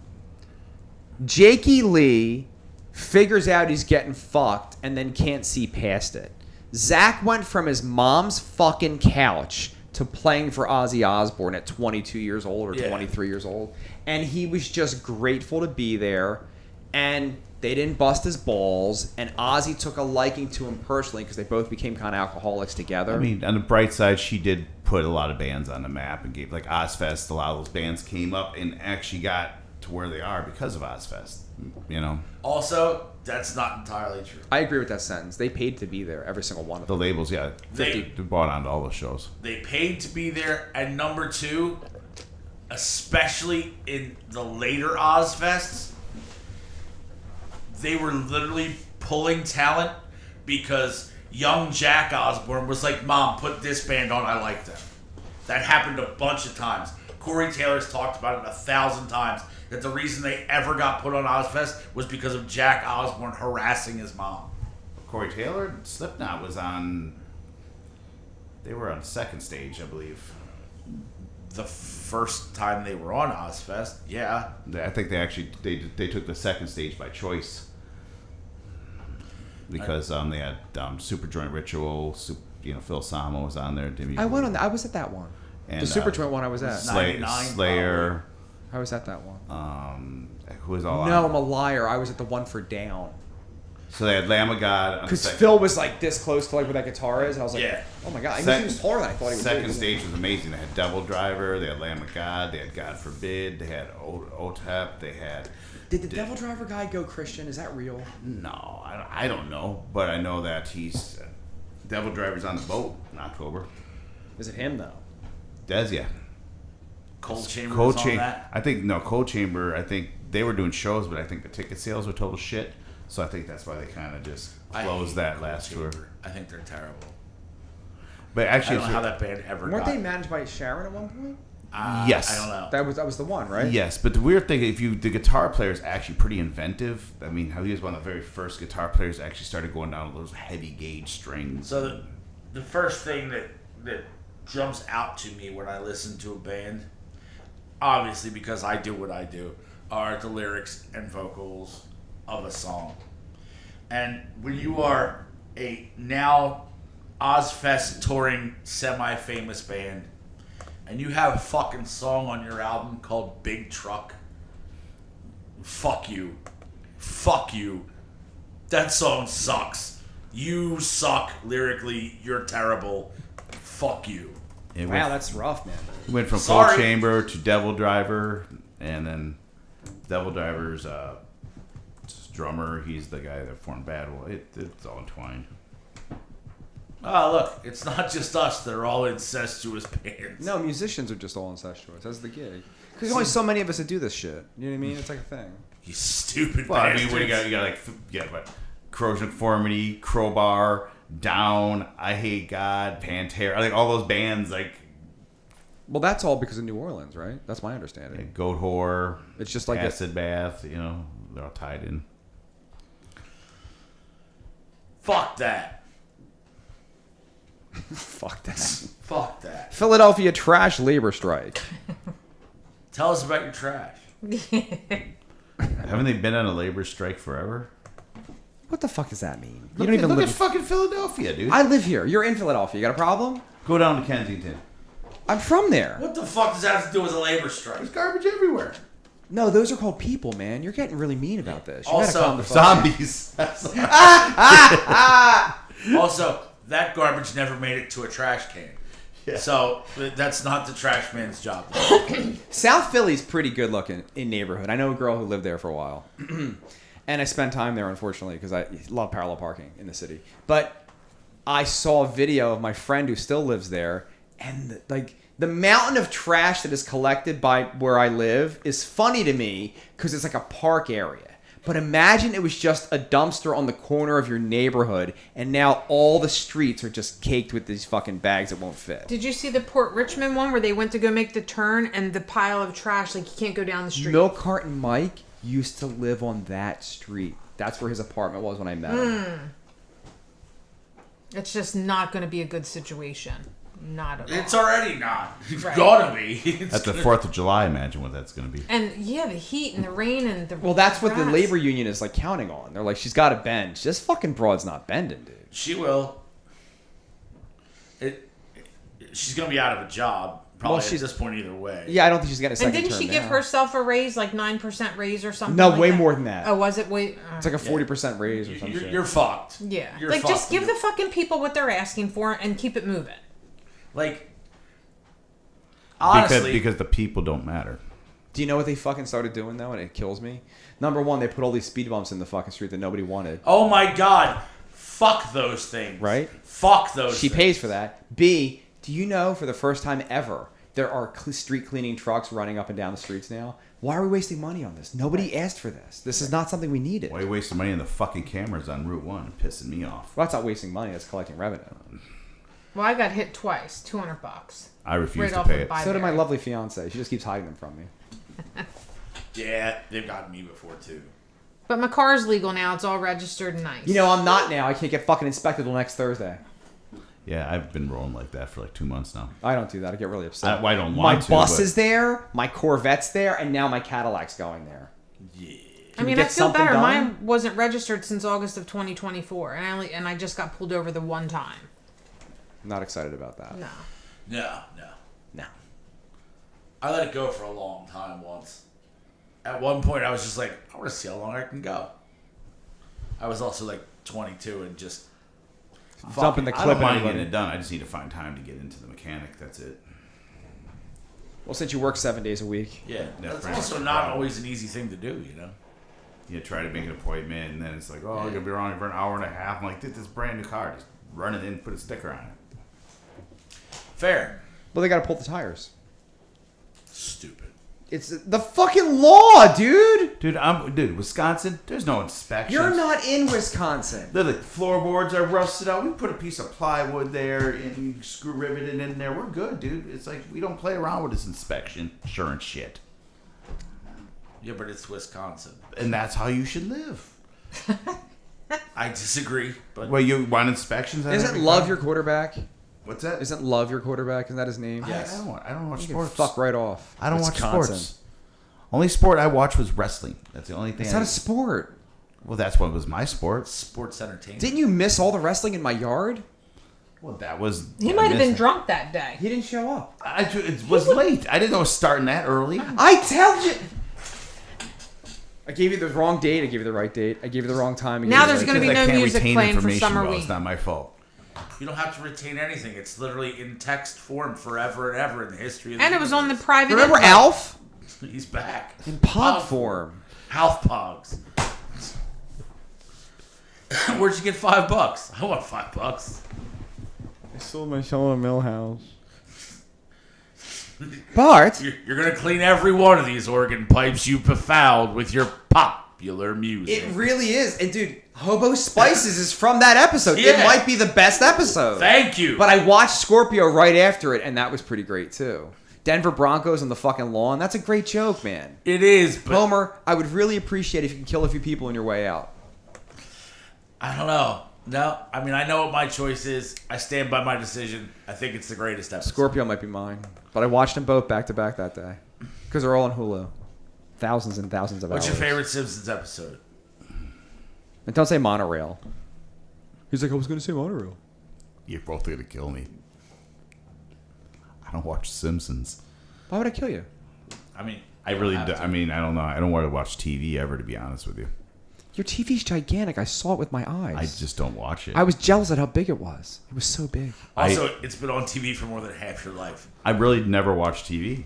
Jakey Lee figures out he's getting fucked and then can't see past it. Zach went from his mom's fucking couch to playing for Ozzy Osbourne at 22 years old or Yeah. 23 years old. And he was just grateful to be there. And they didn't bust his balls. And Ozzy took a liking to him personally because they both became kind of alcoholics together. I mean, on the bright side, she did put a lot of bands on the map and gave like Ozfest. A lot of those bands came up and actually got to where they are because of Ozfest. Also, that's not entirely true. I agree with that sentence. They paid to be there, every single one of The them. labels, yeah, They- they bought onto all those shows. They paid to be there, and number two, especially in the later Ozfests, they were literally pulling talent because young Jack Osbourne was like, "Mom, put this band on. I like them." That happened a bunch of times. Corey Taylor's talked about it 1,000 times, that the reason they ever got put on Ozfest was because of Jack Osbourne harassing his mom. Corey Taylor, Slipknot was on. They were on second stage, I believe. The first time they were on Ozfest, yeah. I think they actually they took the second stage by choice because they had Superjoint Ritual. Phil Samo was on there. I went on that. I was at that one. And, the Superjoint one I was at. 99 Slayer. I was at that one. Who was all No, on? I'm a liar. I was at the one for Down. So they had Lamb of God. Because Phil was like this close to like where that guitar is, and I was like, Yeah. oh my god, I Sec- knew he was taller than I thought he was. Second stage was amazing. They had Devil Driver. They had Lamb of God. They had God Forbid. They had OTEP. They had. Did the Devil Driver guy go Christian? Is that real? No, I don't know, but I know that he's Devil Driver's on the boat in October. Is it him though? Des, yeah. Cold Chamber Cold was on Chamber. that. I think Cold Chamber. I think they were doing shows, but I think the ticket sales were total shit. So I think that's why they kind of just I closed hate that Cold last tour. Chamber. I think they're terrible. But I actually, don't know how that band ever Weren't got. they managed by Sharon at one point? Yes. I don't know. That was the one, right? yes. But the weird thing, the guitar player is actually pretty inventive. I mean, how he was one of the very first guitar players that actually started going down those heavy gauge strings. So the first thing that jumps out to me when I listen to a band, obviously because I do what I do, are the lyrics and vocals of a song. And when you are a now Ozfest touring semi-famous band, and you have a fucking song on your album called Big Truck, fuck you. Fuck you. That song sucks. You suck lyrically. You're terrible. Fuck you. It Wow, that's rough, man. went from Sorry. Cold Chamber to Devil Driver, and then Devil Driver's drummer. He's the guy that formed Bad Wolf. It's all entwined. Oh, look, it's not just us. They're all incestuous bands. No, musicians are just all incestuous. That's the gig. Because there's only so many of us that do this shit. You know what I mean? It's like a thing. You stupid Well, I bastards. mean, what you got like but Corrosion Conformity, Crowbar, Down, I Hate God, Pantera, like all those bands like Well, that's all because of New Orleans, right? That's my understanding. Goat Whore, It's just like Acid Bath. They're all tied in. Fuck that. Fuck that. Fuck that. Philadelphia trash labor strike. Tell us about your trash. Haven't they been on a labor strike forever? What the fuck does that mean? You Look don't at, even look live. at fucking Philadelphia, dude. I live here. You're in Philadelphia. You got a problem? Go down to Kensington. I'm from there. What the fuck does that have to do with a labor strike? There's garbage everywhere. No, those are called people, man. You're getting really mean about this. You Also, gotta calm the fuck down. Zombies. Also, that garbage never made it to a trash can. Yeah. So that's not the trash man's job. South Philly's pretty good looking in neighborhood. I know a girl who lived there for a while. And I spent time there, unfortunately, because I love parallel parking in the city. But I saw a video of my friend who still lives there, and the mountain of trash that is collected by where I live is funny to me because it's like a park area. But imagine it was just a dumpster on the corner of your neighborhood, and now all the streets are just caked with these fucking bags that won't fit. Did you see the Port Richmond one where they went to go make the turn and the pile of trash, like you can't go down the street? Milk Carton Mike used to live on that street. That's where his apartment was when I met him. It's just not going to be a good situation. Not at all. It's already not. It's Right. gotta be. It's At the gonna- 4th of July, imagine what that's going to be. And yeah, the heat and the rain and the Well, that's what the rats. labor union is like counting on. They're like, she's got to bend. This fucking broad's not bending, dude. She will. She's gonna be out of a job. Probably Well, at this point either way. Yeah, I don't think she's getting a And second didn't term she give now. herself a raise, like 9% raise or something? No, like way that? more than that. Oh, was it? Wait. It's like a 40% raise or You're, something. you're fucked. yeah. You're Like, just fucked. give the fucking people what they're asking for and keep it moving. Like, honestly, Because the people don't matter. Do you know what they fucking started doing though, and it kills me? Number one, they put all these speed bumps in the fucking street that nobody wanted. oh my god, fuck those things. Right? Fuck those. She things. pays for that. B, do you know for the first time ever, there are street cleaning trucks running up and down the streets now? Why are we wasting money on this? Nobody asked for this. This is not something we needed. Why are you wasting money on the fucking cameras on Route 1? Pissing me off. Well, that's not wasting money. That's collecting revenue. Well, I got hit twice, $200. I refuse Right to off pay of it. buy So did my Berry. lovely fiance. She just keeps hiding them from me. Yeah, they've gotten me before too. But my car's legal now. It's all registered and nice. You know, I'm not now. I can't get fucking inspected till next Thursday. Yeah, I've been rolling like that for like 2 months now. I don't do that. I get really upset. I don't My want to. bus but- is there, my Corvette's there, and now my Cadillac's going there. Yeah. I we mean, get I feel something better. done? Mine wasn't registered since August of 2024, and I just got pulled over the one time. I'm not excited about that. No. No. No. I let it go for a long time once. At one point, I was just like, I want to see how long I can go. I was also like 22 and just Dumping the I clip don't in mind everybody. getting it done. I just need to find time to get into the mechanic. That's it. Well, since you work 7 days a week. yeah. Yeah, That's Frank's also the not problem. always an easy thing to do, you know. You try to make an appointment, and then it's like, oh, I'm gonna be around for an hour and a half. I'm like, this brand new car. Just run it in, put a sticker on it. Fair. Well, they got to pull the tires. Stupid. It's the fucking law, dude. Dude, Wisconsin. There's no inspections. You're not in Wisconsin. The floorboards are rusted out. We put a piece of plywood there and screw riveted in there. We're good, dude. It's like we don't play around with this inspection insurance shit. Yeah, but it's Wisconsin. And that's how you should live. I disagree, but Well, you want inspections? on Isn't every Love car? your quarterback? What's that? Isn't Love your quarterback? Isn't that his name? Yes. I don't watch You can sports. fuck right off. I don't watch Wisconsin. sports. Only sport I watched was wrestling. That's the only thing. It's not a sport. Well, that's what was my sport. sports entertainment. Didn't you miss all the wrestling in my yard? Well, that was. He I might have been missed it. drunk that day. He didn't show up. It was late. I didn't know it was starting that early. I tell you. I gave you the wrong date. I gave you the right date. I gave you the wrong time. I gave Now you the there's right gonna date. be Because I no can't music retain playing for information Summer well. Week. It's not my fault. You don't have to retain anything. It's literally in text form forever and ever in the history of the And it was on the universe. private. Remember invite. Alf? He's back. In pod form. Half Pogs. Where'd you get $5? I want $5. I sold my show at Millhouse. Bart? You're gonna clean every one of these organ pipes you befouled with your popular music. It really is. And dude, Hobo Spices is from that episode. It Yeah. might be the best episode. Thank you. But I watched Scorpio right after it, and that was pretty great too. Denver Broncos on the fucking lawn. That's a great joke, man. it is, but Homer, I would really appreciate if you can kill a few people on your way out. I don't know. No, I mean I know what my choice is. I stand by my decision. I think it's the greatest episode. Scorpio might be mine. But I watched them both back to back that day. Because they're all on Hulu. Thousands and thousands of What's hours. your favorite Simpsons episode? And don't say monorail. He's like, I was going to say monorail. You're both gonna kill me. I don't watch Simpsons. Why would I kill you? I mean, I really have do. to. I mean, I don't know. I don't want to watch TV ever, to be honest with you. Your TV's gigantic. I saw it with my eyes. I just don't watch it. I was jealous at how big it was. It was so big. Also, it's been on TV for more than half your life. I really never watch TV.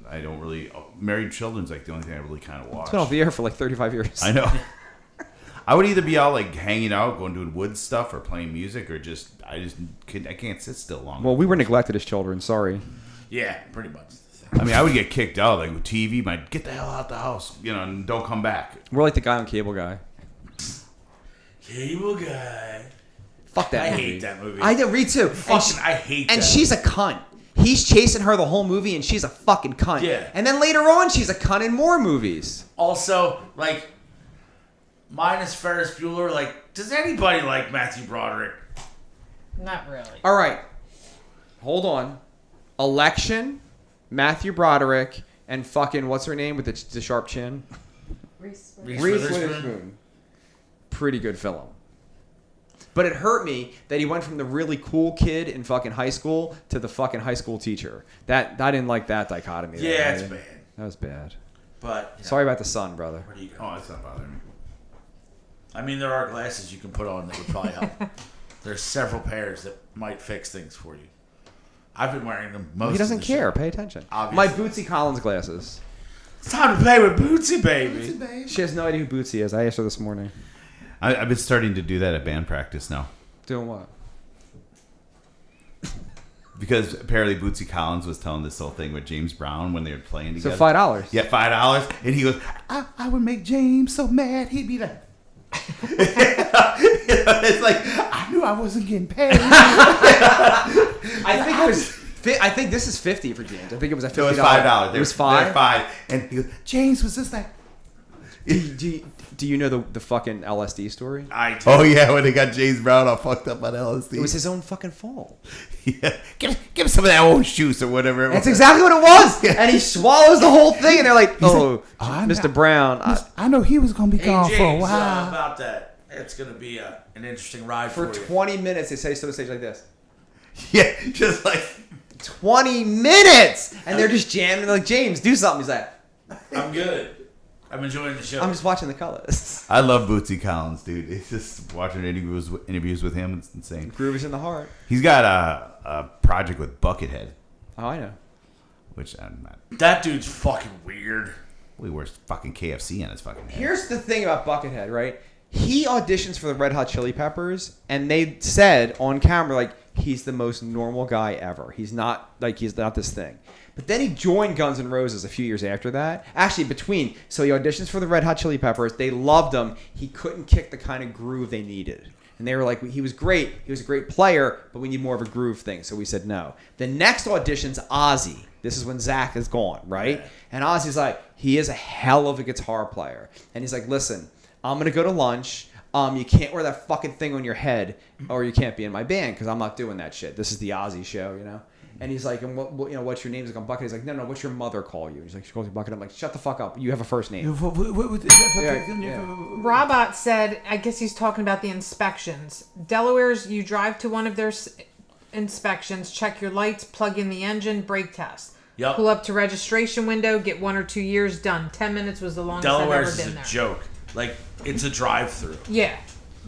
I don't really. Married Children's like the only thing I really kind of watch. It's been off the air for like 35 years. I know. I would either be out like hanging out, going doing wood stuff, or playing music, or I can't sit still long. Well, we were neglected as children. Sorry. Yeah, pretty much. I mean, I would get kicked out like with TV. Might get the hell out the house, and don't come back. We're like the guy on Cable Guy. Cable Guy. Fuck that I movie. hate that movie. I do. Read too. Fucking, I hate that. And she's a cunt. He's chasing her the whole movie, and she's a fucking cunt. Yeah. And then later on, she's a cunt in more movies. Also, like, minus Ferris Bueller, like, does anybody like Matthew Broderick? Not really. All right. Hold on. Election, Matthew Broderick, and fucking what's her name with the sharp chin? Reese Reese Reese Witherspoon? Witherspoon. Pretty good film. But it hurt me that he went from the really cool kid in fucking high school to the fucking high school teacher. That I didn't like that dichotomy. there. Yeah, it's bad. That was bad. But, you know, Sorry about the sun, brother. where do you go? Oh, that's not bothering me. I mean, there are glasses you can put on that would probably help. There's several pairs that might fix things for you. I've been wearing them most He doesn't of the care. show. Pay attention. Obviously. My Bootsy Collins glasses. It's time to play with Bootsy, baby. She has no idea who Bootsy is. I asked her this morning. I've been starting to do that at band practice now. Doing what? Because apparently Bootsy Collins was telling this whole thing with James Brown when they were playing So together. $5. Yeah, $5. And he goes, I would make James so mad. He'd be like... It's like, I knew knew I wasn't getting paid. I think it was. I think this is 50 for James. I think it was a $50. It was $5. It was $5. They're $5. And he goes, James, was this that? Do you know the fucking LSD story? I do. Oh yeah, when they got James Brown all fucked up on LSD. It was his own fucking fault. Yeah, give him some of that orange juice or whatever. That's exactly what it was. Yeah. And he swallows the whole thing, and they're like, like, Mr. Brown. I know he was gonna be Hey, gone James, for a while. about that. It's gonna be an interesting ride for For you. 20 minutes, they say to the stage like this. Yeah, just like 20 minutes! And they're just jamming. They're like, James, do something. He's like, I'm good. I'm enjoying the show. I'm just watching the colors. I love Bootsy Collins, dude. It's just watching interviews with him. It's insane. Groove is in the heart. He's got a project with Buckethead, Oh, I know. which I'm not. That dude's fucking weird. We wears fucking KFC on his fucking head. Here's the thing about Buckethead, right? He auditions for the Red Hot Chili Peppers, and they said on camera, like, he's the most normal guy ever. He's not this thing. But then he joined Guns N' Roses a few years after that. Actually, so he auditions for the Red Hot Chili Peppers. They loved him. He couldn't kick the kind of groove they needed. And they were like, he was great. He was a great player, but we need more of a groove thing. So we said no. The next audition's Ozzy. This is when Zach is gone, right? Yeah. And Ozzy's like, he is a hell of a guitar player. And he's like, listen, I'm going to go to lunch. You can't wear that fucking thing on your head, or you can't be in my band because I'm not doing that shit. This is the Ozzy show, you know? And he's like, and what's your name? He's like, I'm Bucket. He's like, no, what's your mother call you? He's like, she calls me Bucket. I'm like, shut the fuck up. You have a first name. Robot said, I guess he's talking about the inspections. Delaware's, you drive to one of their inspections, check your lights, plug in the engine, brake test. Yep. Pull up to registration window, get 1 or 2 years, done. 10 minutes was the longest Delaware's I've ever been there. is a joke. Like, it's a drive-through. Yeah.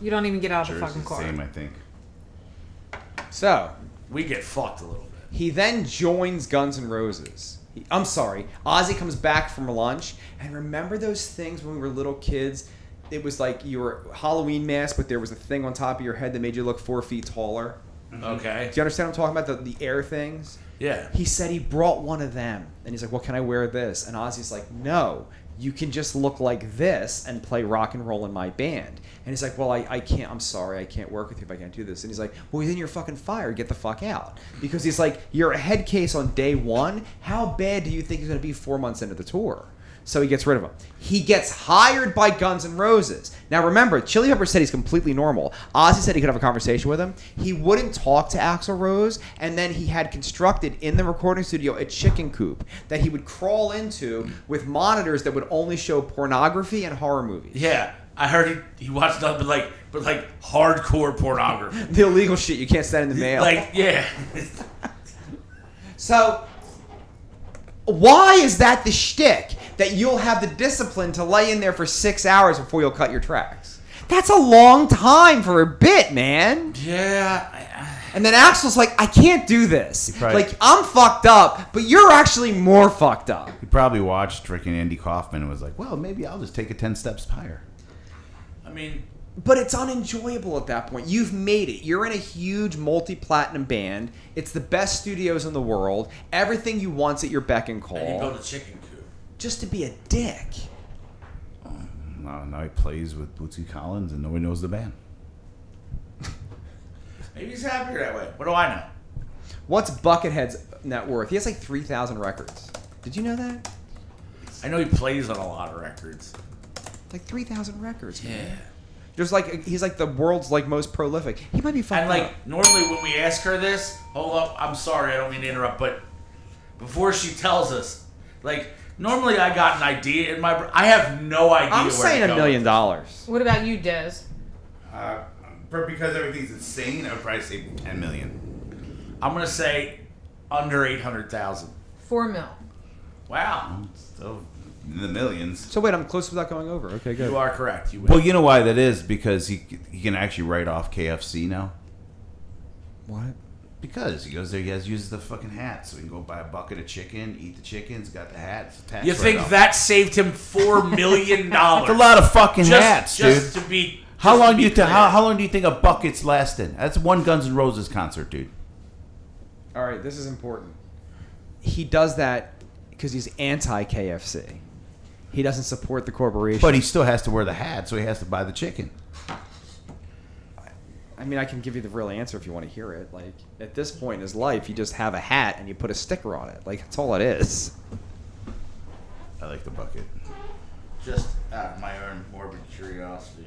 You don't even get out of the Sure, fucking it's car. the same, I think. So We get fucked a little bit. he then joins Guns N' Roses. Ozzy comes back from lunch, and remember those things when we were little kids? It was like you were Halloween mask, but there was a thing on top of your head that made you look 4 feet taller. Okay. Do you understand what I'm talking about? The air things? Yeah. He said he brought one of them. And he's like, well, can I wear this? And Ozzy's like, no, you can just look like this and play rock and roll in my band. And he's like, well, I can't. I'm sorry. I can't work with you if I can't do this. And he's like, well, then you're fucking fired. Get the fuck out. Because he's like, you're a head case on day one. How bad do you think he's going to be 4 months into the tour? So he gets rid of him. He gets hired by Guns N' Roses. Now remember, Chili Peppers said he's completely normal. Ozzy said he could have a conversation with him. He wouldn't talk to Axl Rose, and then he had constructed in the recording studio a chicken coop that he would crawl into with monitors that would only show pornography and horror movies. Yeah. I heard he watched nothing but like hardcore pornography. The illegal shit you can't send in the mail. Like, yeah. So, why is that the shtick? That you'll have the discipline to lay in there for 6 hours before you'll cut your tracks. That's a long time for a bit, man. Yeah. And then Axl's like, I can't do this. probably- Like, I'm fucked up, but you're actually more fucked up. He probably watched freaking Andy Kaufman and was like, well, maybe I'll just take it 10 steps higher. I mean, But it's unenjoyable at that point. You've made it. You're in a huge multi-platinum band. It's the best studios in the world. Everything you want's at your beck and call. and you build a chicken coop. Just to be a dick. Now he plays with Bootsy Collins and nobody knows the band. Maybe he's happier that way. What do I know? What's Buckethead's net worth? He has like 3,000 records. Did you know that? I know he plays on a lot of records. Like 3,000 records, man. Yeah. There's like he's like the world's like most prolific. He might be fucking And like normally when we ask her this, hold up, I'm sorry, I don't mean to interrupt, but before she tells us, like normally I got an idea in my I have no idea. I'm where saying to go $1 million. What about you, Des? Because everything's insane, I would probably say 10 million. I'm gonna say under 800,000. 4 mil. Wow, Still in the millions. So wait, I'm close without going over. Okay, good. you are correct. You Well, win. you know why that is? Because he can actually write off KFC now. What? Because he goes there, he uses the fucking hat, so he can go buy a bucket of chicken, eat the chickens, got the hat. It's a tax You think write-off. that saved him $4 million? That's a lot of fucking hats, just dude. to be. How just long to do you be think? clear. How long do you think a bucket's lasting? That's one Guns N' Roses concert, dude. All right, this is important. He does that because he's anti-KFC. He doesn't support the corporation. But he still has to wear the hat, so he has to buy the chicken. I mean, I can give you the real answer if you want to hear it. Like, at this point in his life, you just have a hat and you put a sticker on it. Like, that's all it is. I like the bucket. Just out of my own morbid curiosity.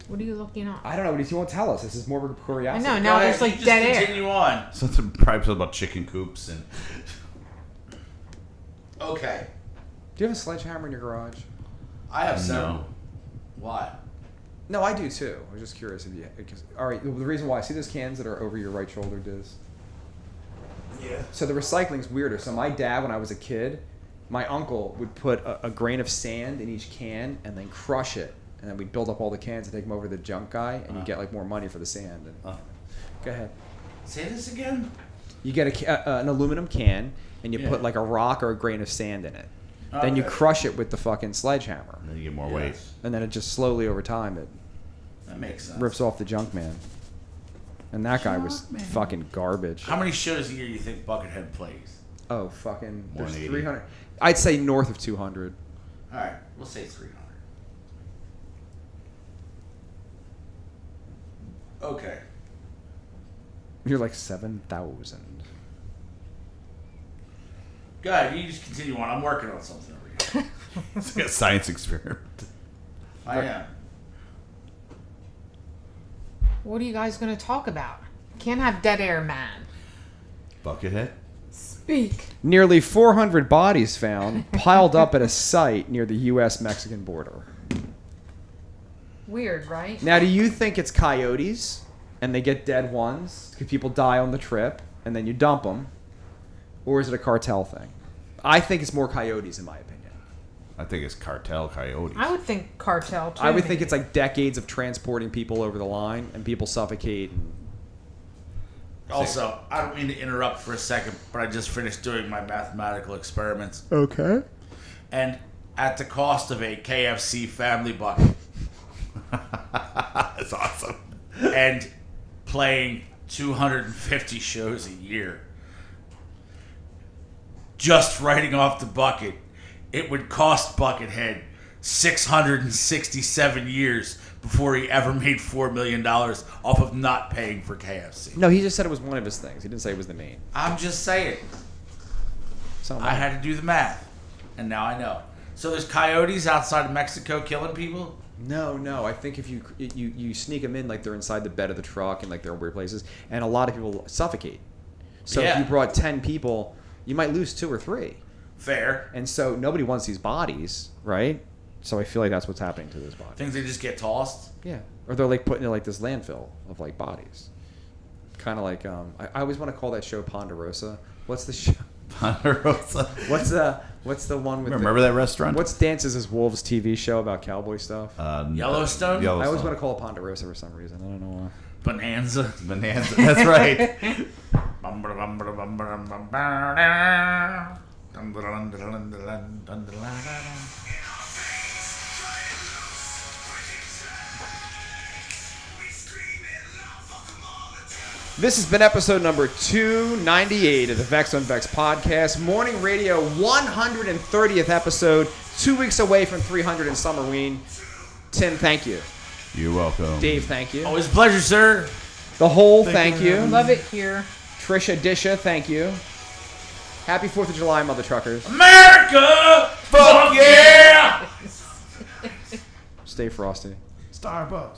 What are you looking up? I don't know, but he won't tell us. This is morbid I curiosity. know, now there's like Just dead air. Continue on. Something probably about chicken coops and. Okay. Do you have a sledgehammer in your garage? I have several. No. Why? No, I do too. I was just curious if you. Because, all right, the reason why I see those cans that are over your right shoulder, Diz. Yeah. So the recycling's weirder. So my dad, when I was a kid, my uncle would put a grain of sand in each can and then crush it, and then we'd build up all the cans and take them over to the junk guy, and you get like more money for the sand. And, Go ahead. Say this again. You get an aluminum can, and you put like a rock or a grain of sand in it. Then you Okay. crush it with the fucking sledgehammer, And then you get more weight. Yes. and then it just slowly over time it That makes sense. rips off the junk man. And that guy was fucking garbage. How many shows a year do you think Buckethead plays? Oh, fucking. More There's than 80. 300. I'd say north of 200. All right, we'll say 300. Okay. You're like 7,000. Go ahead. You just continue on. I'm working on something over here. It's like a science experiment. I am. What are you guys going to talk about? Can't have dead air, man. Buckethead? Speak. Nearly 400 bodies found piled up at a site near the U.S.-Mexican border. Weird, right? Now, do you think it's coyotes and they get dead ones because people die on the trip and then you dump them? Or is it a cartel thing? I think it's more coyotes, in my opinion. I think it's cartel coyotes. I would think cartel, too. I would think maybe. it's like decades of transporting people over the line and people suffocate. And Also, I don't mean to interrupt for a second, but I just finished doing my mathematical experiments. okay. And at the cost of a KFC family bucket That's awesome. and playing 250 shows a year, just writing off the bucket, it would cost Buckethead 667 years before he ever made $4 million off of not paying for KFC. No, he just said it was one of his things. He didn't say it was the main. I'm just saying. So I had to do the math, and now I know. So there's coyotes outside of Mexico killing people? No. I think if you sneak them in like they're inside the bed of the truck and like they're weird places, and a lot of people suffocate. So Yeah. if you brought 10 people, you might lose 2 or 3. Fair. And so nobody wants these bodies, right? So I feel like that's what's happening to those bodies. Things they just get tossed? Yeah. Or they're like putting in like this landfill of like bodies. Kind of like I always want to call that show Ponderosa. What's the show? Ponderosa. What's the one with Remember that restaurant? What's Dances as Wolves TV show about cowboy stuff? Yellowstone? I always want to call it Ponderosa for some reason. I don't know why. Bonanza. Bonanza. That's right. This has been episode number 298 of the Vex on Vex podcast. Morning Radio 130th episode. 2 weeks away from 300 in Summerween. Tim, thank you. You're welcome. Dave, thank you. Always a pleasure, sir. The whole, thank you. Love it here. Trisha Disha, thank you. Happy 4th of July, mother truckers. America! Fuck yeah! Stay frosty. Starbucks.